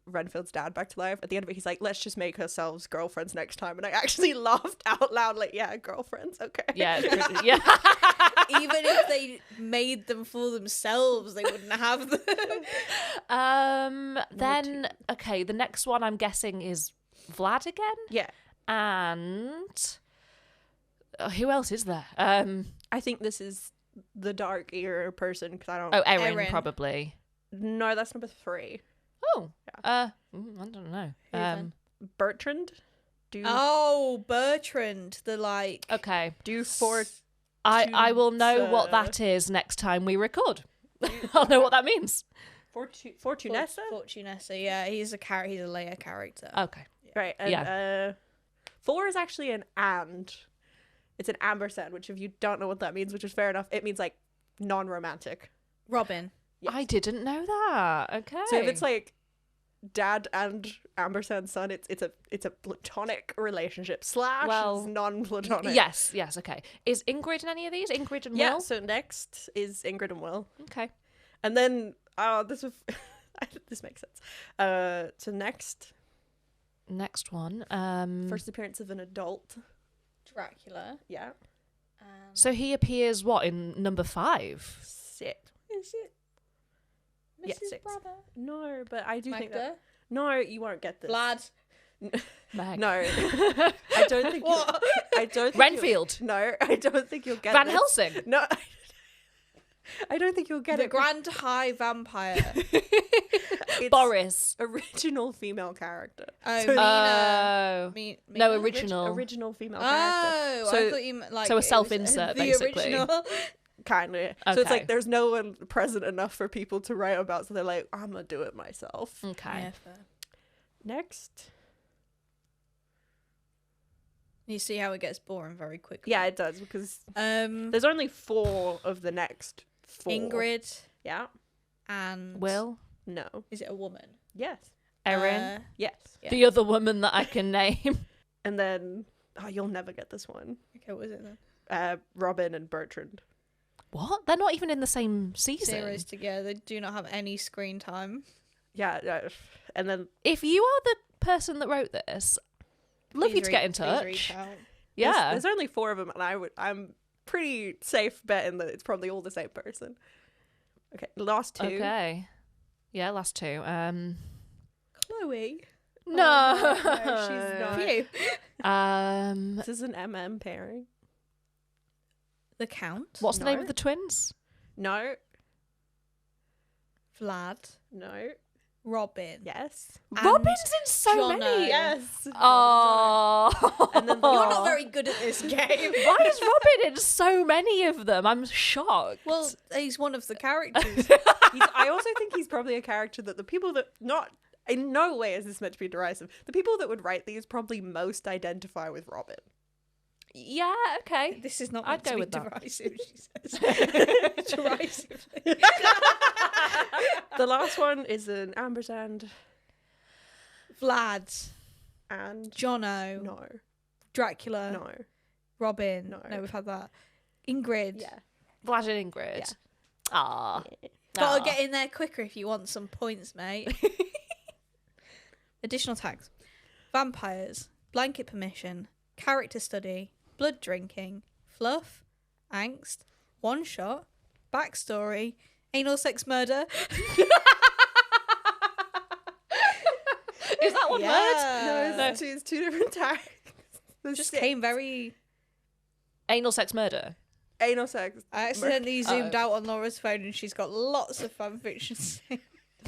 Renfield's dad back to life. At the end of it, he's like, let's just make ourselves girlfriends next time. And I actually laughed out loud, like, yeah, girlfriends, okay. Yeah, yeah. Even if they made them for themselves, they wouldn't have them. Then, okay, the next one I'm guessing is Vlad again? Yeah. And... who else is there? I think this is the dark ear person, because I don't... Oh, Erin, probably. No, that's number 3. Oh. I don't know. Bertrand? Bertrand. The Okay. Do for... I will know what that is next time we record. I'll know what that means. Fortunessa? Fortunessa, yeah. He's a Leia character. Okay. Right. And 4 is actually an and. It's an ampersand, which if you don't know what that means, which is fair enough, it means like non-romantic. Robin. Yes. I didn't know that. Okay. So if it's like dad and ampersand son, it's a platonic relationship / non-platonic. Yes, okay. Is Ingrid in any of these? Ingrid and Will? Yeah, so next is Ingrid and Will. Okay. And then this makes sense. So next one. First appearance of an adult. Dracula. Yeah. So he appears in number 5? 6. Is it? Mrs. 6. Brother. No, but I do think Magda? that. No, you won't get this. Vlad. Meg. No, I don't think. What? I don't. Think Renfield. No, I don't think you'll get Van this. Helsing. No, I don't think you'll get The it. Grand High Vampire. It's Boris. Original female character. Oh, So no, original. Original female character. Oh, I thought you meant so a self-insert, the basically. original. Kind of. So it's like there's no one present enough for people to write about, so they're like, I'm gonna do it myself. Okay. Yeah, fair. Next. You see how it gets boring very quickly. Yeah, it does, because there's only 4 of the next 4. Ingrid. Yeah. And Will? No. Is it a woman? Yes. Erin? Yes. Yeah. The other woman that I can name. And then you'll never get this one. Okay, what is it then? Robin and Bertrand. What? They're not even in the same season. Series together. They do not have any screen time. Yeah. And then if you are the person that wrote this, love you to get in touch. Yeah. There's only 4 of them, and I'm pretty safe betting that it's probably all the same person. Okay, last 2. Okay. Yeah, last 2. Chloe. No. She's not. This is an MM pairing. The Count. What's the name of the twins? No. Vlad. No. Robin. Yes. Robin's in so many. Yes. Oh. And then You're not very good at this game. Why is Robin in so many of them? I'm shocked. Well, he's one of the characters. I also think he's probably a character that the people that in no way is this meant to be derisive. The people that would write these probably most identify with Robin. Yeah, okay. This is not I'd meant to go be with that. derisive, she says. Derisively. The last one is an ampersand. Vlad. And Jono. No. Dracula. No. Robin. No, we've had that. Ingrid. Yeah. Vlad and Ingrid. Ah. Gotta get in there quicker if you want some points, mate. Additional tags. Vampires. Blanket permission. Character study. Blood drinking. Fluff. Angst. One shot. Backstory. Anal sex murder. Is that one word? No, it's 2 different tags. Just came very... Anal sex murder. Anal sex. I accidentally zoomed out on Laura's phone and she's got lots of fanfiction saved.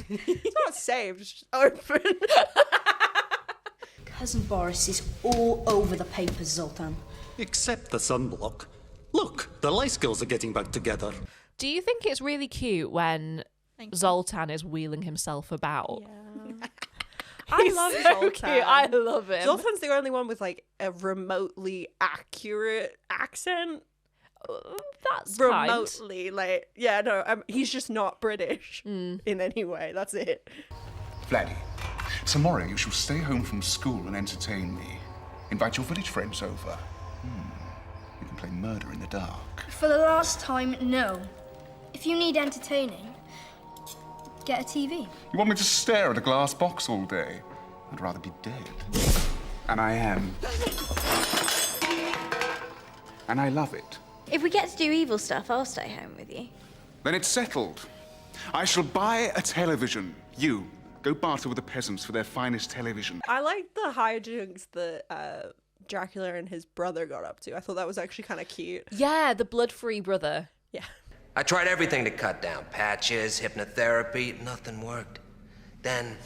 It's not saved, it's just open. Cousin Boris is all over the papers, Zoltan. Except the sunblock. Look, the lice girls are getting back together. Do you think it's really cute when Zoltan is wheeling himself about? Yeah. I love Zoltan. Cute. I love him. Zoltan's the only one with like a remotely accurate accent. That's remotely like he's just not British in any way. That's it. Vladdy, tomorrow you shall stay home from school and entertain me. Invite your village friends over. You can play murder in the dark. For the last time, no. If you need entertaining, get a TV. You want me to stare at a glass box all day? I'd rather be dead. And I am. And I love it. If we get to do evil stuff, I'll stay home with you. Then it's settled. I shall buy a television. You, go barter with the peasants for their finest television. I like the hijinks that Dracula and his brother got up to. I thought that was actually kind of cute. Yeah, the blood-free brother. Yeah. I tried everything to cut down. Patches, hypnotherapy, nothing worked. Then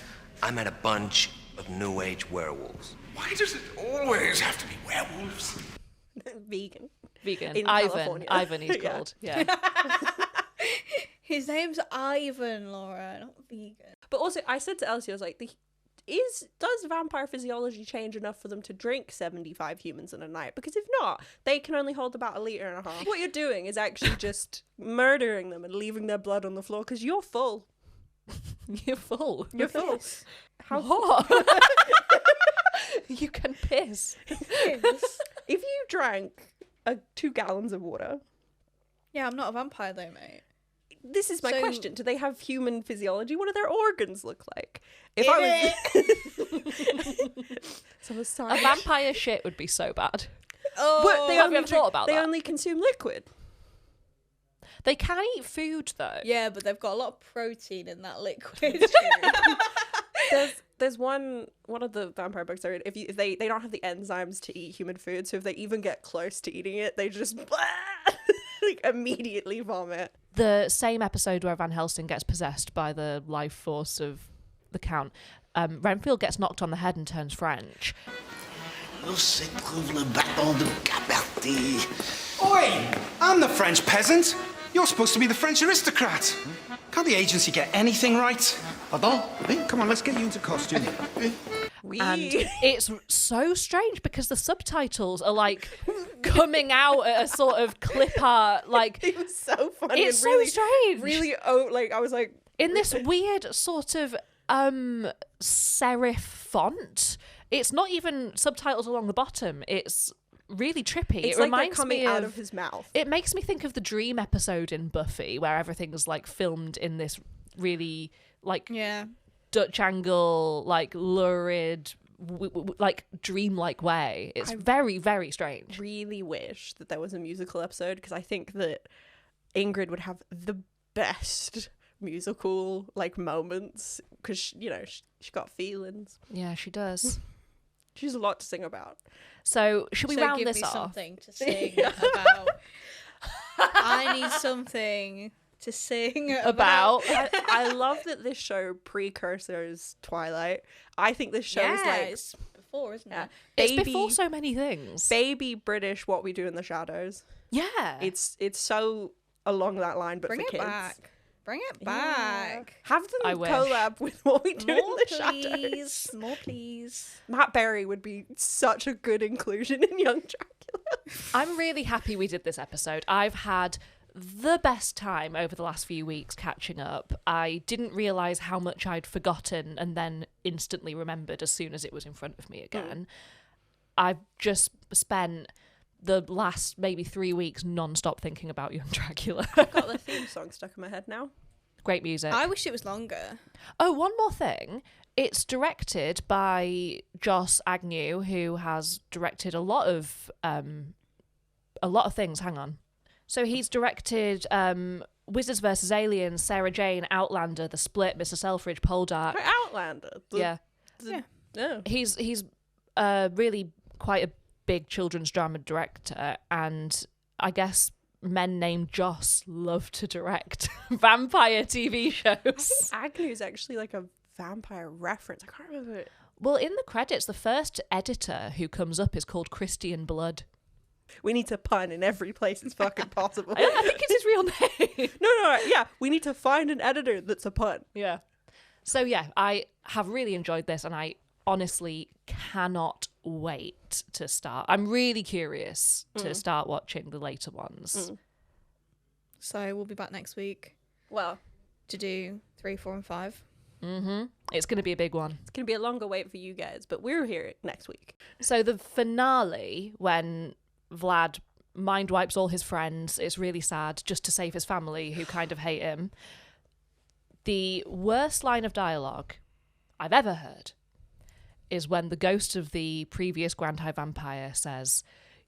I met a bunch of New Age werewolves. Why does it always have to be werewolves? Vegan. Vegan. In Ivan. California. Ivan he's called. Yeah. His name's Ivan, Laura, not vegan. But also, I said to Elsie, I was like, does vampire physiology change enough for them to drink 75 humans in a night? Because if not, they can only hold about 1.5 liters. What you're doing is actually just murdering them and leaving their blood on the floor because you're full. You're full. You're full. How What? You can piss. If you drank 2 gallons of water. Yeah, I'm not a vampire though, mate. This is my question. Do they have human physiology? What do their organs look like? If I was a vampire shit would be so bad. Oh, but they have you ever thought about they that? only consume liquid. They can eat food though. Yeah, but they've got a lot of protein in that liquid. There's one of the vampire books I read. If they don't have the enzymes to eat human food, so if they even get close to eating it, they just like immediately vomit. The same episode where Van Helsing gets possessed by the life force of the Count, Renfield gets knocked on the head and turns French. Oi! I'm the French peasant. You're supposed to be the French aristocrat. Can't the agency get anything right? Pardon? Come on, let's get you into costume. And it's so strange because the subtitles are like coming out at a sort of clip art, like it was so funny. It's and so really, strange. Really, like I was like in this weird sort of serif font. It's not even subtitles along the bottom. It's really trippy. It's it like reminds they're coming me out of his mouth. It makes me think of the Dream episode in Buffy, where everything's like filmed in this really like Dutch angle, like lurid, like dreamlike way. It's very, very strange. Really wish that there was a musical episode because I think that Ingrid would have the best musical like moments because she got feelings. Yeah, she does. She's a lot to sing about. So should we round give this me off? Something to sing about. I need something to sing about. I love that this show precursors Twilight. I think this show is like it's before, isn't it? It's before so many things. Baby British What We Do in the Shadows. Yeah. It's so along that line, but Bring for it kids. back. Bring it back. Have them I wish. collab with What We Do in More, the please. Shadows. More, please. Matt Berry would be such a good inclusion in Young Dracula. I'm really happy we did this episode. I've had the best time over the last few weeks catching up. I didn't realise how much I'd forgotten and then instantly remembered as soon as it was in front of me again. I've just spent the last maybe 3 weeks non-stop thinking about Young Dracula. I've got the theme song stuck in my head now. Great music. I wish it was longer. Oh, one more thing. It's directed by Joss Agnew, who has directed a lot of things. Hang on. So he's directed Wizards vs. Aliens, Sarah Jane, Outlander, The Split, Mr. Selfridge, Poldark. Outlander? Yeah. He's really quite a big children's drama director, and I guess men named Joss love to direct vampire TV shows. Agnew's actually like a vampire reference. I can't remember it. Well, in the credits, the first editor who comes up is called Christian Blood. We need to pun in every place it's fucking possible. I think it's his real name. No, yeah. We need to find an editor that's a pun. Yeah. So yeah, I have really enjoyed this, and I honestly cannot wait to start. I'm really curious to start watching the later ones. So we'll be back next week. Well, to do 3, 4, and 5. It's going to be a big one. It's going to be a longer wait for you guys, but we're here next week. So the finale, when Vlad mind wipes all his friends, it's really sad, just to save his family who kind of hate him. The worst line of dialogue I've ever heard is when the ghost of the previous Grand High Vampire says,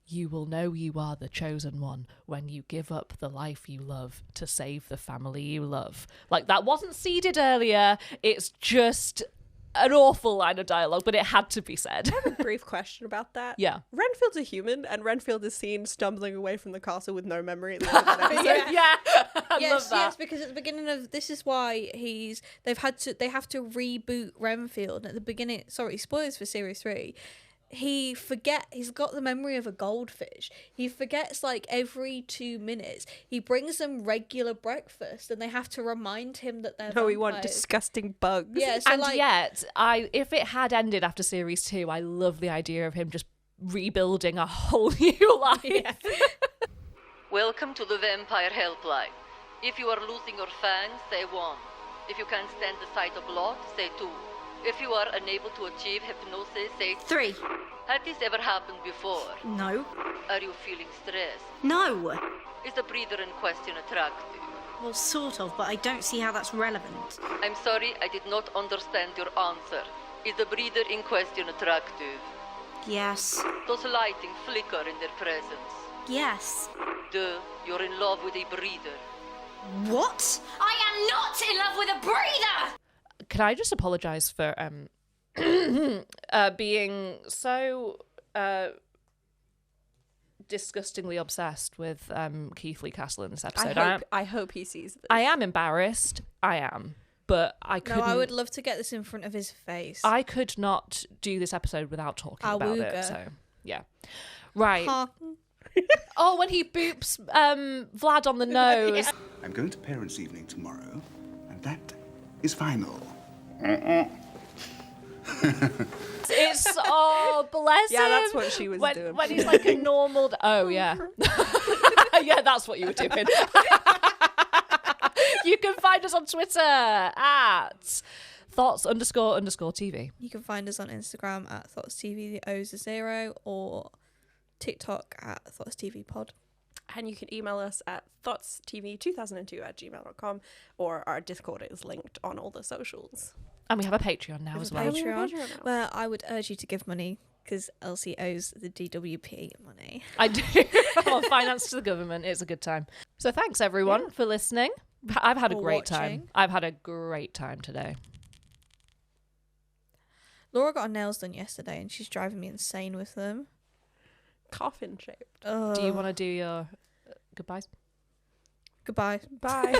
"You will know you are the chosen one when you give up the life you love to save the family you love." Like, that wasn't seeded earlier. It's just an awful line of dialogue, but it had to be said. I have a brief question about that. Yeah. Renfield's a human, and Renfield is seen stumbling away from the castle with no memory at the end of that episode. Yes, yes, because at the beginning of this is why they have to reboot Renfield at the beginning. Sorry, spoilers for series 3. He's got the memory of a goldfish. He forgets like every 2 minutes. He brings them regular breakfast and they have to remind him that they're we want vampires. disgusting bugs. Yeah, so And yet, if it had ended after series 2, I love the idea of him just rebuilding a whole new life. Welcome to the Vampire Helpline. If you are losing your fangs, say 1. If you can't stand the sight of blood, say 2. If you are unable to achieve hypnosis, say 3. Has this ever happened before? No. Are you feeling stressed? No. Is the breather in question attractive? Well, sort of, but I don't see how that's relevant. I'm sorry, I did not understand your answer. Is the breather in question attractive? Yes. Does lighting flicker in their presence? Yes. Duh, you're in love with a breather. What? I am not in love with a breather! Can I just apologise for being so disgustingly obsessed with Keith Lee Castle in this episode? I hope he sees this. I am embarrassed. I am. But I couldn't... No, I would love to get this in front of his face. I could not do this episode without talking about Awooga. it. So, yeah. Right. Oh, when he boops Vlad on the nose. Yeah. I'm going to parents' evening tomorrow, and that is final. It's bless him. Yeah, that's what she was doing. When he's like a normal. Oh yeah, yeah, that's what you were doing. You can find us on Twitter at Thots__TV. You can find us on Instagram at ThotsTV, the O's are 0, or TikTok at ThotsTVPod. And you can email us at thotstv2002@gmail.com, or our Discord is linked on all the socials. And we have a Patreon now as well. Patreon, where I would urge you to give money because Elsie owes the DWP money. I do. Well, finance to the government. It's a good time. So thanks everyone for listening. I've had a great time. I've had a great time today. Laura got her nails done yesterday and she's driving me insane with them. Coffin shaped. Do you want to do your goodbyes? Goodbye. Bye.